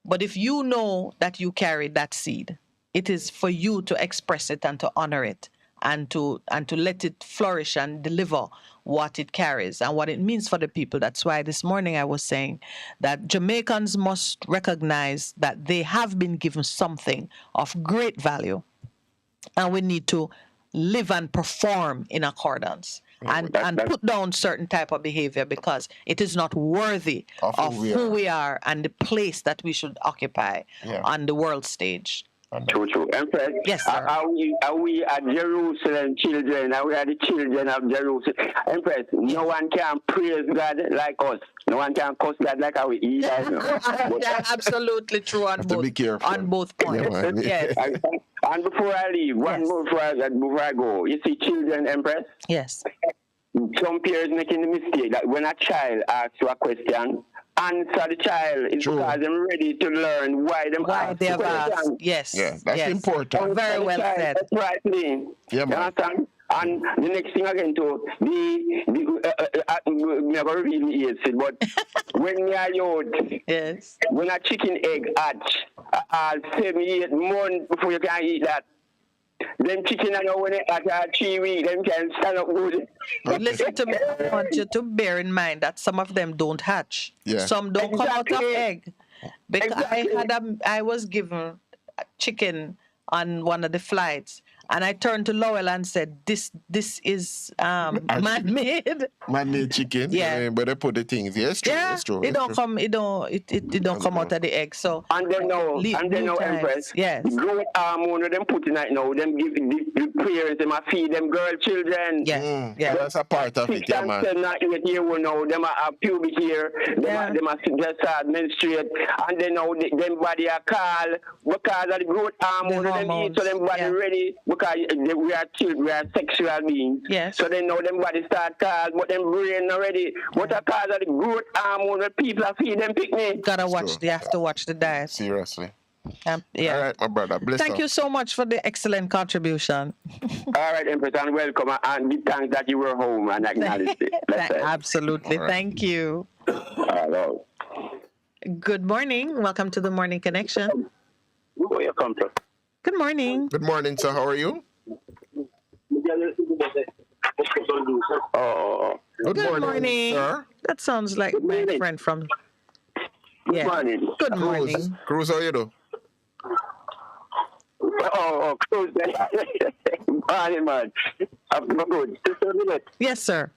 But if you know that you carry that seed, it is for you to express it and to honor it and to let it flourish and deliver what it carries and what it means for the people. That's why this morning I was saying that Jamaicans must recognize that they have been given something of great value, and we need to live and perform in accordance and put down certain type of behavior, because it is not worthy of who we are and the place that we should occupy on the world stage. True. Empress, yes, sir. Are we at Jerusalem children? Are we are the children of Jerusalem? Empress, no one can praise God like us. No one can curse God like how we eat. Yeah, absolutely true on both points. Yes. And before I leave, one more before I go, you see children, Empress? Yes. Some parents making the mistake that when a child asks you a question, answer the child. It's because they're ready to learn why they have asked. Yes. Yeah, that's important. Very well said. Rightly. Yeah, man. Understand? And the next thing again too, I'm never reveal it, but when you are young, when a chicken egg hatch, 7-8 months before you can eat that. Them chicken, I know when it at 3 weeks, them can stand up good. But listen to me, I want you to bear in mind that some of them don't hatch. Yeah. Some don't come out of egg. Because I was given a chicken on one of the flights, and I turned to Lowell and said, "This is man-made." Man-made chicken. Yeah, but they put the things. Yeah, it's true. Yeah, it's true. It don't come out of the egg. So and then now, Empress. Yes. Growth hormone them put in it now. Them give the parents them a feed them girl children. Yes. Yeah, that's a part of it. Yeah, man. 6 and 7 8 years now, them a pubic hair. Them a just start menstruate, and then now them body a call because of the growth hormone them eat, so them body ready. Because we are children, we are sexual beings. Yes. So then now them body start call, but them brain already. What a cause of the growth hormone when people are feeding them picnic. You have to watch the diet. Seriously. Yeah. All right, my brother. Bless Thank up. you so much for the excellent contribution. All right, Empress, and welcome. And give thanks that you were home and acknowledged it. Absolutely. Thank you. Hello. Good morning. Welcome to the Morning Connection. Where you come from? Good morning. Good morning, sir. How are you? Oh, Good morning, sir. That sounds like my friend from. Good morning. Good morning. Cruz, how you do? Oh, Cruz. Morning, man. I'm good. Just a minute. Yes, sir.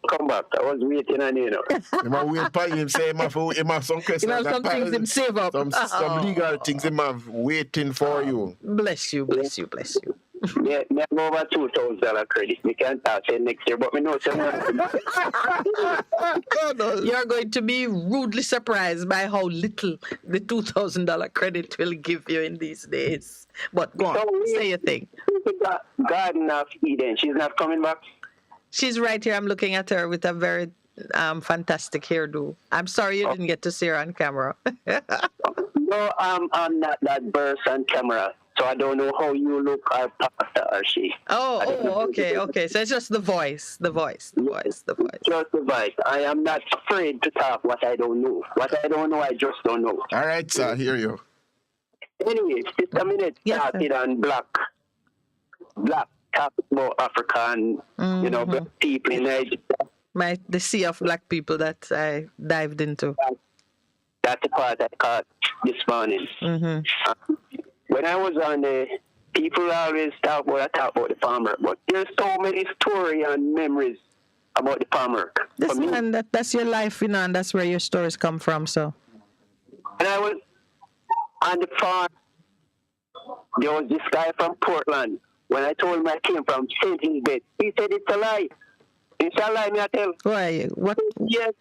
Come back. I was waiting on you. Him a wait for him say him have some questions. Him have some things him save up. Some legal things him have waiting for you. Bless you. Yeah, me have over $2,000 credit. We can't talk say next year, but me know some. You're going to be rudely surprised by how little the $2,000 credit will give you in these days. But go on, say your thing. Garden of Eden. She's not coming back. She's right here. I'm looking at her with a very fantastic hairdo. I'm sorry you didn't get to see her on camera. No, I'm not that burst on camera, so I don't know how you look or pastor or she. Okay. So it's just the voice. Just the voice. I am not afraid to talk what I don't know. What I don't know, I just don't know. All right, sir. I hear you. Anyway, just a minute. Started on black. Talk about African, black people in Nigeria. The sea of black people that I dived into. That's the part I caught this morning. Mm-hmm. When I was on the, people always talk about the farmer, but there's so many stories and memories about the farmer. That's your life, and that's where your stories come from. So. And I was on the farm. There was this guy from Portland. When I told him I came from St. Elizabeth, he said it's a lie. It's a lie, me I tell. Why? What? Yes.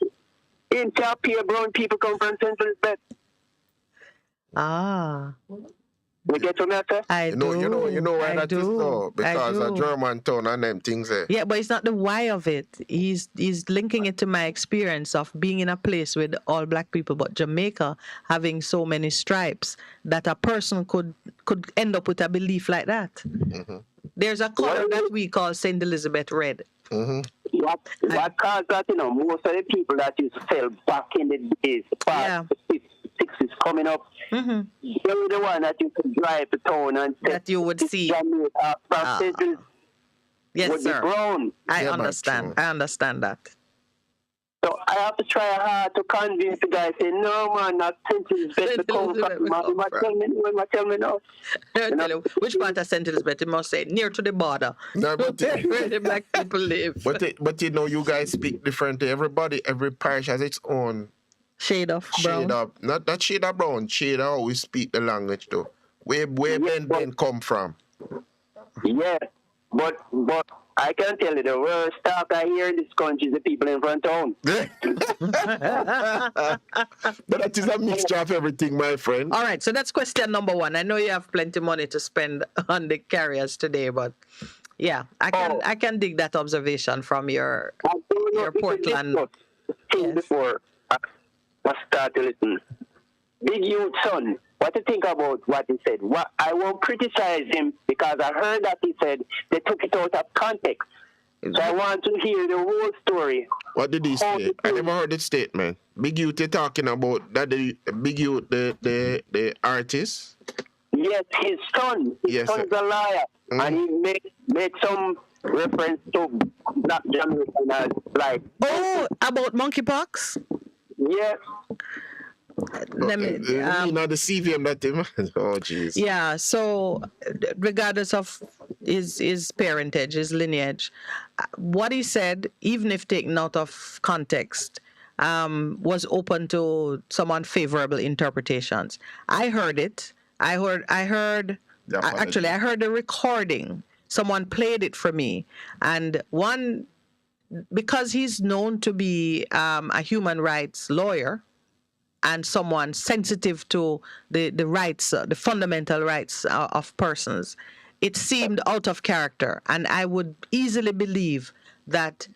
In Tapia, brown people come from St. Elizabeth. Ah. You get what I say? I do. You know why that is though? Because a do. German town and them things there. Yeah, but it's not the why of it. He's linking it to my experience of being in a place with all black people, but Jamaica having so many stripes that a person could end up with a belief like that. Mm-hmm. There's a color that we call St. Elizabeth red. Mm-hmm. What caused that, most of the people that used to sell back in the days, the 60s coming up, mm-hmm. they were the one that used to drive to town and that you would see. Yes, sir. Brown. I understand that. So I have to try hard to convince the guy, say, no, man, not St. Elizabeth. Tell me no. Which part of St. Elizabeth? You must say, near to the border. No, but where the black people live. But you guys speak differently. Every parish has its own shade of brown. Not shade of brown, shade of how we speak the language though. Where Ben come from? Yeah, but I can tell you the worst talk I hear in this country is the people in front town. But that is a mixture of everything, my friend. All right, so that's question number one. I know you have plenty of money to spend on the carriers today, but yeah, I can dig that observation from your Portland. Before I start to listen. Big youth son, what do you think about what he said? I won't criticize him because I heard that he said they took it out of context. So I want to hear the whole story. What did he say? I never heard the statement. Big youth, you're talking about that the Big youth, the artist? Yes, his son. His son's a liar. Mm-hmm. And he made some reference to black Jamaican like. Oh, about monkeypox? Yes. Let me, the CVM that him. Oh, jeez. Yeah. So, regardless of his parentage, his lineage, what he said, even if taken out of context, was open to some unfavorable interpretations. I heard it. I heard the recording. Someone played it for me, and because he's known to be a human rights lawyer and someone sensitive to the rights, the fundamental rights of persons, it seemed out of character. And I would easily believe that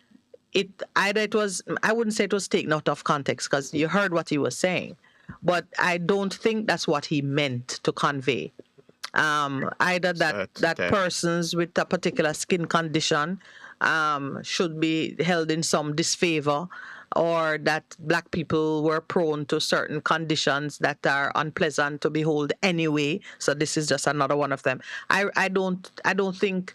I wouldn't say it was taken out of context because you heard what he was saying, but I don't think that's what he meant to convey. Either that persons with a particular skin condition should be held in some disfavor, or that black people were prone to certain conditions that are unpleasant to behold anyway. So this is just another one of them. I don't think.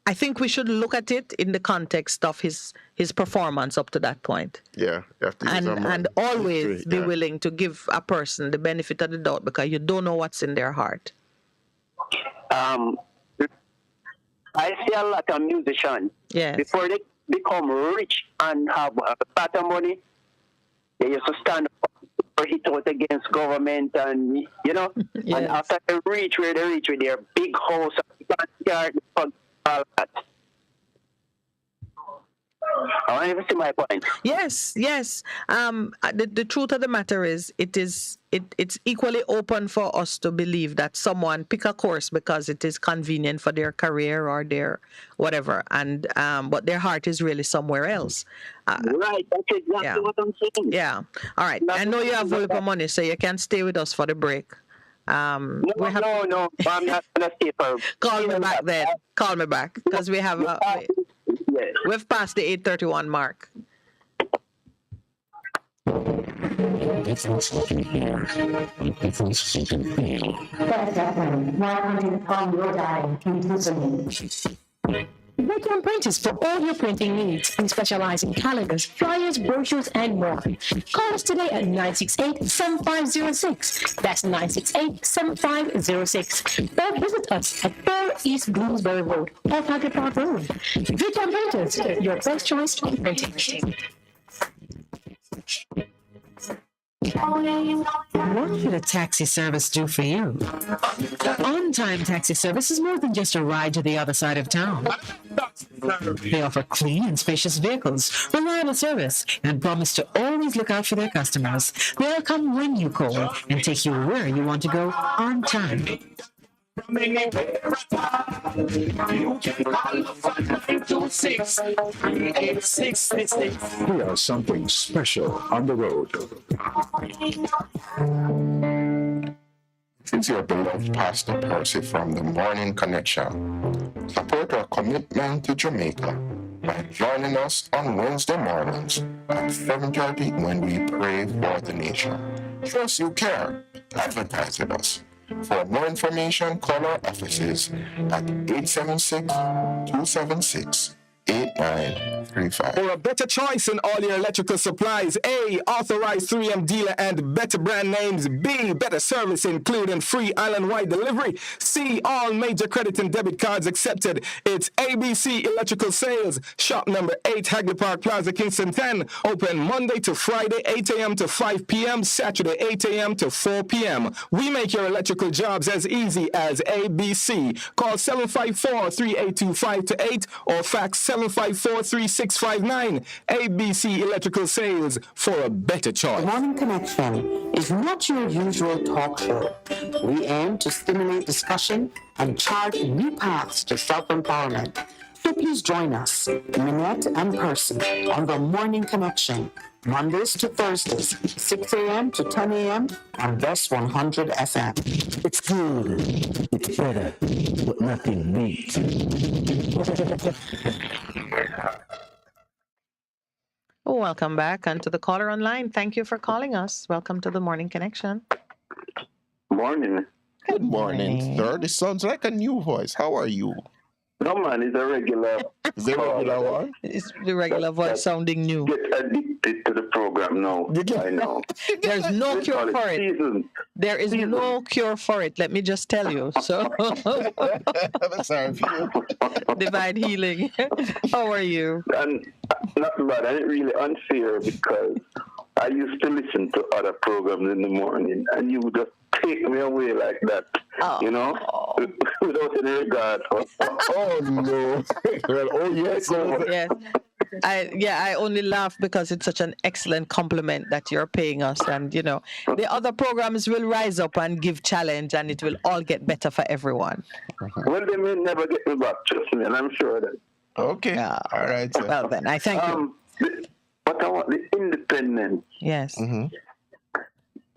I think we should look at it in the context of his performance up to that point. Yeah, you have to use And always history, be yeah. willing to give a person the benefit of the doubt, because you don't know what's in their heart. I see a lot of musicians. Yes. Before they become rich and have a lot of money, they used to stand up or hit out against government, and and after they reach where they reach with their big house and backyard, all that. I want you to see my point. Yes. The truth of the matter is, it's equally open for us to believe that someone pick a course because it is convenient for their career or their whatever, and but their heart is really somewhere else. Right, that's exactly what I'm saying. Yeah. All right. I know you have a money, so you can stay with us for the break. No, I'm not gonna stay for. Call me back then. Call me back, because we have we've passed the 8:31 mark. Veteran Printers for all your printing needs and specialize in calendars, flyers, brochures, and more. Call us today at 968-7506. That's 968-7506. Or visit us at 4 East Bloomsbury Road, off Haggard Park Road. Veteran Printers, your best choice for printing. What should a taxi service do for you? On-time taxi service is more than just a ride to the other side of town. They offer clean and spacious vehicles, reliable service, and promise to always look out for their customers. They'll come when you call and take you where you want to go on time. You can call 526-3866. We are something special on the road. This is your beloved Pastor Percy from the Morning Connection. Support our commitment to Jamaica by joining us on Wednesday mornings at 7:30 when we pray for the nation. Show us you care. Advertise with us. For more information, call our offices at 876-276-8935. For a better choice in all your electrical supplies, A, authorized 3M dealer and better brand names. B, better service including free island-wide delivery. C, all major credit and debit cards accepted. It's ABC Electrical Sales. Shop number 8, Hagley Park Plaza, Kingston 10. Open Monday to Friday, 8 a.m. to 5 p.m., Saturday, 8 a.m. to 4 p.m. We make your electrical jobs as easy as ABC. Call 754-3825-8 or fax 754-3659. ABC Electrical Sales, for a better choice. The Morning Connection is not your usual talk show. We aim to stimulate discussion and chart new paths to self-empowerment. So please join us, Minette and Percy, on The Morning Connection, Mondays to Thursdays, 6 a.m. to 10 a.m. on Best 100 FM. It's good, it's better, but nothing beats. Welcome back, and to the caller online. Thank you for calling us. Welcome to the Morning Connection. Morning. Good morning, sir. This sounds like a new voice. How are you? No, man, it's a regular. Is it a regular one? It's the regular voice sounding new. Get addicted to the program now. I know. There's no cure for it. There is no cure for it. Let me just tell you. So, divine healing. How are you? And not bad. I didn't really unfair because I used to listen to other programs in the morning, and you would just take me away like that, you know, without any regard. Oh no! Oh yes, yes. I only laugh because it's such an excellent compliment that you're paying us, and you know the other programs will rise up and give challenge, and it will all get better for everyone. Well, they may never get me back, trust me, and I'm sure that. Okay. All right. Sir. Well then, I thank you. But I want the independence. Yes. Mm-hmm.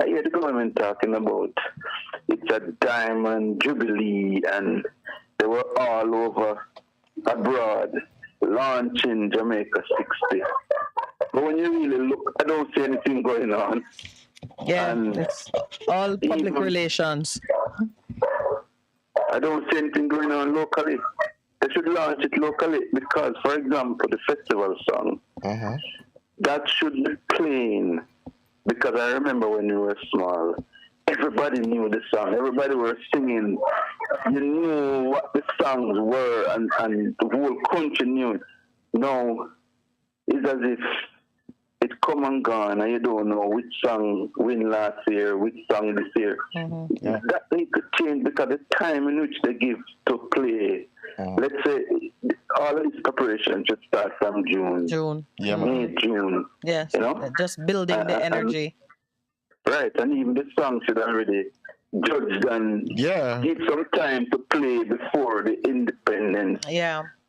I hear the government talking about it's a diamond jubilee and they were all over abroad launching Jamaica 60. But when you really look, I don't see anything going on. Yeah, and it's all public relations. I don't see anything going on locally. They should launch it locally because, for example, the festival song, that should be playing. Because I remember when we were small, everybody knew the song. Everybody were singing. You knew what the songs were, and the whole country knew it. Now, it's as if it come and gone, and you don't know which song win last year, which song this year. That needs to change because the time in which they give to play, let's say, all of this preparation should start from June. May, June. Yes, you know? just building the energy. Right, and even the song should already judged and give some time to play before the independence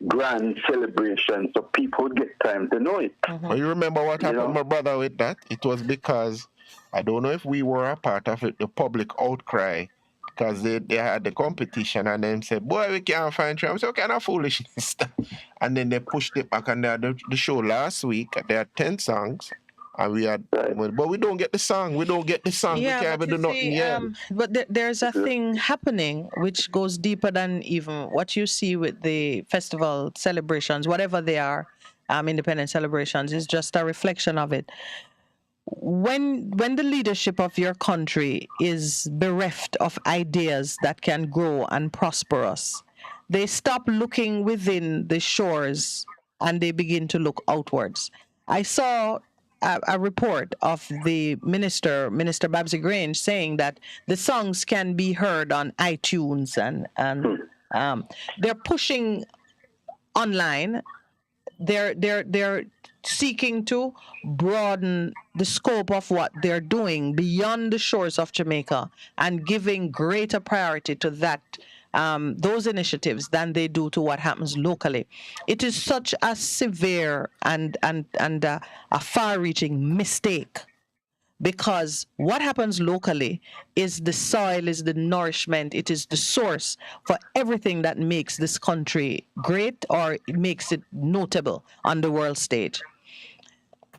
grand celebration so people get time to know it. But you remember what happened, my brother, with that? It was because, I don't know if we were a part of it, the public outcry, because they had the competition and then said, boy, we can't find you. I said, okay, not foolishness. And then they pushed it back and they had the show last week. They had 10 songs. And we had, but we don't get the song. We don't get the song. We can't even do nothing yet. But there's a thing happening which goes deeper than even what you see with the festival celebrations, whatever they are, independent celebrations, is just a reflection of it. When the leadership of your country is bereft of ideas that can grow and prosper us, they stop looking within the shores and they begin to look outwards. I saw a report of the Minister Babsy Grange saying that the songs can be heard on iTunes and they're pushing online. They're seeking to broaden the scope of what they're doing beyond the shores of Jamaica and giving greater priority to that those initiatives than they do to what happens locally. It is such a severe and a far-reaching mistake, because what happens locally is the soil, is the nourishment, it is the source for everything that makes this country great or makes it notable on the world stage.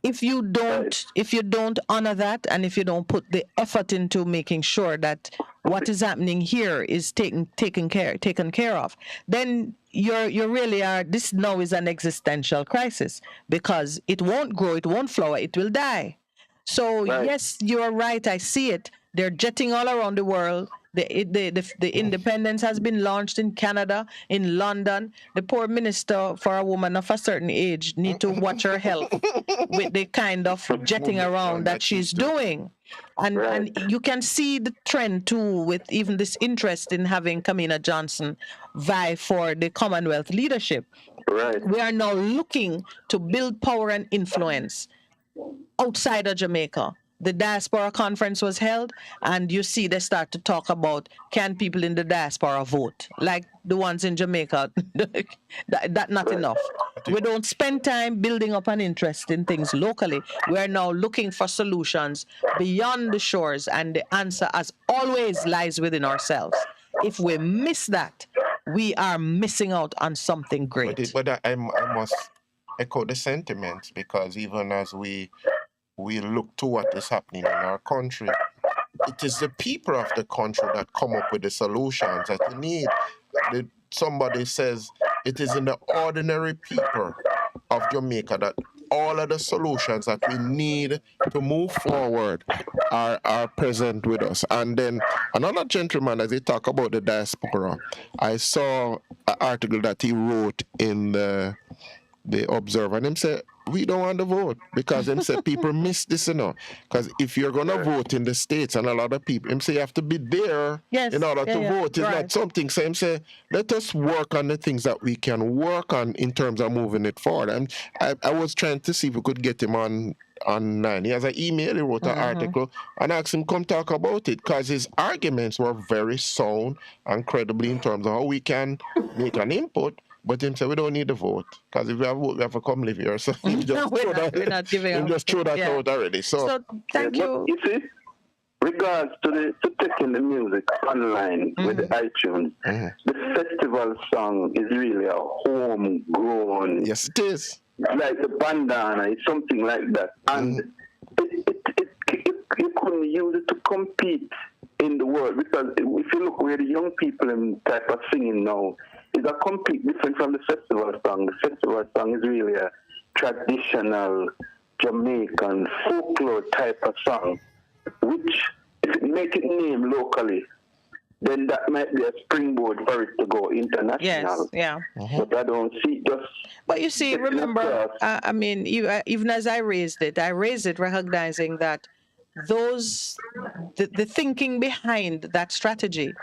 If you don't honor that, and if you don't put the effort into making sure that what is happening here is taken care of, then you really are. This now is an existential crisis, because it won't grow, it won't flower, it will die. So yes, you are right. I see it. They're jetting all around the world. The independence has been launched in Canada, in London. The poor minister, for a woman of a certain age, need to watch her health with the kind of jetting around that she's doing. And you can see the trend too, with even this interest in having Kamina Johnson vie for the Commonwealth leadership. We are now looking to build power and influence outside of Jamaica. The diaspora conference was held, and you see they start to talk about, can people in the diaspora vote like the ones in Jamaica? That not enough. We don't spend time building up an interest in things locally. We are now looking for solutions beyond the shores, and the answer, as always, lies within ourselves. If we miss that, we are missing out on something great. But I must echo the sentiments, because even as we look to what is happening in our country, it is the people of the country that come up with the solutions that we need. Somebody says it is in the ordinary people of Jamaica that all of the solutions that we need to move forward are present with us. And then another gentleman, as he talk about the diaspora, I saw an article that he wrote in the Observer, and him say, we don't want to vote, because him say people miss this, because if you're going to vote in the States, and a lot of people, him say you have to be there in order to vote. It's not something, so him say, let us work on the things that we can work on in terms of moving it forward. And I was trying to see if we could get him on 9. He has an email, he wrote an article, and asked him come talk about it, because his arguments were very sound and credible in terms of how we can make an input. But him say we don't need the vote, because if we have a vote, we have to come live here. So we're not giving. Him just throw that out already. So thank you. You see, regards to taking the music online with the iTunes, the festival song is really a homegrown. Yes, it is. Like the bandana, it's something like that. And you couldn't use it to compete in the world, because if you look where the young people in type of singing now, it's a complete different from the festival song. The festival song is really a traditional Jamaican folklore type of song, which if it make it name locally, then that might be a springboard for it to go international. Yes, yeah. But I don't see just. But you see, remember, I mean, even as I raised it recognizing that the thinking behind that strategy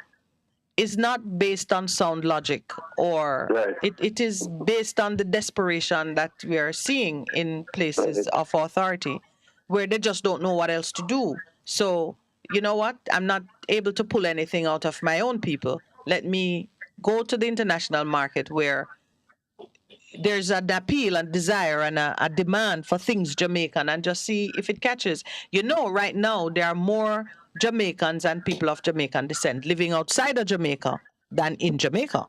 is not based on sound logic, or it is based on the desperation that we are seeing in places of authority where they just don't know what else to do. So, you know what? I'm not able to pull anything out of my own people. Let me go to the international market where there's an appeal and desire and a demand for things Jamaican, and just see if it catches. You know, right now there are more Jamaicans and people of Jamaican descent living outside of Jamaica than in Jamaica.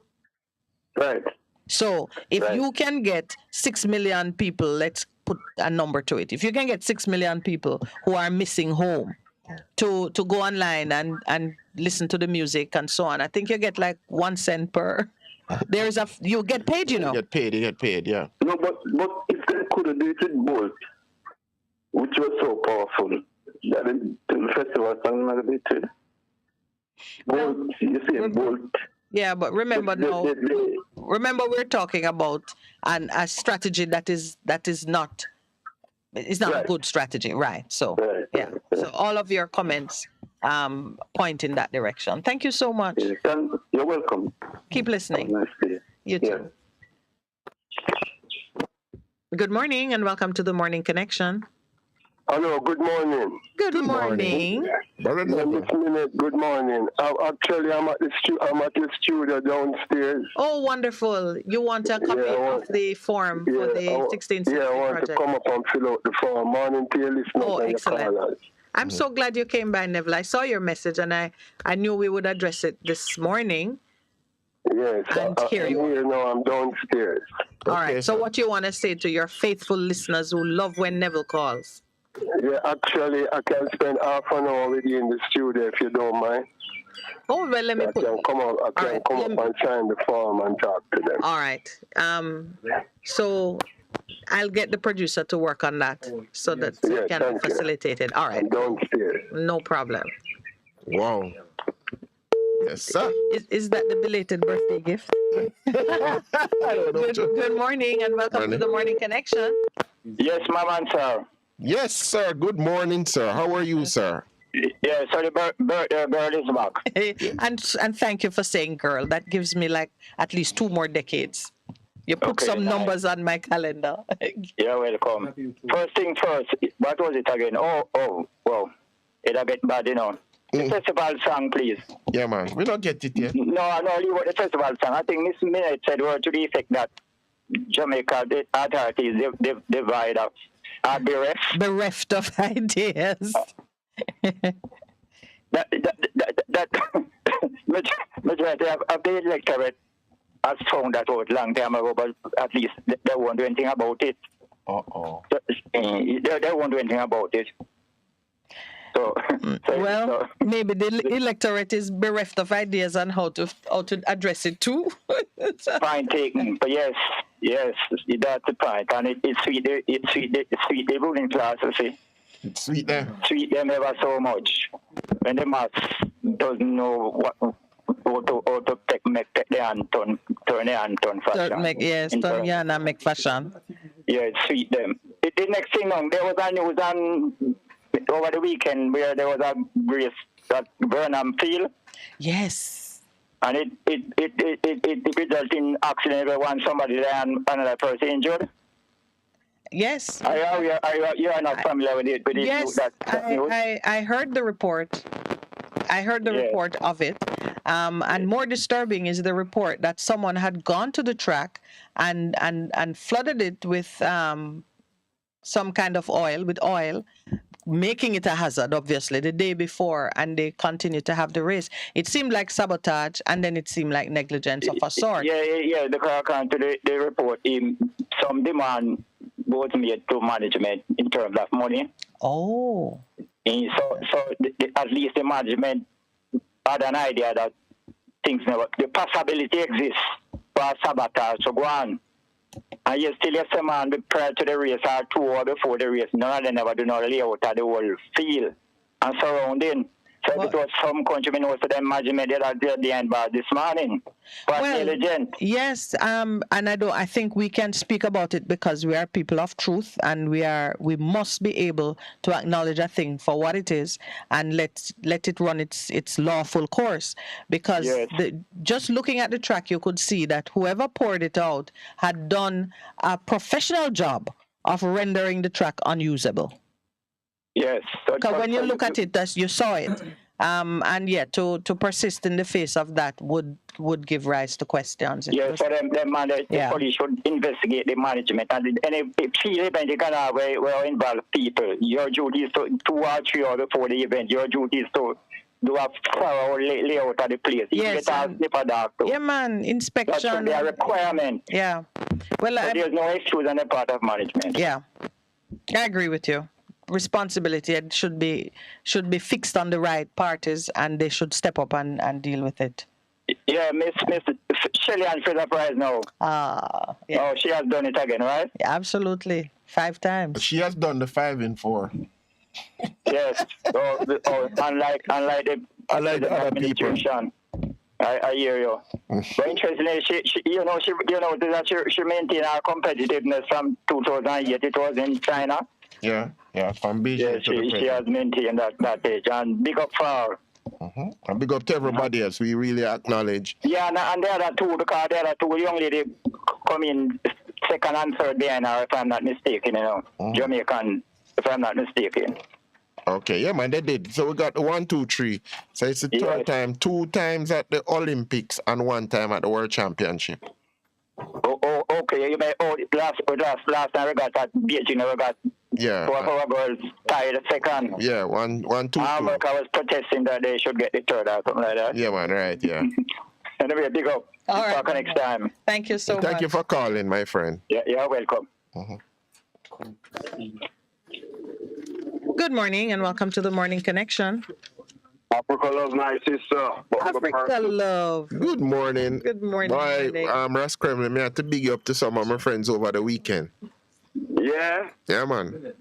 Right. So if you can get 6 million people, let's put a number to it. If you can get 6 million people who are missing home to go online and listen to the music and so on, I think you get like 1 cent per. You get paid, you know. You get paid, yeah. No, but if they could have done it with Bolt, which was so powerful, that the festival song not be it. Bolt, you see Bolt. Yeah, but remember now, remember we're talking about a strategy that is not a good strategy, right? So yeah, so all of your comments point in that direction. Thank you so much. You're welcome. Keep listening. Nice day. You too. Good morning and welcome to the Morning Connection. Hello, good morning. Good morning. Good morning. Actually, I'm at the studio downstairs. Oh, wonderful. You want a copy of the form for the 1660 Yeah, I want project? to come up and fill out the form. Morning to your listeners. Oh, and excellent. Your callers. I'm so glad you came by, Neville. I saw your message and I knew we would address it this morning. Yes, And here you are. now I'm downstairs. All right. So what you want to say to your faithful listeners who love when Neville calls? Yeah, actually, I can spend half an hour with you in the studio if you don't mind. Oh, well, let me I can come up and sign the form and talk to them. All right. So I'll get the producer to work on that so that it can be facilitated. All right. Downstairs. No problem. Wow. Yes, sir. Is that the belated birthday gift? Good morning and welcome to the Morning Connection. Yes, ma'am, sir. Yes, sir. Good morning, sir. How are you, sir? Yeah, so the girl is back. And thank you for saying girl. That gives me like at least 2 more decades. You put some numbers on my calendar. You're welcome. First thing first, what was it again? Oh, well, it'll get bad, you know. The festival song, please. Yeah, man. We don't get it yet. No, leave out the festival song. I think Miss Minute said word to the effect that Jamaica, the authorities, they divide up. Are bereft of ideas. that majority of the electorate has found that out long time ago, but at least they won't do anything about it. They won't do anything about it. So, maybe the electorate is bereft of ideas on how to address it too. Point taken, but yes, that's the point, and it's sweet the ruling class, you see. It's sweet them. Sweet them ever so much. When the mass doesn't know how to take the hand turn the hand turn fashion. Turn your hand and make fashion. Yeah, it's sweet them. The next thing on, there was a news on over the weekend where there was a race at Burnham Field. Yes. And it resulted in accident where somebody there and another person injured. Yes. You are not familiar with it? Yes, I heard the report. I heard the report of it. And more disturbing is the report that someone had gone to the track and flooded it with some kind of oil, making it a hazard, obviously, the day before, and they continue to have the race. It seemed like sabotage, and then it seemed like negligence of a sort. Yeah. The according to the report, some demand was made to management in terms of money. Oh. At least the management had an idea that the possibility exists for sabotage to go on. And you still have some man prior to the race or 2 hours before the race. None of them never do not layout of the whole field and surrounding. So it was some countrymen also them management that did the end bar this morning. But negligent. Yes, and I think we can speak about it because we are people of truth, and we must be able to acknowledge a thing for what it is and let it run its lawful course. Because just looking at the track, you could see that whoever poured it out had done a professional job of rendering the track unusable. Yes. Because when you look at it, you saw it. And to persist in the face of that would give rise to questions. Yes, so the police should investigate the management. And if she event, you can have well involved people. Your duty is to 2 or 3 hours before the event. Your duty is to do a thorough layout of the place. Yes. Yeah, man. Inspection. That's a requirement. Yeah. Well, there's no excuse on the part of management. Yeah. I agree with you. Responsibility should be fixed on the right parties, and they should step up and deal with it. Yeah, Miss Shelley and Fraser Price now. Yeah. Oh, she has done it again, right? Yeah, absolutely. 5 times. She has done the 5 in 4. Yes. Unlike the other people. I hear you. But interestingly, she maintained her competitiveness from 2008. It was in China. Yeah, from Beijing to the she has maintained that age, and big up for her. And big up to everybody else. We really acknowledge. Yeah, and the other two, because the other 2 young lady come in second and third behind her, if I'm not mistaken, Jamaican, if I'm not mistaken. Okay, yeah, man, they did. So we got 1, 2, 3. So it's the third time, 2 times at the Olympics and 1 time at the World Championship. Oh, okay. You may. Last time we got at Beijing, we got. Yeah. 2 of our girls tied second. Yeah, 1, 2. America was protesting that they should get the third or something like that. Yeah, man, right, yeah. Anyway, big up. All right. Talk next time. Thank you so much. Thank you for calling, my friend. Yeah, you're welcome. Good morning and welcome to the Morning Connection. Africa love, my sister. Africa love. Good morning. Good morning. Boy, Ras Kremlin, I have to big up to some of my friends over the weekend. Yeah? Yeah, man.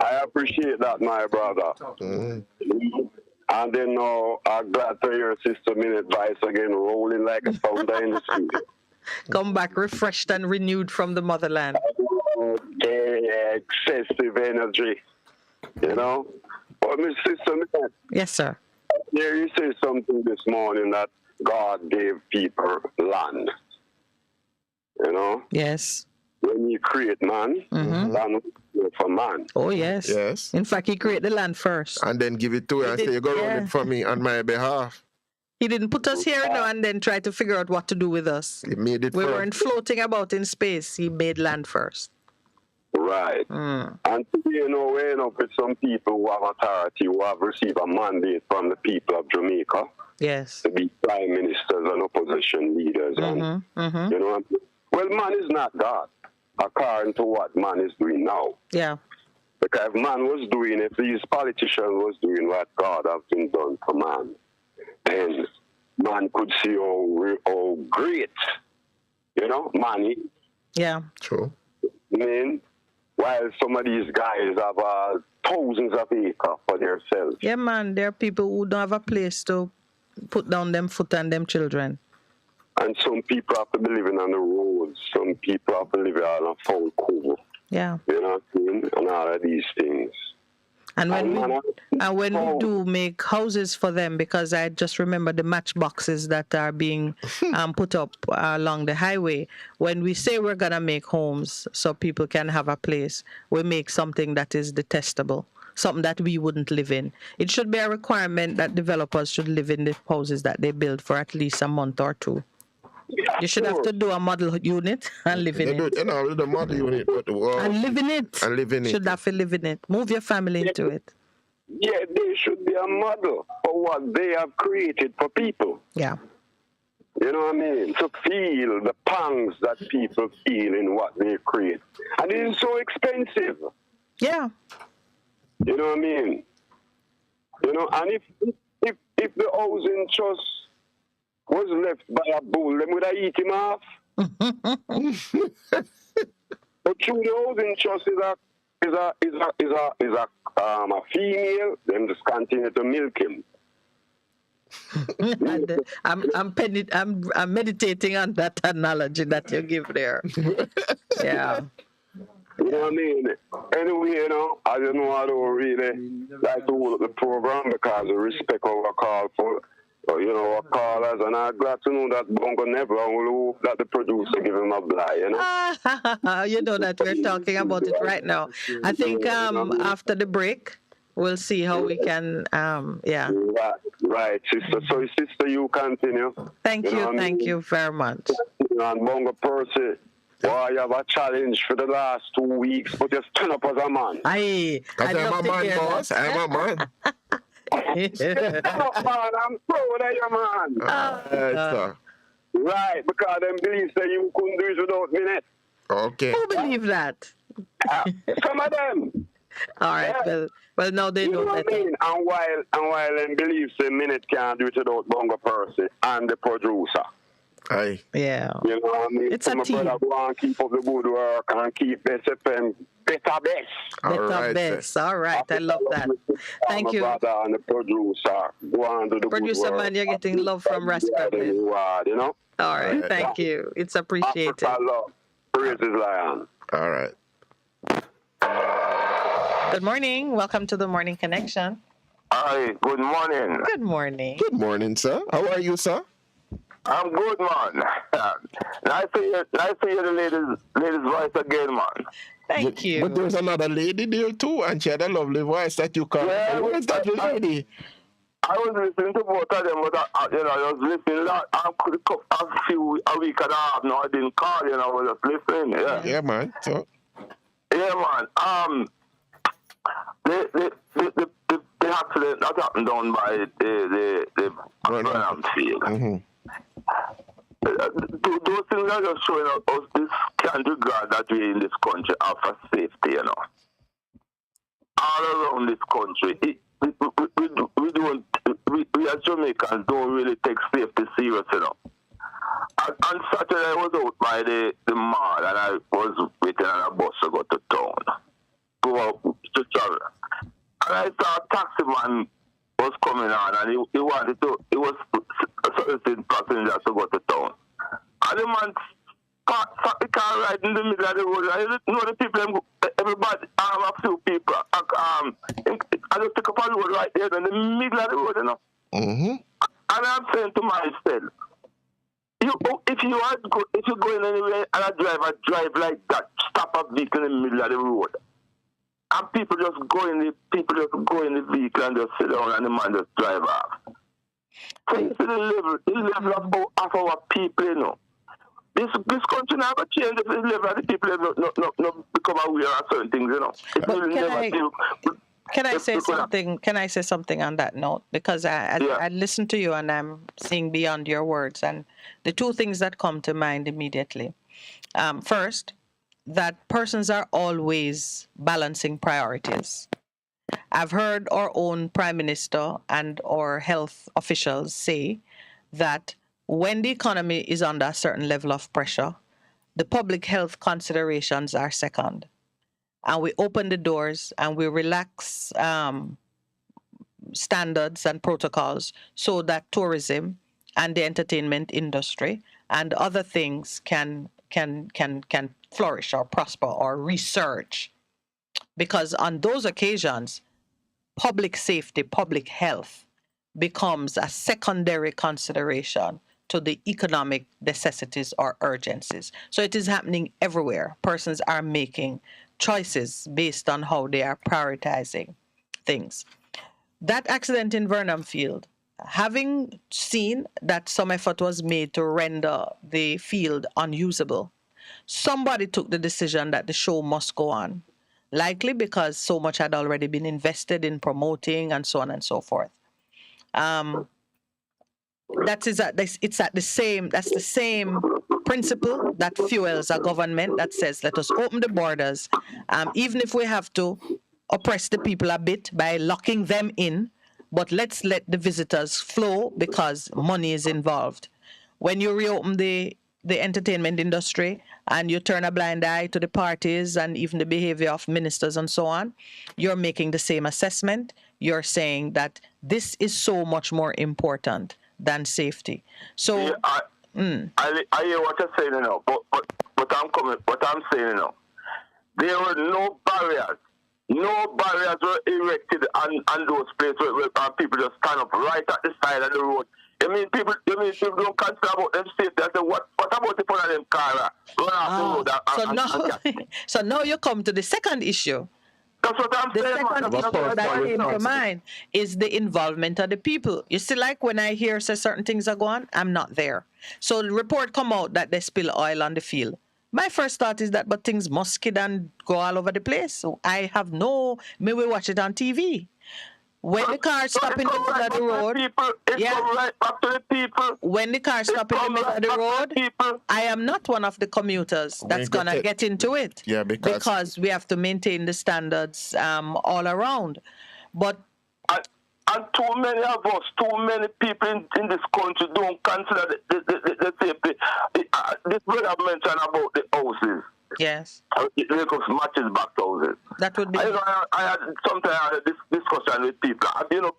I appreciate that, my brother. And then now, I'm glad to hear Sister Minute Vice again rolling like a thunder in the street. Come back refreshed and renewed from the motherland. Excessive energy, But Miss Sister Minute. Yes, sir. Yeah, you say something this morning that God gave people land. Yes. When you create man, land was for man. Oh, yes. Yes. In fact, he created the land first. And then give it to her and say, you go run it for me on my behalf. He didn't put us here now and then try to figure out what to do with us. He made it We first. weren't floating about in space. He made land first. Right. And today, we end up with some people who have authority, who have received a mandate from the people of Jamaica. Yes. To be prime ministers and opposition leaders. Well, man is not God, according to what man is doing now. Yeah. Because if man was doing, if these politicians was doing what God has been done for man, then man could see how great, man is. Yeah. True. While some of these guys have thousands of acres for themselves. Yeah, man. There are people who don't have a place to put down them foot and them children. And some people have to be living on the roads. Some people have to live on a phone call. Yeah. You know what I mean? And all of these things. And when we do make houses for them, because I just remember the matchboxes that are being put up along the highway. When we say we're going to make homes so people can have a place, we make something that is detestable, something that we wouldn't live in. It should be a requirement that developers should live in the houses that they build for at least a month or 2. You should have to do a model unit and live in it. The model unit, but and live in it. And live in it. Should have to live in it. Move your family into it. Yeah, they should be a model for what they have created for people. Yeah. You know what I mean? To feel the pangs that people feel in what they create. And it is so expensive. Yeah. You know what I mean? You know, and if the housing trust was left by a bull, then would I eat him off? But through the housing trust is a female, then just continue to milk him. And, I'm meditating on that analogy that you give there. Yeah. You know what I mean? Anyway, you know, I don't know, I don't really like to hold up the program because I respect our call for, you know, our callers, and I'm glad to know that Bongo never will that the producer give him a blind, you know? You know that we're talking about it right now. I think after the break, we'll see how we can, yeah. Right, sister. So, sister, you continue. Thank you very much. And Bongo Percy, well, you have a challenge for the last 2 weeks, but you stand up as a man. Aye. Because I'm a man, boss. I'm a man. Stand up, man. I'm proud of you, man. Right, because them believe that you couldn't do it without minute. Okay. Who believe that? Some of them. All right. Yeah. Well, now they know what I mean? And while them believe say minute can't do it without Bongo Percy and the producer. Aye. Yeah. You know what I mean? It's a team. Brother go and keep up the good work and keep SFM better best. Better best. All right. I love that. Thank you. My brother and the producer go on to the producer good work. Man, you're getting love from Rascal. You know? All right. Thank you. It's appreciated. Africa love. Praise his lion. All right. Good morning. Welcome to the Morning Connection. Hi. Good morning. Good morning. Good morning, sir. How are you, sir? I'm good, man. Nice to hear the lady's voice again, man. Thank you. But there's another lady there too, and she had a lovely voice that you call. Yeah, where's that lady? I was listening to both of them, but I was listening a week and a half now. I didn't call, I was just listening. Yeah. Yeah, man. So. Yeah, man. The accident that happened down by the Burnham Field. Mm-hmm. Those things are just showing us this country God that we in this country are for safety, All around this country, we as Jamaicans don't really take safety serious, On Saturday, I was out by the mall and I was waiting on a bus to go to town, go out to travel. And I saw a taxi man was coming on and he was soliciting passengers to go to town. And the man parked the car right in the middle of the road. And the people, everybody, a few people, I just took up a road right there in the middle of the road, Mm-hmm. And I'm saying to myself, if you go in anywhere and a driver drive like that, stop a vehicle in the middle of the road. And people just go in the vehicle and just sit down and the man just drive off. So you see the level of our people, This country never change if the level of the people not become aware of certain things, Can I say something? Can I say something on that note? Because I listen to you and I'm seeing beyond your words, and the two things that come to mind immediately. First, that persons are always balancing priorities. I've heard our own Prime Minister and our health officials say that when the economy is under a certain level of pressure, the public health considerations are second. And we open the doors and we relax standards and protocols so that tourism and the entertainment industry and other things can flourish or prosper or resurge. Because on those occasions, public safety, public health becomes a secondary consideration to the economic necessities or urgencies. So it is happening everywhere. Persons are making choices based on how they are prioritizing things. That accident in Burnham Field, having seen that some effort was made to render the field unusable, somebody took the decision that the show must go on. likely because so much had already been invested in promoting and so on and so forth. That's the same principle that fuels a government that says, let us open the borders, even if we have to oppress the people a bit by locking them in, but let's let the visitors flow because money is involved. When you reopen the entertainment industry and you turn a blind eye to the parties and even the behavior of ministers and so on, you're making the same assessment. You're saying that this is so much more important than safety. So Yeah, I hear what you're saying now, but what I'm saying now, there were no barriers. No barriers were erected on those places where people just stand up right at the side of the road. People don't consider about them safety. I say, what about the front of them car? So now you come to the second issue. That's what I'm saying. The second issue that came to mind is the involvement of the people. You see, like when I hear say certain things are going on, I'm not there. So the report come out that they spill oil on the field. My first thought is that, but things must skid and go all over the place. So I have maybe watch it on TV. When the car stop in the middle of the road, right back to the people. When the car stop in the middle of the road, I am not one of the commuters that's gonna get into it. Yeah, because we have to maintain the standards all around. But and too many of us, too many people in this country don't consider the safety. This brother mentioned about the houses. Yes. It matches back houses. That would be. I had sometimes I had this discussion with people.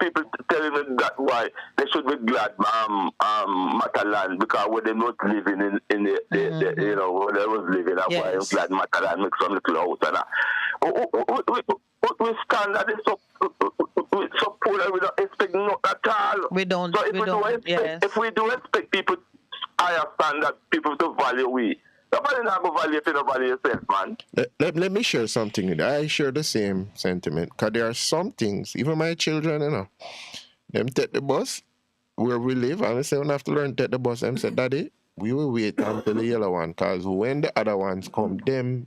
People telling me that why they should be glad Matalan because when they're not living in the where they was living, that's why I'm glad Matalan makes some little house and that. We stand at this so poor that we don't expect not at all. We don't. So if we do expect people higher standard, people to value we. Nobody not going to value if you don't value yourself, man. Let me share something with you. I share the same sentiment. Because there are some things, even my children, them take the bus where we live, and they say, we have to learn to take the bus. And say, Daddy, we will wait until the yellow one, because when the other ones come,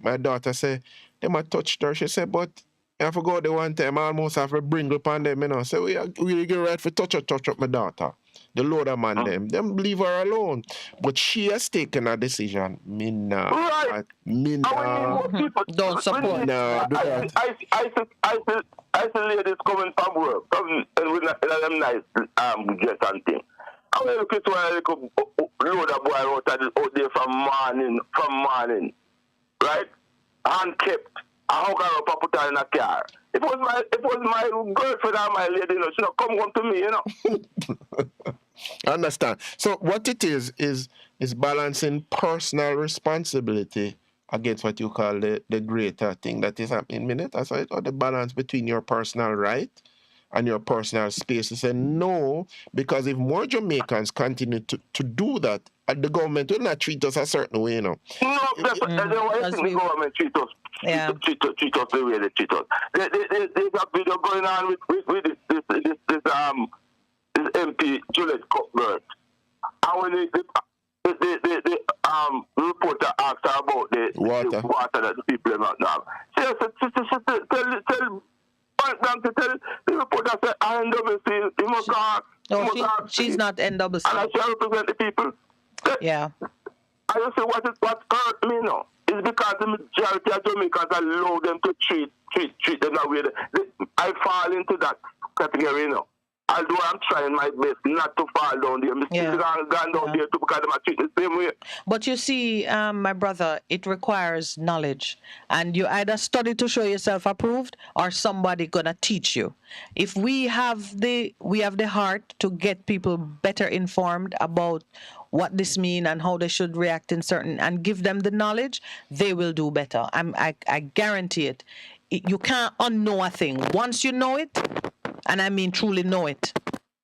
my daughter say, they might touch her. She said, but I have to go the one time, I almost have to bring up on them, So we get right for touch up my daughter. The Lord of man them leave her alone. But she has taken a decision. Me nah. Don't support. I see ladies coming from work, coming with them nice dress and thing. I will look at one little load of boy out there from morning, right? Hand kept. I hug her up and put her in a car. It was my girlfriend and my lady, she not come home to me, I understand. So what it is balancing personal responsibility against what you call the greater thing that is happening in minute. Or the balance between your personal right and your personal space. To say no, because if more Jamaicans continue to do that, the government will not treat us a certain way, No, that's why I think the government treat us the way they treat us. There's a video going on with this MP Juliet Cuthbert. And when the reporter asked her about the water that the people are not now, she said, tell the reporter said, NWC, you must ask. No, she's not NWC. And I shall represent the people. Yeah. I just say what hurt me now is because the majority of Jamaicans allow them to treat them that way. I fall into that category now. Although I'm trying my best not to fall down there. I'm gone down there too because I'm treated the same way. But you see, my brother, it requires knowledge. And you either study to show yourself approved or somebody gonna teach you. If we have the heart to get people better informed about what this means and how they should react in certain and give them the knowledge, they will do better. I guarantee it. You can't unknow a thing. Once you know it, and I mean truly know it.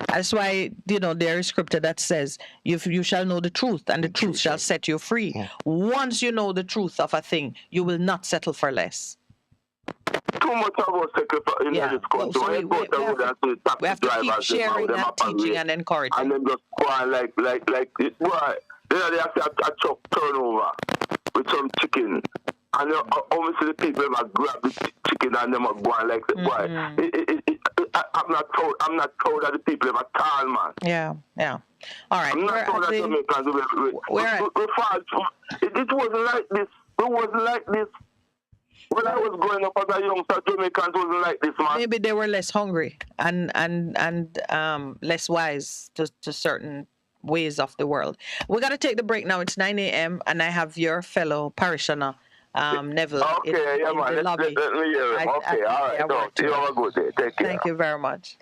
That's why, there is scripture that says, you shall know the truth, and the truth shall set you free. Yeah. Once you know the truth of a thing, you will not settle for less. Too much about sacrifice in this country. So we have to keep sharing and teaching and encouraging. And then just go on like it. Boy, they have to a truck turnover with some chicken. And And obviously the people that grab the chicken and them are going like that. I'm not proud of the people at all, man. Yeah. All right. I'm not proud of Jamaicans. It wasn't like this. It wasn't like this. When I was growing up as a youngster, Jamaicans wasn't like this, man. Maybe they were less hungry and less wise to certain ways of the world. We got to take the break now. It's 9 a.m. and I have your fellow parishioner, Neville, in the lobby. Let me hear him. Okay, all right. So, you have a good day. Take care. Thank you very much.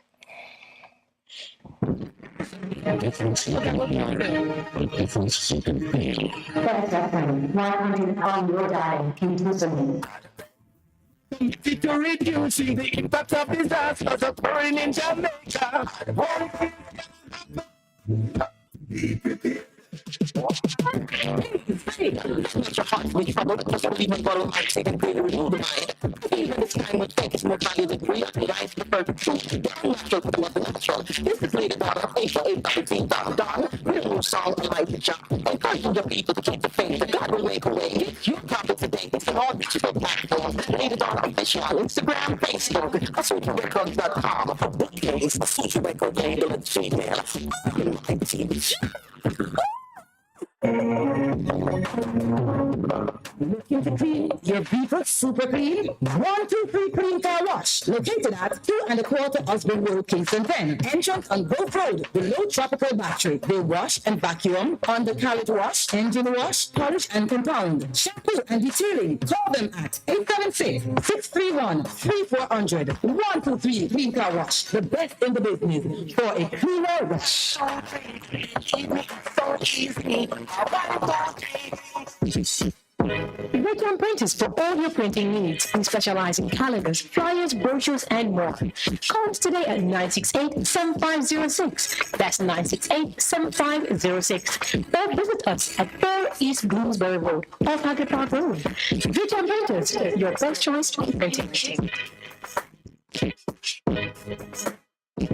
To reducing the impact of disasters occurring in Jamaica. Instagram, Facebook, Looking to clean your vehicle super clean? 123 Clean Car Wash. Located at 2 1/4 Osborne Road, Kingston 10. Entrance on Grove Road. Below Tropical Battery. They wash and vacuum, undercarriage wash, engine wash, polish and compound, shampoo and detailing. Call them at 876-631-3400. 123 Clean Car Wash. The best in the business for a cleaner wash. Wickham Printers for all your printing needs. We specialize in calendars, flyers, brochures, and more. Call us today at 968-7506. That's 968-7506. Or visit us at 4 East Bloomsbury Road, off Haggard Park Road. Wickham Printers, your best choice for printing.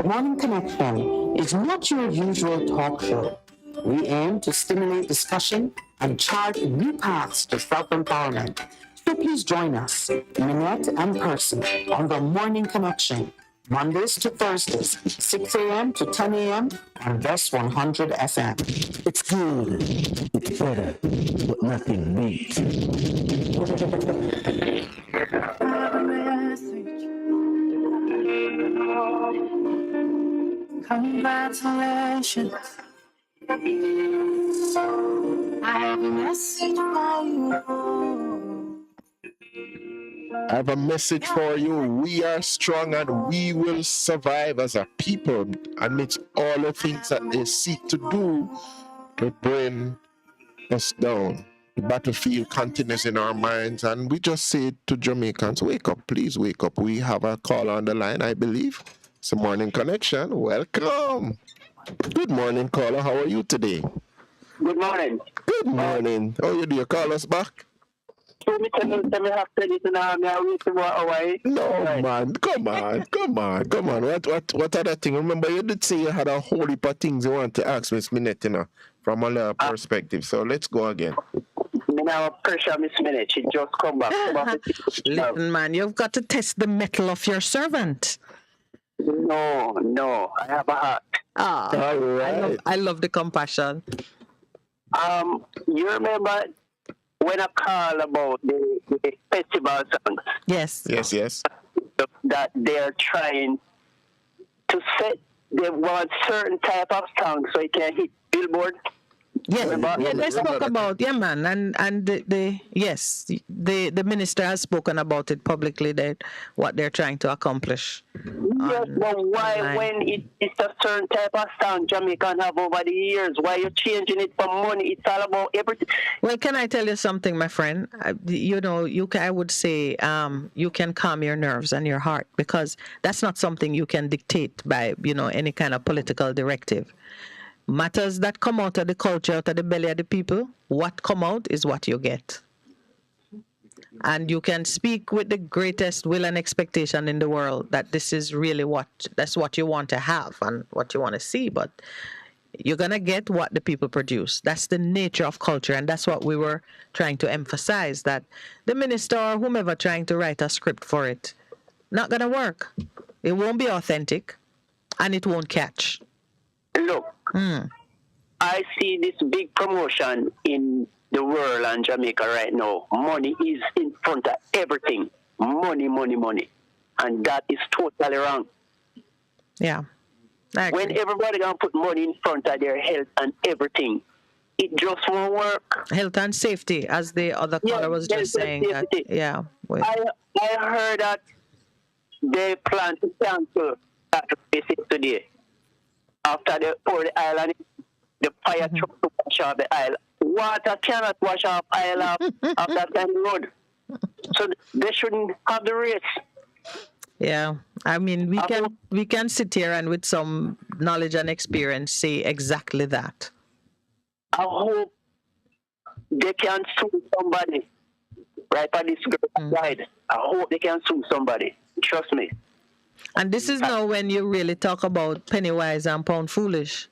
Morning Connection is not your usual talk show. We aim to stimulate discussion and chart new paths to self-empowerment. So please join us, Minette and Person, on the Morning Connection, Mondays to Thursdays, 6 a.m. to 10 a.m. on Best 100 FM. It's good, it's better, but nothing beats. Congratulations. I have a message for you. I have a message for you. We are strong and we will survive as a people amidst all the things that they seek to do to bring us down. The battlefield continues in our minds, and we just say to Jamaicans, wake up, please wake up. We have a call on the line, I believe. It's a Morning Connection. Welcome. Good morning, caller. How are you today? Good morning. Good morning. How you do? You call us back? So me tell me have credit now. Me wait to go away. No, man. Come on. What other thing? Remember, you did say you had a whole heap of things you want to ask Miss Minette, from a perspective. So let's go again. Me now pressure Miss Minette. She just come back. Listen, man, you've got to test the mettle of your servant. No. I have a heart. Ah, all right. I love the compassion. You remember when I call about the festival songs? Yes. That they're trying to set, they want certain type of songs so it can hit Billboard. Yes, they spoke about, man, and the minister has spoken about it publicly, that what they're trying to accomplish. Yes, but why, when it's a certain type of song Jamaican have over the years, why you changing it for money? It's all about everything. Well, can I tell you something, my friend? I would say you can calm your nerves and your heart, because that's not something you can dictate by, any kind of political directive. Matters that come out of the culture, out of the belly of the people, what come out is what you get. And you can speak with the greatest will and expectation in the world that this is really that's what you want to have and what you want to see. But you're going to get what the people produce. That's the nature of culture, and that's what we were trying to emphasize, that the minister or whomever trying to write a script for it, not going to work. It won't be authentic, and it won't catch. Look, I see this big promotion in the world and Jamaica right now. Money is in front of everything. Money, money, money. And that is totally wrong. Yeah. When everybody gonna put money in front of their health and everything, it just won't work. Health and safety, as the other caller was just saying. That, yeah. I heard that they plan to cancel that race today. After they pour the island, the fire truck to wash off the island. Water cannot wash off island of that kind of road. So they shouldn't have the race. Yeah, I mean, we can sit here and with some knowledge and experience say exactly that. I hope they can sue somebody right by this girl's side. I hope they can sue somebody. Trust me. And this is now when you really talk about penny wise and pound foolish,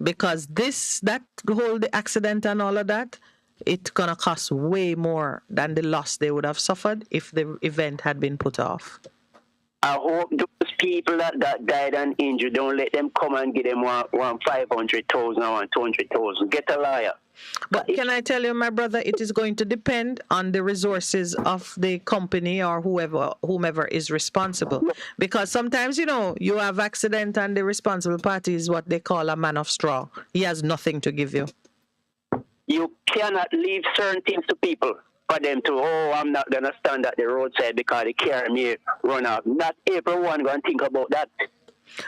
because that whole the accident and all of that, it's gonna cost way more than the loss they would have suffered if the event had been put off. I hope those people that died and injured, don't let them come and give them one 500,000 or 200,000. Get a lawyer. But can I tell you, my brother, it is going to depend on the resources of the company or whomever is responsible. Because sometimes, you have accident and the responsible party is what they call a man of straw. He has nothing to give you. You cannot leave certain things to people for them to, I'm not going to stand at the roadside because the car may run off. Not everyone going to think about that.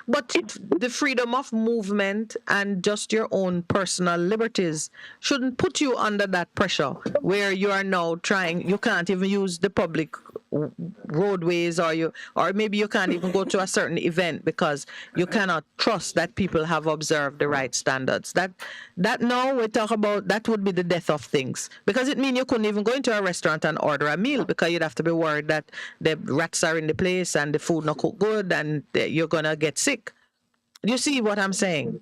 But the freedom of movement and just your own personal liberties shouldn't put you under that pressure where you are now you can't even use the public roadways or maybe you can't even go to a certain event because you cannot trust that people have observed the right standards. That now we talk about, that would be the death of things, because it means you couldn't even go into a restaurant and order a meal because you'd have to be worried that the rats are in the place and the food not cooked good and you're gonna get sick. You see what I'm saying?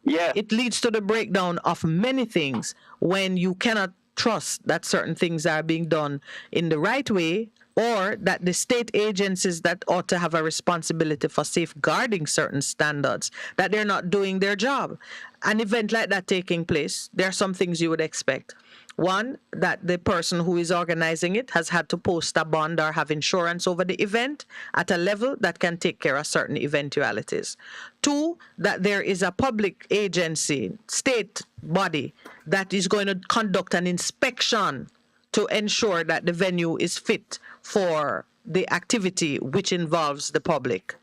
Yeah. It leads to the breakdown of many things when you cannot trust that certain things are being done in the right way, or that the state agencies that ought to have a responsibility for safeguarding certain standards, that they're not doing their job. An event like that taking place, there are some things you would expect. One, that the person who is organizing it has had to post a bond or have insurance over the event at a level that can take care of certain eventualities. Two, that there is a public agency, state body, that is going to conduct an inspection to ensure that the venue is fit for the activity which involves the public.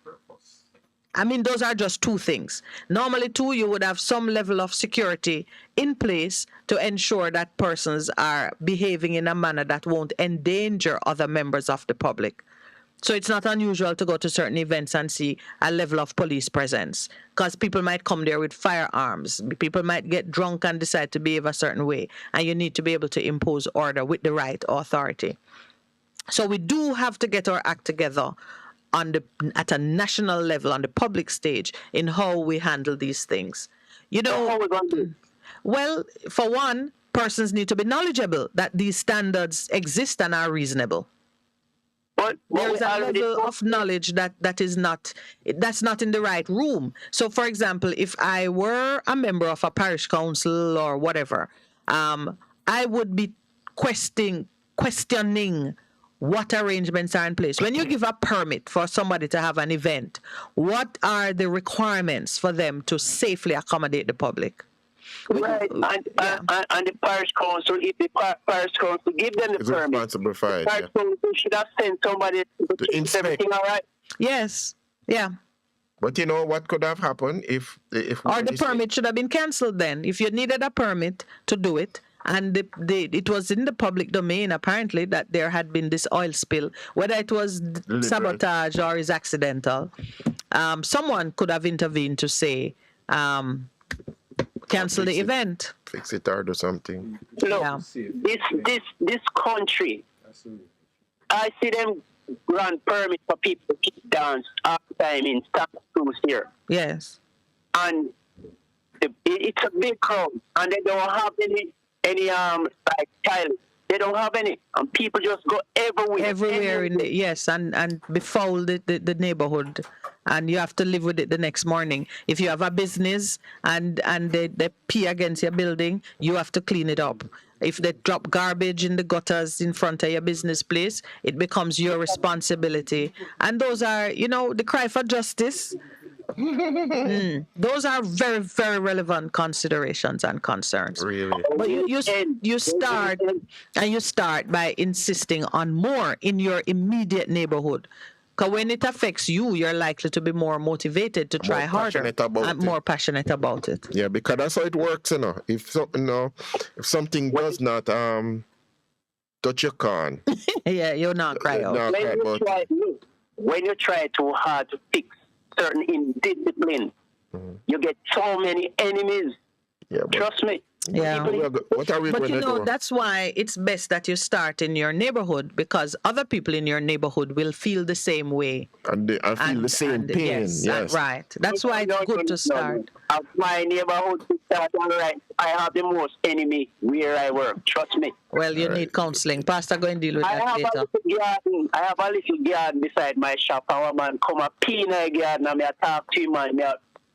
I mean, those are just two things. Normally, too, you would have some level of security in place to ensure that persons are behaving in a manner that won't endanger other members of the public. So it's not unusual to go to certain events and see a level of police presence, because people might come there with firearms. People might get drunk and decide to behave a certain way, and you need to be able to impose order with the right authority. So we do have to get our act together at a national level, on the public stage, in how we handle these things. Well, for one, persons need to be knowledgeable that these standards exist and are reasonable. There's a level of knowledge that's not in the right room. So, for example, if I were a member of a parish council or whatever, I would be questioning what arrangements are in place. When you give a permit for somebody to have an event, what are the requirements for them to safely accommodate the public? Right, and the parish council, if the parish council give them the permit, responsible for it, the parish council should have sent somebody to inspect everything, all right? Yes, yeah. But you know what could have happened if or the permit should have been cancelled then. If you needed a permit to do it, and it was in the public domain apparently that there had been this oil spill, whether it was sabotage or is accidental, someone could have intervened to say, cancel the event. Fix it or do something. Look, this country, I see them grant permit for people to dance all the time in Santa Cruz here. Yes. And It's a big crowd, and they don't have any like child. They don't have any, and people just go everywhere. Yes, and befoul the neighborhood, and you have to live with it the next morning. If you have a business and they pee against your building, you have to clean it up. If they drop garbage in the gutters in front of your business place, it becomes your responsibility. And those are, the cry for justice. Those are very, very relevant considerations and concerns. Really? But you start by insisting on more in your immediate neighborhood. Because when it affects you, you're likely to be more motivated to try harder and more passionate about it. Yeah, because that's how it works, If something does not touch your corn. Yeah, you'll not cry out. When you try too hard to fix certain indiscipline, you get so many enemies. Yeah, trust me. Yeah. What are we But going to do? that's why it's best that you start in your neighborhood, because other people in your neighborhood will feel the same way. And I feel the same pain. Yes. Right. That's why it's good to start. At my neighborhood, I have the most enemy where I work. Trust me. Well, you need counseling. Pastor, go and deal with that later. I have a little garden beside my shop. Our man come up in the garden and I talk to him, man.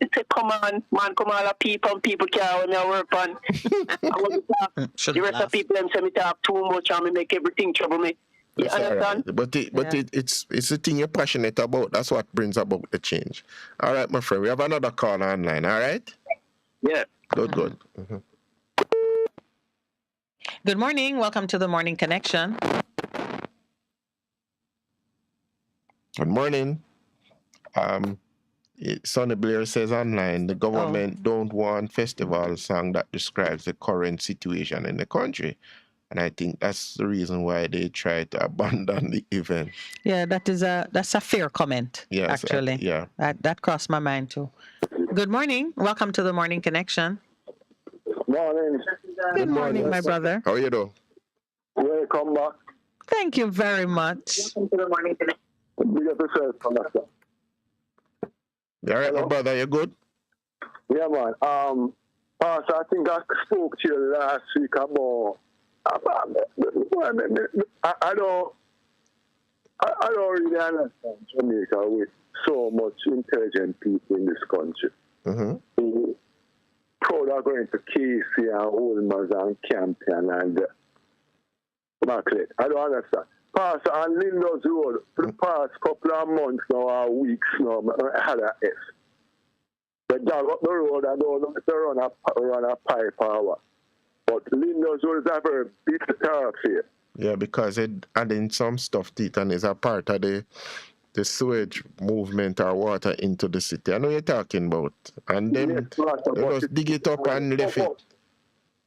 He said, come on, man, come on, people care when I work on. The rest of people them say me talk too much and me make everything trouble me. You understand? Right. It's the thing you're passionate about. That's what brings about the change. All right, my friend. We have another call online. All right? Yeah. Good. Good morning. Welcome to the Morning Connection. Good morning. Sonny Blair says online, the government don't want festival song that describes the current situation in the country. And I think that's the reason why they try to abandon the event. Yeah, that's a fair comment, yes, actually. Yeah. That crossed my mind too. Good morning. Welcome to the Morning Connection. Morning. Good morning, my brother. How are you doing? Welcome back. Thank you very much. Welcome to the Morning Connection. Big up yourself, Pastor. You all right, my brother? You good? Yeah, man. Pastor, I think I spoke to you last week about. I don't really understand Jamaica with so much intelligent people in this country. Mm-hmm. Proud of going to Casey and Olmers and Campion and Maclet. I don't understand. Pastor, on Linda's Road, for the past couple of months now, or weeks now, I had an S. They dug up the road and don't know if they run a pipe or what. But Linda's Road is a very big thoroughfare. Yeah, because it adding some stuff to it and is a part of the sewage movement or water into the city. I know you're talking about. And then they just dig it up and left it.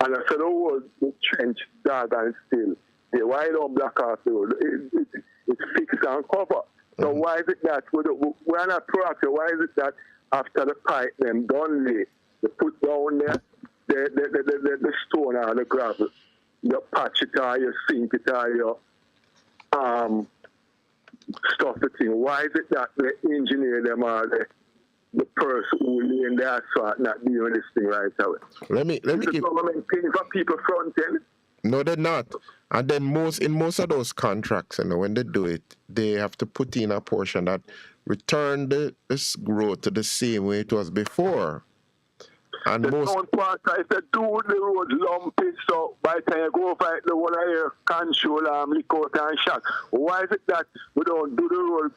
And I said, the trench dug and still. They wide up Black Horse Road. It's fixed and covered. So why is it that we're not proactive? Why is it that after the pipe them done lay, they put down there the stone or the gravel, you patch it or you sink it or you stuff the thing? Why is it that the engineer them or the person who lay in the asphalt not doing this thing right away? Let me the government paying for people front end? No, they're not. And then in most of those contracts, when they do it, they have to put in a portion that return this growth to the same way it was before. And the front part, if they do the road lumpy, so by the time you go over the one air control leak out and shot. Why is it that we don't do the road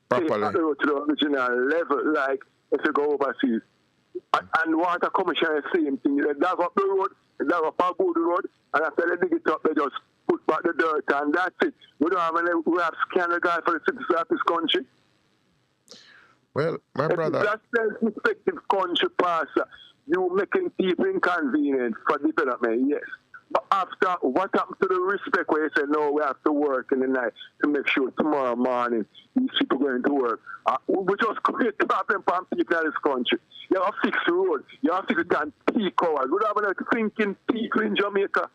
properly to the original level, like if you go overseas? And water commission is the same thing. They dug up the road, they dug up a good road, and after they dig it up, they just put back the dirt, and that's it. We don't have we have scanned guy for the citizens of this country. Well, my brother. That's self-respective country, Pastor. You making people inconvenient for development, yes. But after, what happened to the respect where you say, no, we have to work in the night to make sure tomorrow morning these people going to work? We just create problem for people in this country. You have to fix the road. You have to fix it on peak hours. We don't have thinking people in Jamaica.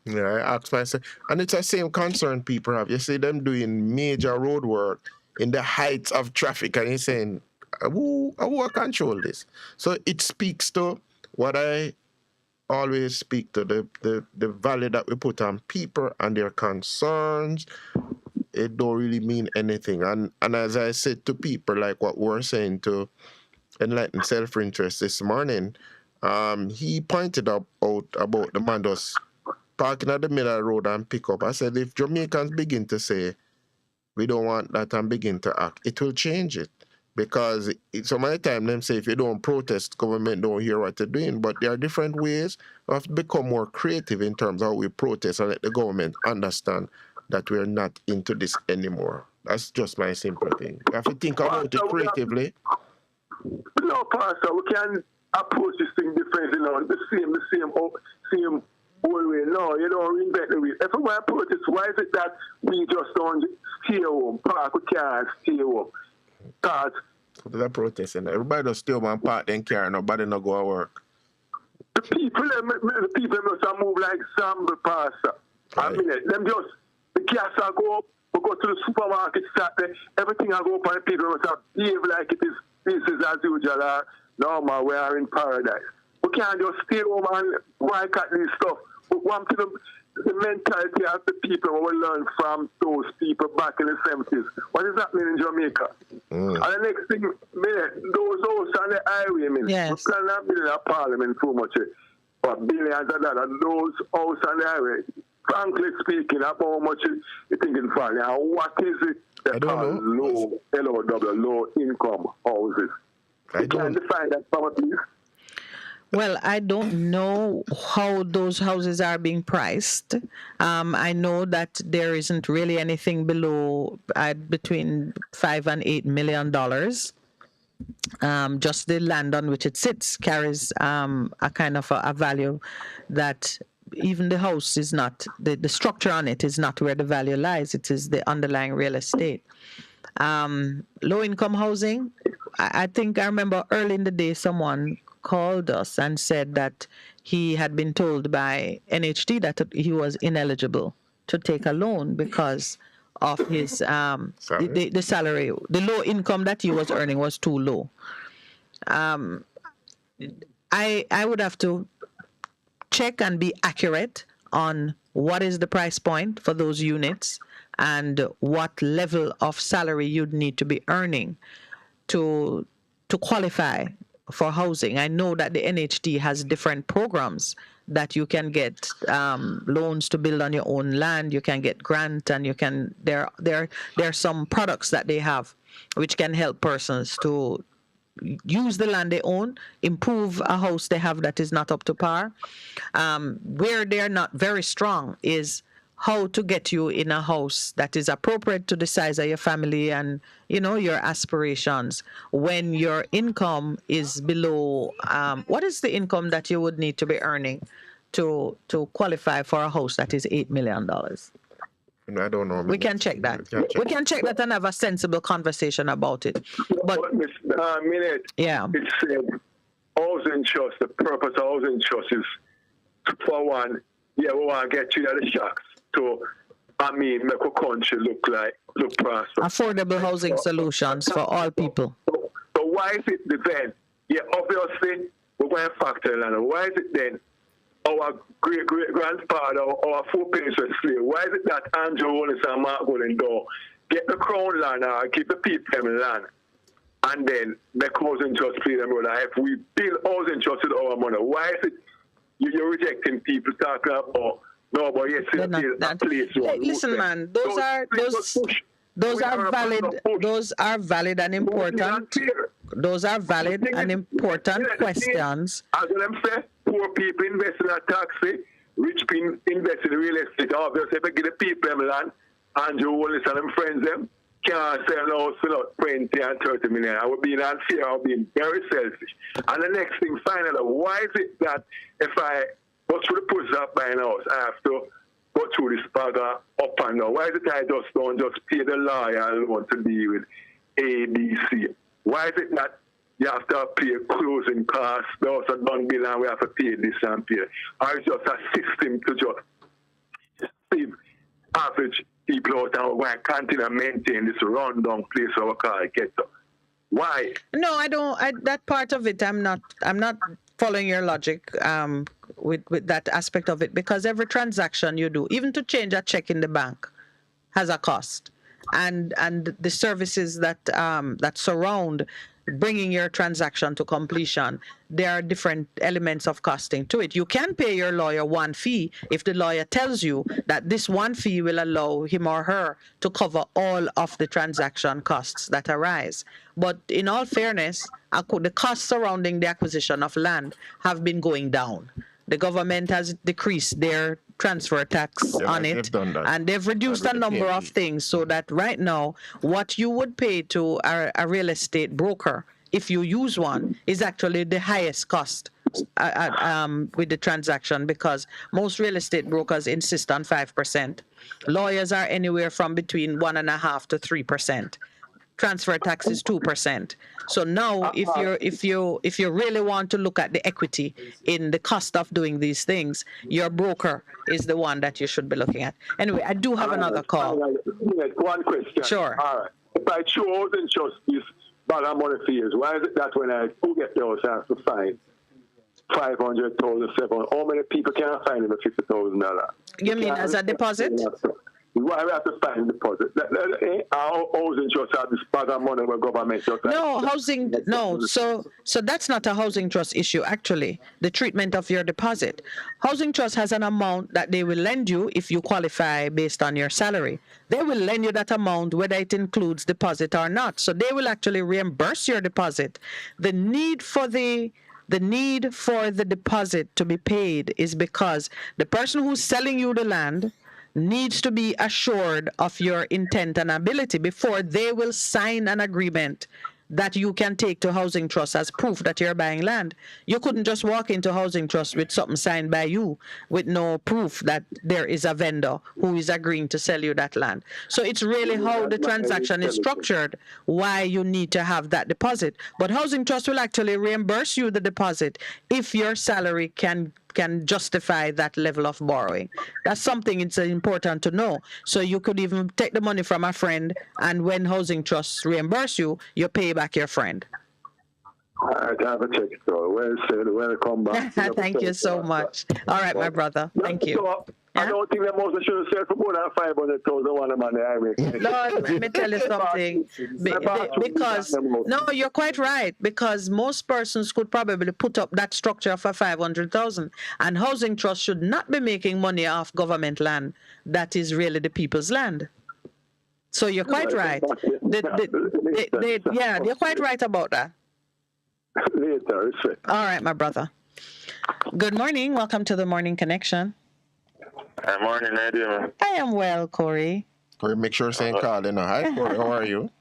Yeah, I asked myself. And it's the same concern people have. You see them doing major road work in the heights of traffic, and you're saying, who control this? So it speaks to what I always speak to the value that we put on people and their concerns, it don't really mean anything. And as I said to people, like what we're saying to Enlightened Self-Interest this morning, he pointed out about the man just parking at the middle of the road and pick up. I said, if Jamaicans begin to say, we don't want that and begin to act, it will change it. Because some of the time them say if you don't protest, government don't hear what you're doing. But there are different ways. We have to become more creative in terms of how we protest and let the government understand that we're not into this anymore. That's just my simple thing. We have to think about it creatively. No, Pastor, we can approach this thing differently, the same way. No, you don't reinvent the wheel. If we want to protest, why is it that we just don't stay home, park, we can't stay home? Because they're protesting. Everybody just stay home and park then car, nobody not go to work. The people must move like Sample, Pastor. Right. I mean, them just, the gas will go up, we go to the supermarket, start there, everything will go up and the people must behave like it is business as usual. Normal, we are in paradise. We can't just stay home and work at this stuff. We want to the mentality of the people we learn from those people back in the 70s. What is happening in Jamaica? And the next thing, those houses on the highway, yes. We cannot build a parliament too much, but billions of dollars. Those houses on the highway, frankly speaking, about how much you think it's for. Now, what is it that called low, low income houses? You can define that for me, please. Well, I don't know how those houses are being priced. I know that there isn't really anything below between $5 and $8 million. Just the land on which it sits carries a kind of a value that even the house is not, the structure on it is not where the value lies. It is the underlying real estate. Low-income housing, I think I remember early in the day someone called us and said that he had been told by NHD that he was ineligible to take a loan because of his the salary, the low income that he was earning was too low. I would have to check and be accurate on what is the price point for those units and what level of salary you'd need to be earning to qualify for housing. I know that the NHD has different programs that you can get loans to build on your own land. You can get grant, and you can there are some products that they have which can help persons to use the land they own, improve a house they have that is not up to par. Where they're not very strong is how to get you in a house that is appropriate to the size of your family and, your aspirations. When your income is below, what is the income that you would need to be earning to qualify for a house that is $8 million? I don't know. We can check that. We can check that and have a sensible conversation about it. But yeah, it's housing trust. The purpose of housing trust is, for one, we want to get you out of the shocks. So, make a country look prosperous. Affordable housing solutions for all people. So why is it then? Yeah, obviously, we're going to factor in. Why is it then our great-great-grandfather, our foreparents were slaves? Why is it that Andrew Wallace and Mark Golden Door get the crown land or keep the people in land and then make housing trust play them role? If we build housing trust with our money, why is it you're rejecting people talking about no, but yes, listen, man, those are valid. Those are valid and important. Those are valid and important questions. As them say, poor people invest in a taxi, rich people invest in real estate. Obviously, if I get the people them land, Andrew Wallace and them friends them can't sell a house for 20 and 30 million. I would be unfair. I would be very selfish. And the next thing, finally, why is it that if I go through the process of buying a house, I have to go through this bugger up and down? Why is it I don't just pay the lawyer I want to deal with A, B, C? Why is it that you have to pay closing costs, the house is done bill and we have to pay this and pay? Or it's just a system to just save average people out and we're going to continue to maintain this rundown place our car ghetto? Why? No, I don't. That part of it, I'm not following your logic with that aspect of it, because every transaction you do, even to change a check in the bank, has a cost, and the services that that surround bringing your transaction to completion, there are different elements of costing to it. You can pay your lawyer one fee if the lawyer tells you that this one fee will allow him or her to cover all of the transaction costs that arise. But in all fairness, the costs surrounding the acquisition of land have been going down. The government has decreased their transfer tax on it, and they've reduced a number of things, so that right now what you would pay to a real estate broker, if you use one, is actually the highest cost with the transaction, because most real estate brokers insist on 5%. Lawyers are anywhere from between 1.5% to 3%. Transfer tax is 2%. So now, if you really want to look at the equity in the cost of doing these things, your broker is the one that you should be looking at. Anyway, I do have another call. One question. Sure. All right. If I chose and trust this bag of money fees, why is it that when I do get the house, I have to find 500,000, 700? How many people can I find in the $50,000? You mean as a deposit? Why we have to find deposit? Our housing trust have this bag of money where government just No, housing, no. So that's not a housing trust issue, actually, the treatment of your deposit. Housing trust has an amount that they will lend you if you qualify based on your salary. They will lend you that amount whether it includes deposit or not. So they will actually reimburse your deposit. The need for the deposit to be paid is because the person who's selling you the land needs to be assured of your intent and ability before they will sign an agreement that you can take to housing trust as proof that you're buying land. You couldn't just walk into housing trust with something signed by you with no proof that there is a vendor who is agreeing to sell you that land. So it's really how the transaction is structured why you need to have that deposit. But housing trust will actually reimburse you the deposit if your salary can justify that level of borrowing. That's something it's important to know. So you could even take the money from a friend, and when housing trusts reimburse you, you pay back your friend. I have a check, so well said, welcome back. Thank you so much. All right, my brother. Thank you. I don't think that most should have said for more than 500,000 one on the highway. Lord, let me tell you something. Because, no, you're quite right. Because most persons could probably put up that structure for 500,000. And housing trust should not be making money off government land. That is really the people's land. So you're quite right. Yeah, you're quite right about that. Later, all right, my brother. Good morning. Welcome to the Morning Connection. Good morning, how you doing, man? I am well, Corey. Corey, make sure saying call in. Hi, Corey. How are you?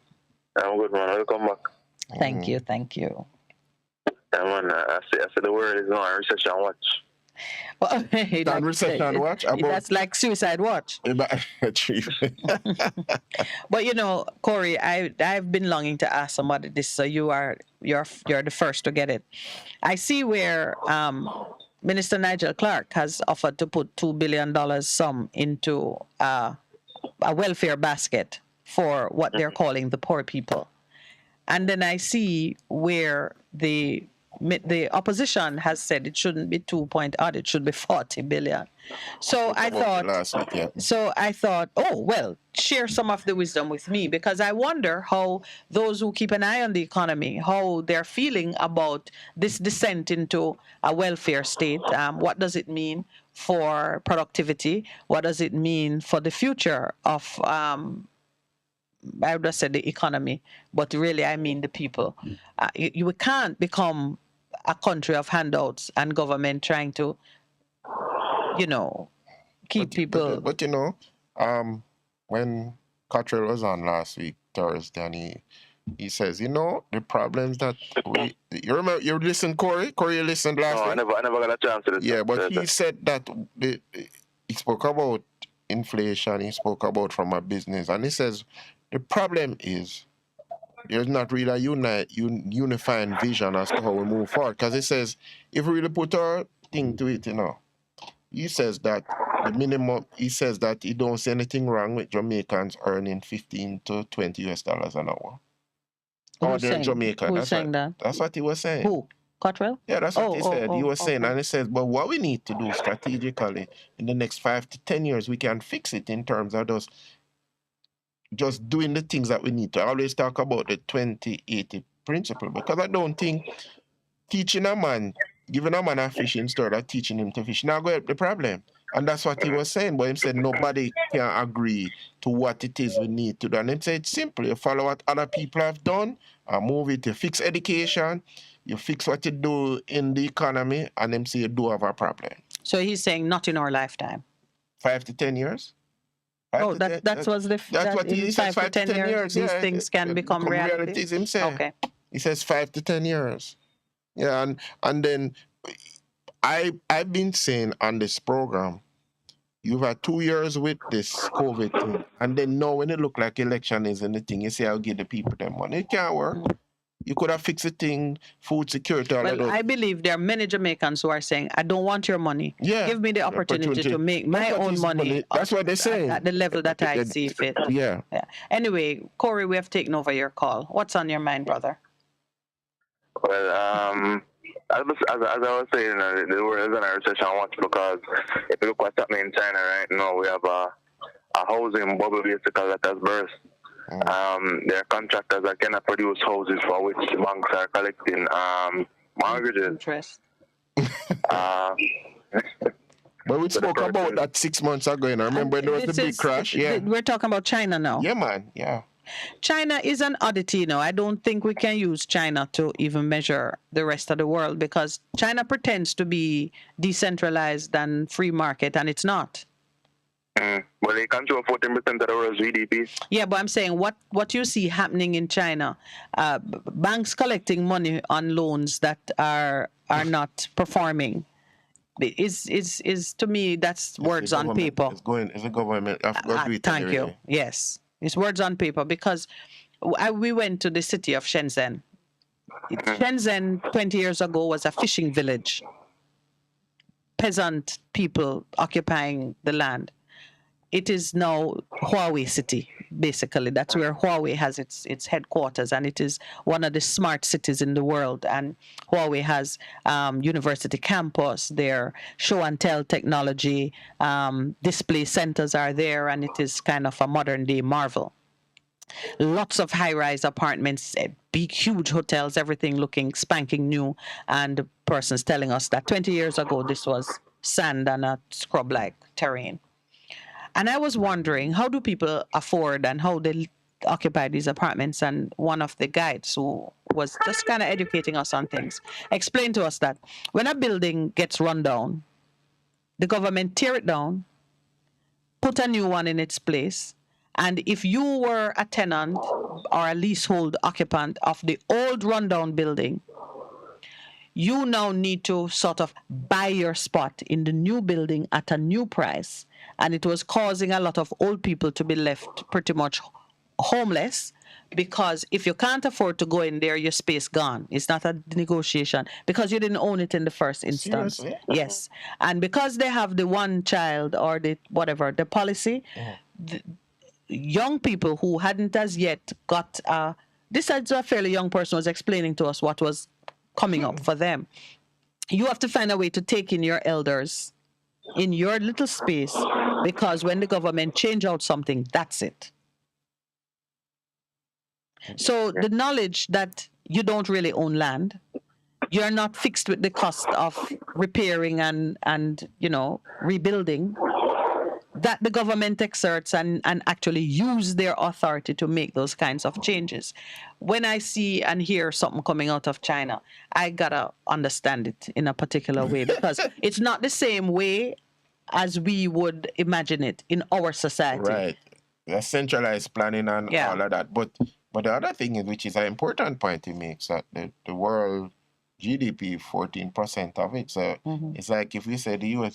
I'm good, man. Welcome back. Thank you. Thank you. Yeah, man. I see the word is on recession watch. Well, recession watch? That's like suicide watch. But you know, Corey, I've been longing to ask somebody this, so you're the first to get it. I see where Minister Nigel Clark has offered to put $2 billion sum into a welfare basket for what they're calling the poor people. And then I see where the opposition has said it shouldn't be 2.0, it should be 40 billion. So I thought, oh, well, share some of the wisdom with me, because I wonder how those who keep an eye on the economy, how they're feeling about this descent into a welfare state. What does it mean for productivity? What does it mean for the future of, I would have said the economy, but really I mean the people. You can't become a country of handouts and government trying to, keep people. But when Cottrell was on last week, Thursday, and he says, the problems that you remember, you listened, Corey? Corey, you listened last week? No, I never got a chance to listen. Yeah, but he said that he spoke about inflation, he spoke about from a business, and he says the problem is there's not really a unifying vision as to how we move forward. Because he says, if we really put our thing to it, he says that the minimum, he says that he don't see anything wrong with Jamaicans earning 15 to 20 US dollars an hour. Who's saying that? That's what he was saying. Who? Cottrell? Yeah, that's what he said. He was saying, and he says, but what we need to do strategically in the next 5 to 10 years, we can fix it in terms of just doing the things that we need to. I always talk about the 20-80 principle, because I don't think giving a man a fish instead of teaching him to fish, now go help the problem. And that's what he was saying. But he said nobody can agree to what it is we need to do. And he said it's simple. You follow what other people have done and move it. You fix education, you fix what you do in the economy, and them say you do have a problem. So he's saying not in our lifetime. 5 to 10 years? That's what he says. 5 to 10 years. These things can become reality. Himself. Okay. He says 5 to 10 years. Yeah, and then I've been saying on this program, you've had 2 years with this COVID thing, and then now when it look like election is in the thing, you say I'll give the people their money. It can't work. You could have fixed the thing, food security. Well, I believe there are many Jamaicans who are saying, I don't want your money. Yeah, give me the opportunity to make my own money. That's what they're saying. At the level that I see fit. Yeah. Anyway, Corey, we have taken over your call. What's on your mind, brother? Well, as I was saying, the world is in a recession once, because if you look what's happening in China right now, we have a housing bubble basically that has burst. There are contractors that cannot produce houses for which the banks are collecting mortgages. Interest. But we spoke about that 6 months ago, and I remember there was the big crash. Yeah, we're talking about China now. Yeah, man. Yeah. China is an oddity, I don't think we can use China to even measure the rest of the world, because China pretends to be decentralized and free market, and it's not. Well, they control 14% of the world's GDP. Yeah, but I'm saying what you see happening in China, banks collecting money on loans that are not performing, is to me, that's words on paper. It's a government. Thank you. Yes. It's words on paper, because we went to the city of Shenzhen. Shenzhen 20 years ago was a fishing village. Peasant people occupying the land. It is now Huawei City, basically. That's where Huawei has its headquarters, and it is one of the smart cities in the world. And Huawei has university campus, their show and tell technology, display centers are there, and it is kind of a modern day marvel. Lots of high-rise apartments, big, huge hotels, everything looking spanking new. And the person's telling us that 20 years ago, this was sand and a scrub-like terrain. And I was wondering, how do people afford and how they occupy these apartments? And one of the guides, who was just kind of educating us on things, explained to us that when a building gets run down, the government tear it down, put a new one in its place. And if you were a tenant or a leasehold occupant of the old rundown building, you now need to sort of buy your spot in the new building at a new price. And it was causing a lot of old people to be left pretty much homeless, because if you can't afford to go in there, your space gone. It's not a negotiation, because you didn't own it in the first instance. Seriously? Yes. And because they have the one child or the policy, young people who hadn't as yet got, this is a fairly young person was explaining to us what was coming up for them. You have to find a way to take in your elders in your little space, because when the government change out something, that's it. So the knowledge that you don't really own land, you're not fixed with the cost of repairing and rebuilding, that the government exerts and actually use their authority to make those kinds of changes. When I see and hear something coming out of China, I gotta understand it in a particular way, because it's not the same way as we would imagine it in our society. Right. There's centralized planning and all of that. But the other thing is, which is an important point he makes, that the world GDP, 14% of it. So it's like if we say the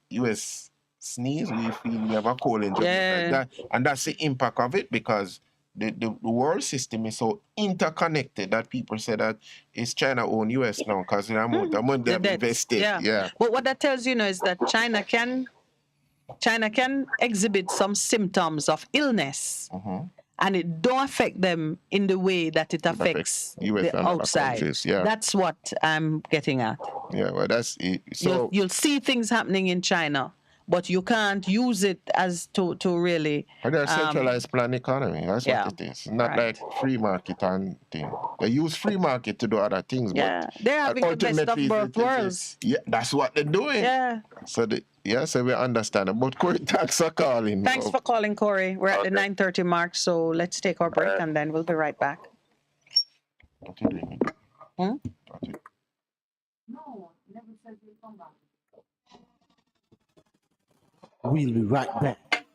US sneeze, we feel we have a cold in Jamaica. And that's the impact of it, because the world system is so interconnected that people say that it's China own US now, because the amount of money they have invested. Yeah. But what that tells you is that China can exhibit some symptoms of illness, and it don't affect them in the way that it affects US the and other outside. countries, yeah. That's what I'm getting at. Yeah, well, that's it. So You'll see things happening in China, but you can't use it as to really. they're a centralized planned economy. That's yeah, what it is. Not right. like free market and thing. They use free market to do other things, Yeah, but they're having the best of ultimately both worlds. yeah, that's what they're doing. Yeah. So we understand it. But Corey, thanks for calling. Thanks for calling, Corey. We're at the 9:30 mark, so let's take our break and then we'll be right back. What you doing? Hmm? We'll be right back.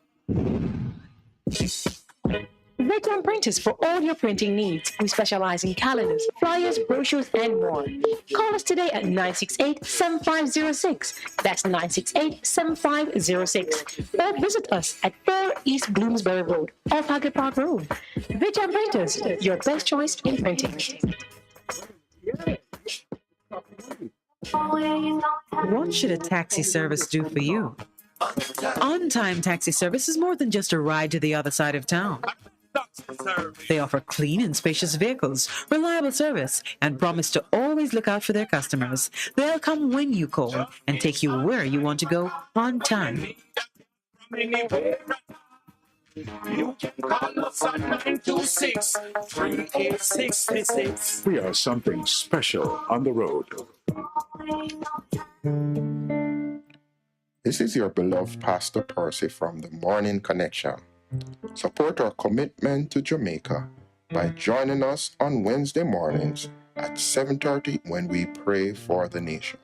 Veteran Printers for all your printing needs. We specialize in calendars, flyers, brochures, and more. Call us today at 968-7506. That's 968-7506. Or visit us at 4 East Bloomsbury Road, off Haggard Park Road. Veteran Printers, your best choice in printing. What should a taxi service do for you? On-time taxi service is more than just a ride to the other side of town. They offer clean and spacious vehicles, reliable service, and promise to always look out for their customers. They'll come when you call and take you where you want to go on time. You can call us at 926-3866. We are something special on the road. This is your beloved Pastor Percy from the Morning Connection. Support our commitment to Jamaica by joining us on Wednesday mornings at 7:30 when we pray for the nation.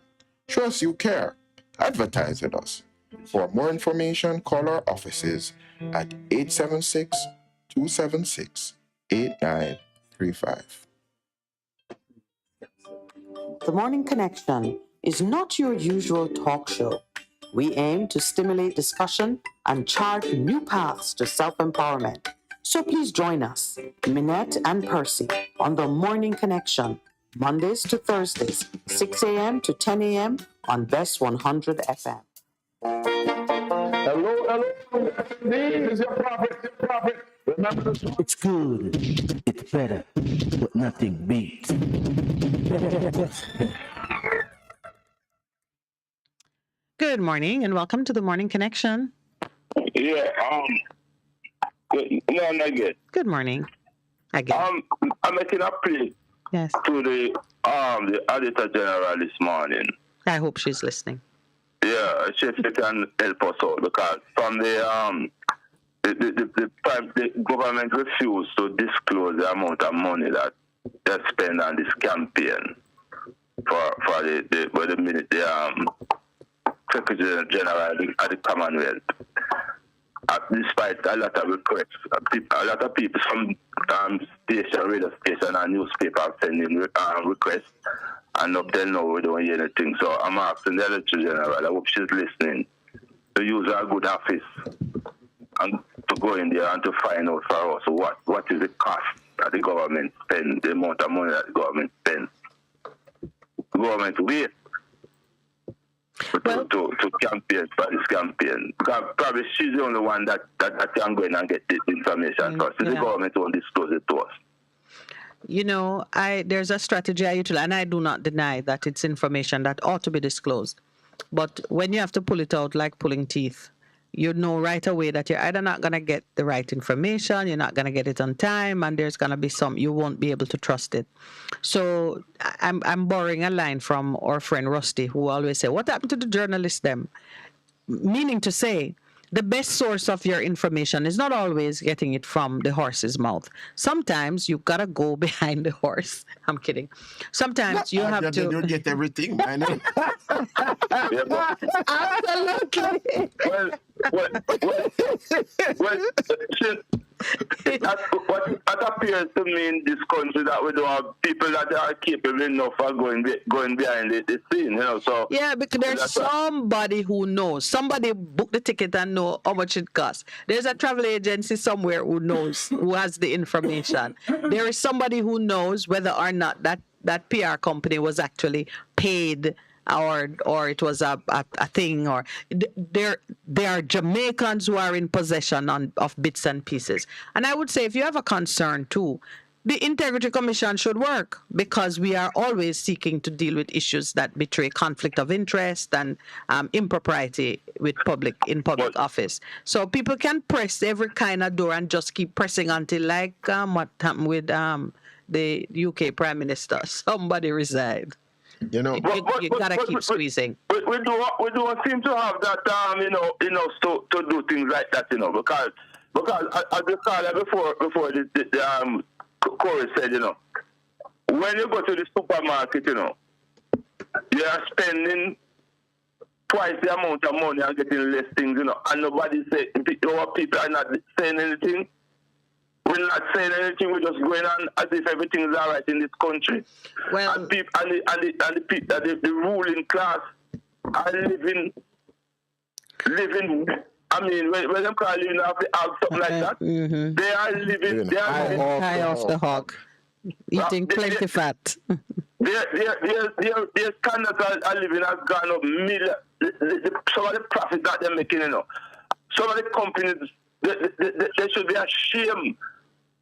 Show us you care. Advertise with us. For more information, call our offices at 876-276-8935. The Morning Connection is not your usual talk show. We aim to stimulate discussion and chart new paths to self-empowerment. So please join us, Minette and Percy, on The Morning Connection, Mondays to Thursdays, 6 a.m. to 10 a.m. on Best 100 FM. Hello. This is your prophet. Remember this. It's good. It's better. But nothing beats. Good morning and welcome to the Morning Connection. Yeah, no, not good. Good morning. Again. I'm making a plea to the Auditor General this morning. I hope she's listening. Yeah, she can help us out because from the government refused to disclose the amount of money that they spend on this campaign for the minute Secretary General at the Commonwealth. Despite a lot of requests, a lot of people from radio station and newspaper are sending requests, and up till now we don't hear anything. So I'm asking the Auditor General, I hope she's listening, to use her good office and to go in there and to find out for us what is the cost that the government spends, the amount of money that the government spends. The government waste to campaign for this campaign. Because probably she's the only one that can go in and get this information first. So the government won't disclose it to us. You know, there's a strategy I utilize, and I do not deny that it's information that ought to be disclosed. But when you have to pull it out like pulling teeth, you know right away that you're either not going to get the right information, you're not going to get it on time, and there's going to be you won't be able to trust it. So I'm borrowing a line from our friend Rusty, who always say, what happened to the journalists them? Meaning to say, the best source of your information is not always getting it from the horse's mouth. Sometimes you gotta go behind the horse. I'm kidding. Sometimes you have to. You get everything, man. Absolutely. What appears to me in this country that we don't have people that are capable enough of going behind the scene, you know. So yeah, because there's somebody who knows. Somebody booked the ticket and know how much it costs. There's a travel agency somewhere who knows, who has the information. There is somebody who knows whether or not that PR company was actually paid or it was a thing, or there are Jamaicans who are in possession of bits and pieces. And I would say, if you have a concern too, the Integrity Commission should work, because we are always seeking to deal with issues that betray conflict of interest and impropriety in public office. So people can press every kind of door and just keep pressing until, like what happened with the UK Prime Minister, somebody resigned. You know, you gotta keep squeezing. We don't seem to have that to do things like that, because as the caller before the Corey said, when you go to the supermarket, you are spending twice the amount of money and getting less things, and nobody say, our people are not saying anything. We're not saying anything. We're just going on as if everything is all right in this country. Well, and the ruling class are living. I mean, when them call living off the hog, something like that, they are living. They are living high off the hog, eating plenty fat. Their standards are living has gone up million. Some of the profit that they're making, some of the companies, they should be ashamed.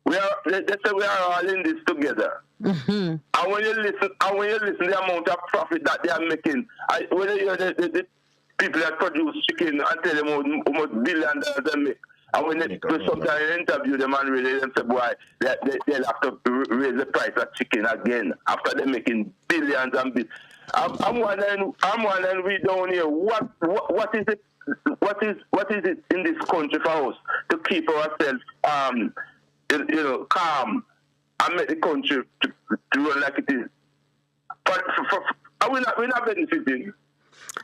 They say we are all in this together. And when you listen, the amount of profit that they are making, when you hear the people that produce chicken and tell them how much billions they make, and when they sometimes interview them and really them say, boy, they'll have to raise the price of chicken again after they're making billions and billions. I'm wondering, we down here, what is it? What is it in this country for us to keep ourselves calm and make the country to run like it is? But we're not benefiting.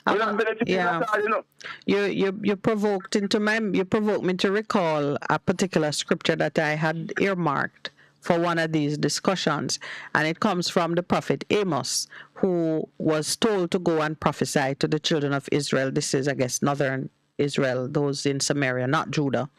We're not benefiting at all, You provoked me to recall a particular scripture that I had earmarked for one of these discussions, and it comes from the prophet Amos, who was told to go and prophesy to the children of Israel. This is, I guess, northern Israel, those in Samaria, not Judah.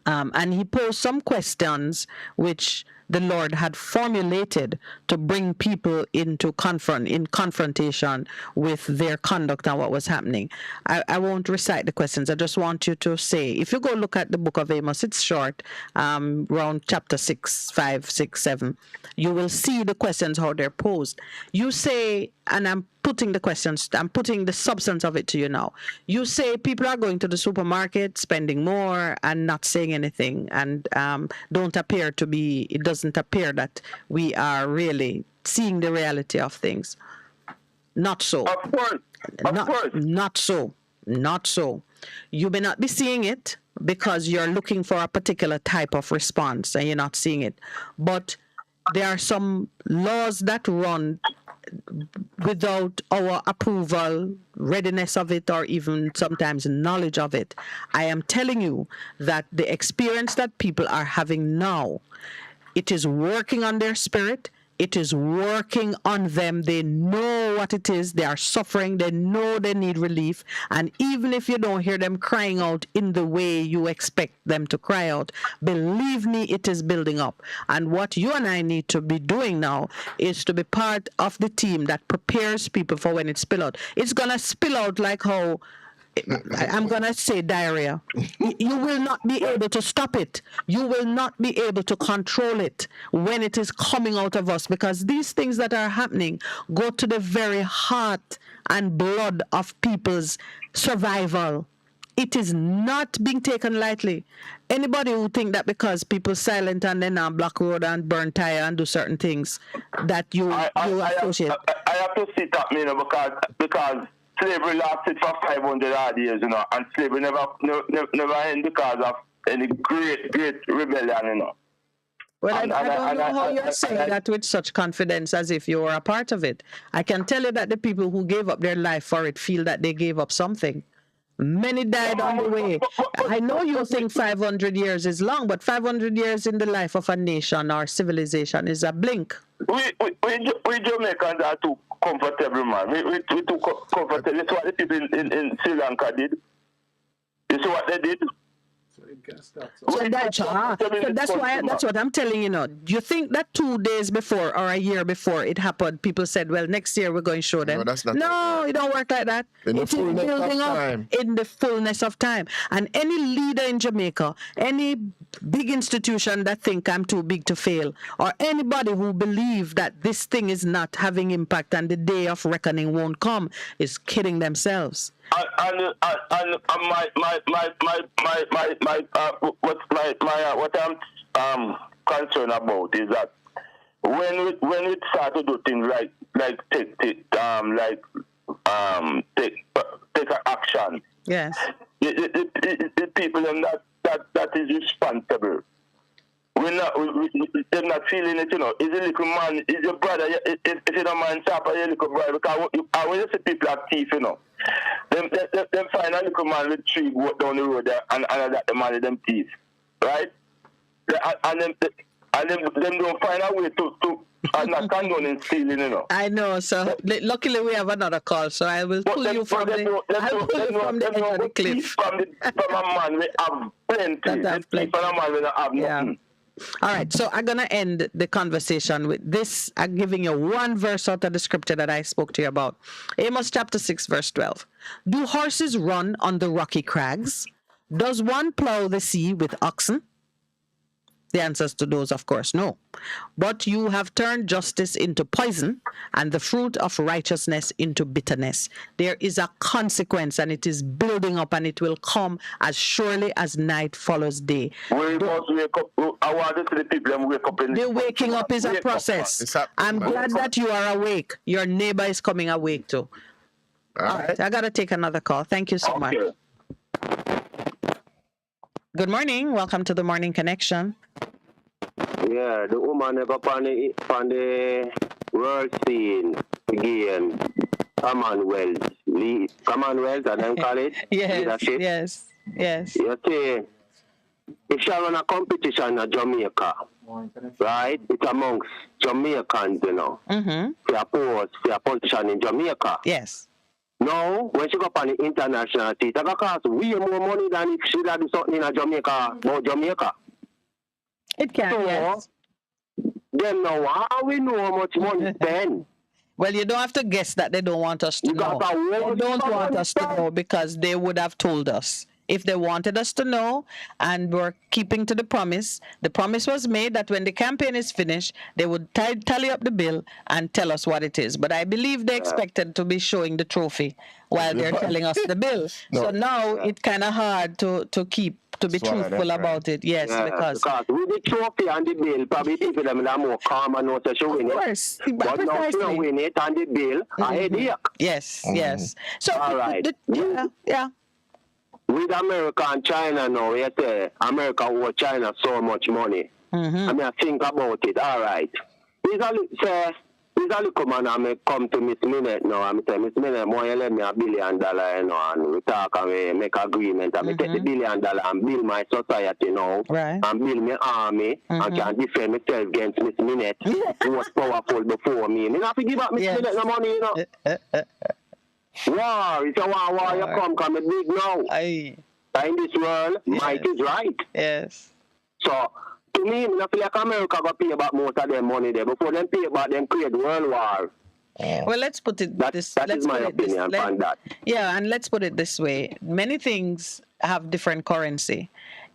And he posed some questions which the Lord had formulated to bring people into confrontation with their conduct and what was happening. I won't recite the questions. I just want you to say, if you go look at the book of Amos, it's short, around chapter 6, 5, 6, 7, you will see the questions, how they're posed. You say, and I'm putting the substance of it to you now. You say people are going to the supermarket, spending more and not saying anything, and it doesn't appear that we are really seeing the reality of things. Not so. Of course. Not so. You may not be seeing it because you're looking for a particular type of response and you're not seeing it. But there are some laws that run without our approval, readiness of it, or even sometimes knowledge of it. I am telling you that the experience that people are having now, it is working on their spirit. It is working on them. They know what it is. They are suffering. They know they need relief. And even if you don't hear them crying out in the way you expect them to cry out, believe me, it is building up. And what you and I need to be doing now is to be part of the team that prepares people for when it spills out. It's going to spill out like how I'm going to say diarrhea. You will not be able to stop it. You will not be able to control it when it is coming out of us, because these things that are happening go to the very heart and blood of people's survival. It is not being taken lightly. Anybody who think that because people silent and then on block road and burn tire and do certain things that you associate. I have to sit up, because slavery lasted for 500 odd years, and slavery never ended because of any great rebellion, Well, I don't know how you're saying that with such confidence as if you were a part of it. I can tell you that the people who gave up their life for it feel that they gave up something. Many died on the way. I know you think 500 years is long, but 500 years in the life of a nation or civilization is a blink. We Jamaicans are too comfortable, man. We too comfortable. That's what the people in Sri Lanka did. You see what they did? So that's what I'm telling you now. Do you think that 2 days before or a year before it happened, people said, well, next year we're going to show them? No, that's not No, it don't work like that. In the It is fullness of building up time. in the fullness of time. And any leader in Jamaica, any big institution that think I'm too big to fail, or anybody who believe that this thing is not having impact and the day of reckoning won't come, is kidding themselves. What I'm concerned about is that when we start to do things like take action. Yes. The people that is responsible. They're not feeling it, you know. Is a little man, is your brother, if you don't mind, stop your little brother, because when you see people are thief, you know, them find a little man with tree go down the road there and that the man is them thief, right? And them don't find a way to not condone in stealing, you know. I know, so luckily we have another call, so I will pull you from the edge of the cliff. From a man we have plenty. From a man we don't have nothing. Yeah. All right, so I'm going to end the conversation with this. I'm giving you one verse out of the scripture that I spoke to you about. Amos chapter 6, verse 12. Do horses run on the rocky crags? Does one plow the sea with oxen? The answers to those, of course, no. But you have turned justice into poison and the fruit of righteousness into bitterness. There is a consequence, and it is building up, and it will come as surely as night follows day. We must wake up. I want to see the people and wake up. The waking up is a process. I'm glad that you are awake. Your neighbor is coming awake too. All right. I got to take another call. Thank you so much. Good morning. Welcome to the Morning Connection. Yeah, the woman never on the world scene again. Commonwealth, and then call it leadership. Yes. You see, if she run a competition in Jamaica, right? It's amongst Jamaicans, you know. Mm-hmm. For a position in Jamaica. Yes. No, when she go up on the international stage, that will cost way more money than if she do something in Jamaica, about Jamaica. It can, so, yes. Then now, how we know how much money spend? Well, you don't have to guess that they don't want us to know. They don't want us to know because they would have told us. If they wanted us to know and were keeping to the promise was made that when the campaign is finished, they would tally up the bill and tell us what it is. But I believe they expected to be showing the trophy while they're telling us the bill. No. So now it's kind of hard to be truthful about it. Yes, because with the trophy and the bill, probably people them are more calm and know that you win it. Of course. But now you don't win it and the bill, a headache. Yes. So, all right. Yeah. With America and China now, you say America owe China so much money. Mm-hmm. I mean, I think about it. All right. He's a little man, I may come to Miss Minute now. I say, Miss Minute, more you lend me $1 billion, you know, and we talk and we make agreement. I may take the $1 billion and build my society now. Right. And build my army and can defend myself against Miss Minute, who was powerful before me. I have to give up Miss Minute no money, you know. War, it's a war you come big now. Aye. In this world, might is right. Yes. So, to me, I feel like America got to pay back most of their money there before them pay back them create world war. Well, let's put it that is my opinion on that. Yeah, and let's put it this way. Many things have different currency.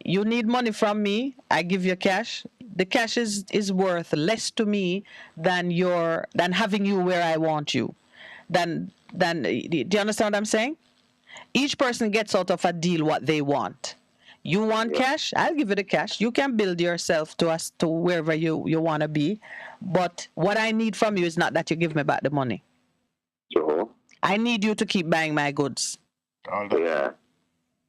You need money from me, I give you cash. The cash is worth less to me than having you where I want you. Do you understand what I'm saying? Each person gets out of a deal what they want. You want cash? I'll give you the cash. You can build yourself to wherever you want to be. But what I need from you is not that you give me back the money. Sure. I need you to keep buying my goods. Yeah.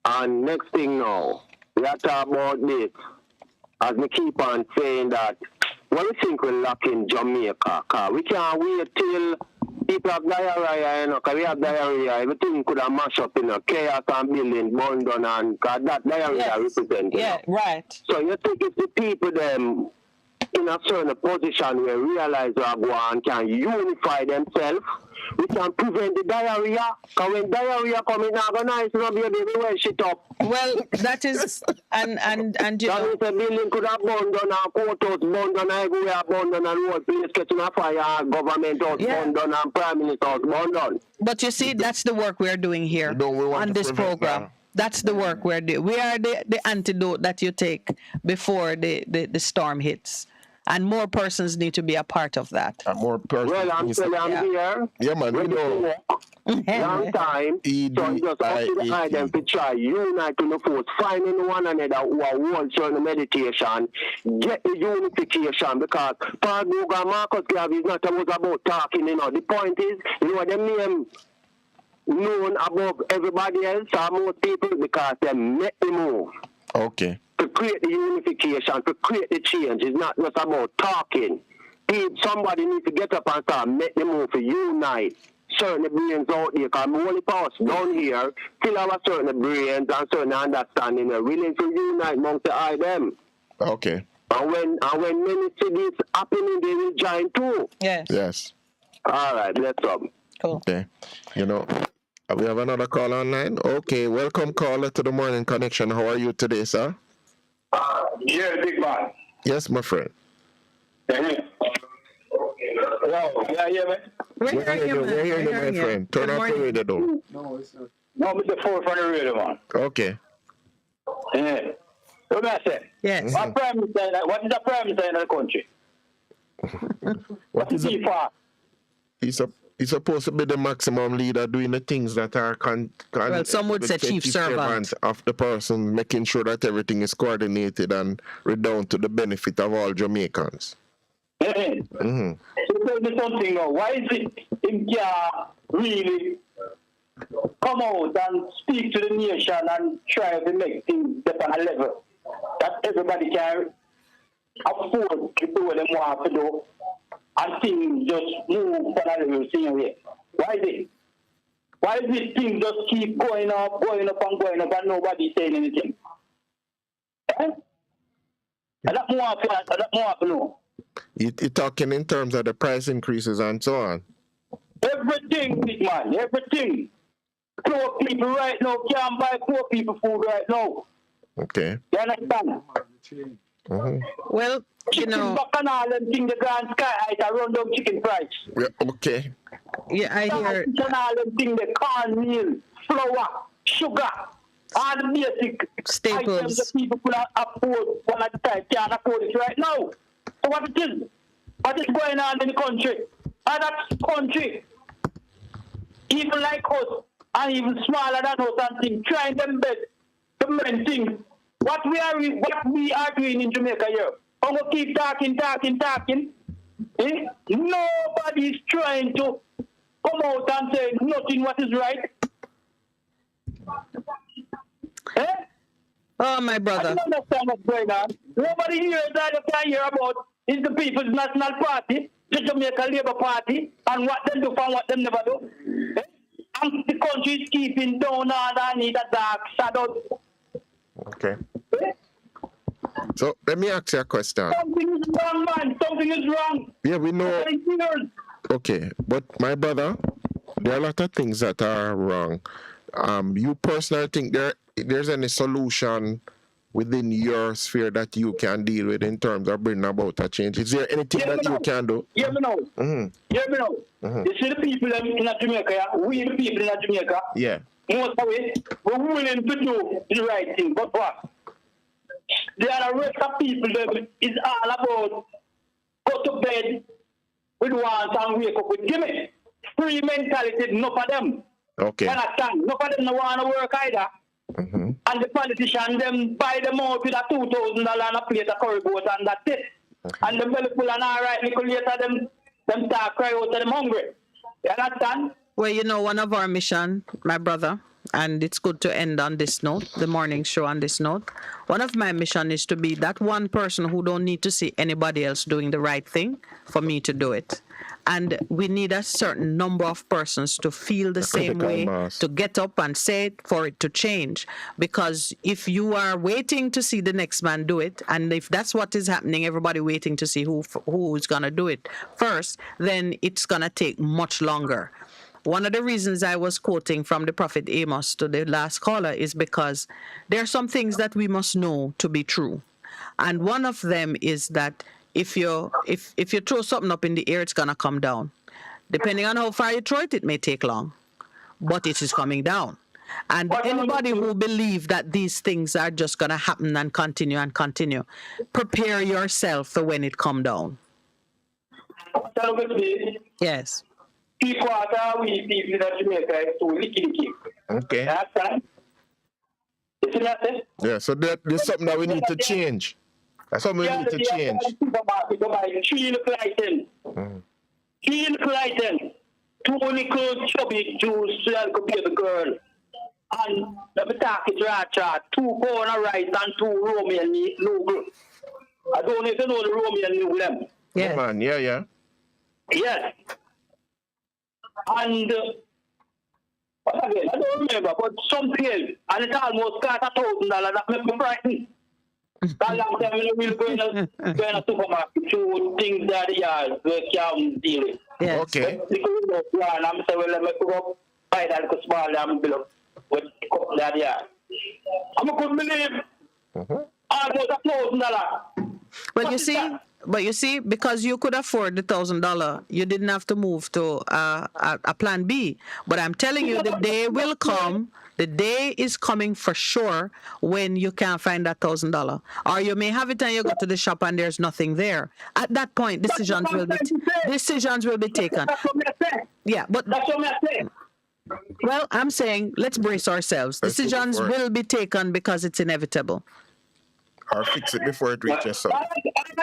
And next thing now, we have to talk about this. As we keep on saying that, what we think we're lacking Jamaica, because we can't wait till people have diarrhea, you know, because we have diarrhea. Everything could have mashed up, you know, chaos and building, burned down, and because that diarrhea represents. Yeah, right. So you think if the people them in a certain position where realize Wagwan can unify themselves, we can prevent the diarrhea. Because when diarrhea comes in, organize, you know, baby, well, shit up. Well, that is, and you that know. means the building could have burned down, and courthouse burned down, everywhere burned down, and road place catching a fire, government house burned down, and prime minister house burned down. But you see, that's the work we're doing here on this program. That's the work we're doing. We are the antidote that you take before the storm hits. And more persons need to be a part of that. More persons. Well, I'm telling you, I'm here. Yeah, man, we know. Long time. So just up to the eye them to try unite to the force, finding one another who are one certain meditation, get the unification, because Paul Boga, Marcus Garvey is not about talking, you know. The point is, you know, them name known above everybody else or most people because they make the move. Okay. To create the unification, to create the change. It's not just about talking. Somebody needs to get up and start make the move to unite certain brains out there, because only us down here still have a certain brains and certain understanding and willing to unite amongst the eye them. Okay. And when many see this happening, they will join too. Yes. Yes. All right, let's up. Cool. Okay. You know, we have another call online. Okay, welcome caller to the Morning Connection. How are you today, sir? Yeah, big man. Yes, my friend. Hello, yeah, man. We're hearing you, my friend. Turn off the radio, though. No, it's not. No, it's the phone from the radio, man. Okay. Yeah. What I say? Yes. What is the prime minister in the country? What is he for? He's supposed to be the maximum leader, doing the things that are well, some would say chief servant of the person, making sure that everything is coordinated and redound to the benefit of all Jamaicans. Mm-hmm. So tell me something now. Why is it him can really come out and speak to the nation and try to make things better on a level that everybody can afford to do what they want to do, and things just move for a level same way? Why is it? Why is this thing just keep going up and nobody saying anything? Eh? I don't want to know. You're talking in terms of the price increases and so on. Everything, big man, everything. Poor people right now can't buy poor people food right now. Okay. You understand? Mm-hmm. Well, you know. Bacchanal and thing the grand sky height around the chicken price. Yeah, okay. Yeah, I hear. Bacchanal and thing the cornmeal, flour, sugar, all the basic staples items that people could afford one at a time can't afford it right now. So what is going on in the country? And that country, even like us, and even smaller than us and things, trying them best to mend things. What we are doing in Jamaica here, I'm going to keep talking. Eh? Nobody is trying to come out and say nothing what is right. Eh? Oh, my brother. I don't understand what's going on. Nobody here that you can hear about is the People's National Party, the Jamaica Labour Party, and what they do and what they never do. Eh? And the country is keeping down underneath a dark shadow. Okay. Eh? So let me ask you a question. Something is wrong, man. Something is wrong. Yeah, we know. Okay, but my brother, there are a lot of things that are wrong. You personally think there's any solution within your sphere that you can deal with in terms of bringing about a change? Is there anything that you can do? Hear me now. Hear me now. You see the people in Jamaica, we the people in Jamaica. Yeah. Most of it, we're willing to do the right thing, but what? There are the rest of people that is all about go to bed with once and wake up with gimme. Free mentality, enough of them. Okay. Understand? Enough of them don't want to work either. And the politicians, them buy them out with a $2,000 and a plate of curry goat and that's it. And the belly full and all right, little later, them start crying out that them hungry. You understand? Well, you know, one of our mission, my brother, and it's good to end on this note, the morning show on this note. One of my mission is to be that one person who don't need to see anybody else doing the right thing for me to do it. And we need a certain number of persons to feel the same way, to get up and say it for it to change. Because if you are waiting to see the next man do it, and if that's what is happening, everybody waiting to see who is going to do it first, then it's going to take much longer. One of the reasons I was quoting from the prophet Amos to the last caller is because there are some things that we must know to be true. And one of them is that if you throw something up in the air, it's gonna come down. Depending on how far you throw it, it may take long, but it is coming down. And anybody who believes that these things are just gonna happen and continue, prepare yourself for when it come down. Yes. We people that Jamaica is so licky. Okay. Yeah, so there's something that we need to change. That's something we need to change. 3 little items. 2 little chubby Jews could be the girl. And let me talk it right, 2 corner rice and 2 Romeo noodles. I don't even know the Romeo noodles. Yeah, man, yeah. Yes. And again, I don't remember, but something else, and it almost cost $1,000. That makes me frightened. That long time we'll go in a supermarket to things that they are can deal with. Yes. Okay. And I'm saying, well, let me go buy that small damn bill with that they are. I couldn't believe almost $1,000. But you see, because you could afford the $1,000, you didn't have to move to a plan B. But I'm telling you, the day will come. The day is coming for sure when you can't find that $1,000, or you may have it and you go to the shop and there's nothing there. At that point, decisions will be taken. Yeah, but that's what I'm saying. Well, I'm saying let's brace ourselves. Decisions will be taken because it's inevitable. Or fix it before it reaches some. I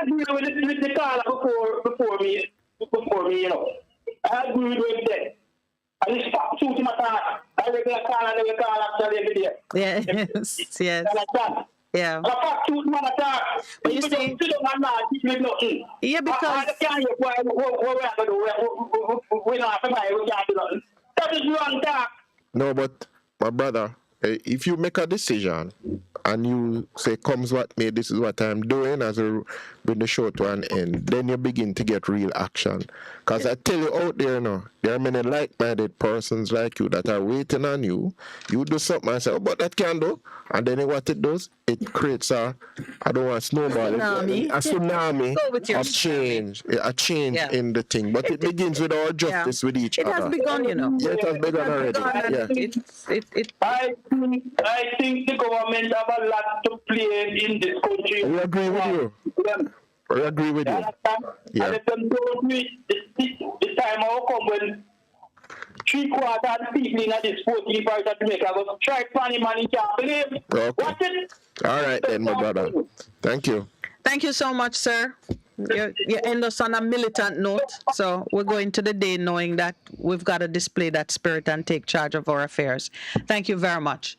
agree with the caller before me, you know. I agree with that. And it's stop shooting my car. I regular caller, they will call after every day. Yes. Yeah. But you see, yeah, because that is wrong talk. No, but my brother, if you make a decision and you say, comes what may, this is what I'm doing, as we bring the show to an end, then you begin to get real action. Because I tell you out there now, there are many like-minded persons like you that are waiting on you. You do something and say, oh, but that can do. And then what it does, it creates a tsunami of change, a change in the thing. But it begins with our justice with each other. It has begun, you know. Yeah, it has begun already. I think the government have a lot to play in this country. We agree with you. I agree with you. Yeah. And if them don't do it, the time will come when 3/4 of the people in this 14 parts of Jamaica will try funny money, can't believe. Okay. Watch it. All right then, my brother. Thank you. Thank you so much, sir. You end us on a militant note. So we're going to the day knowing that we've got to display that spirit and take charge of our affairs. Thank you very much.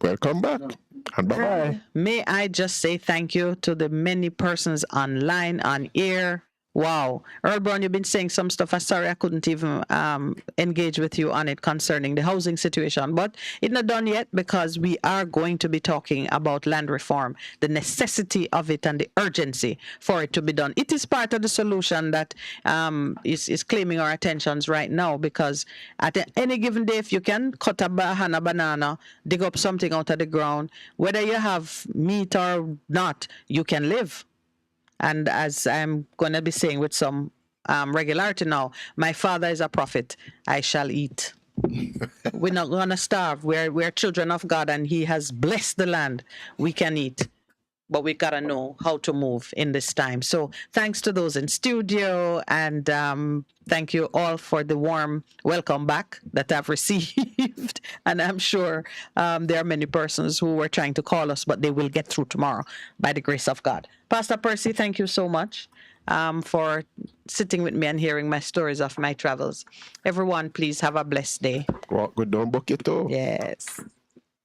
Welcome back. And bye-bye. May I just say thank you to the many persons online, on air. Wow. Earl Brown, you've been saying some stuff. I'm sorry I couldn't even engage with you on it concerning the housing situation. But it's not done yet because we are going to be talking about land reform, the necessity of it and the urgency for it to be done. It is part of the solution that is claiming our attentions right now, because at any given day, if you can cut a banana, dig up something out of the ground, whether you have meat or not, you can live. And as I'm going to be saying with some regularity now, my father is a prophet. I shall eat. We're not going to starve. We're children of God, and he has blessed the land. We can eat. But we got to know how to move in this time. So thanks to those in studio, and thank you all for the warm welcome back that I've received. And I'm sure there are many persons who were trying to call us, but they will get through tomorrow by the grace of God. Pastor Percy, thank you so much. for sitting with me and hearing my stories of my travels. Everyone, please have a blessed day. Walk good, don't book it too. Yes.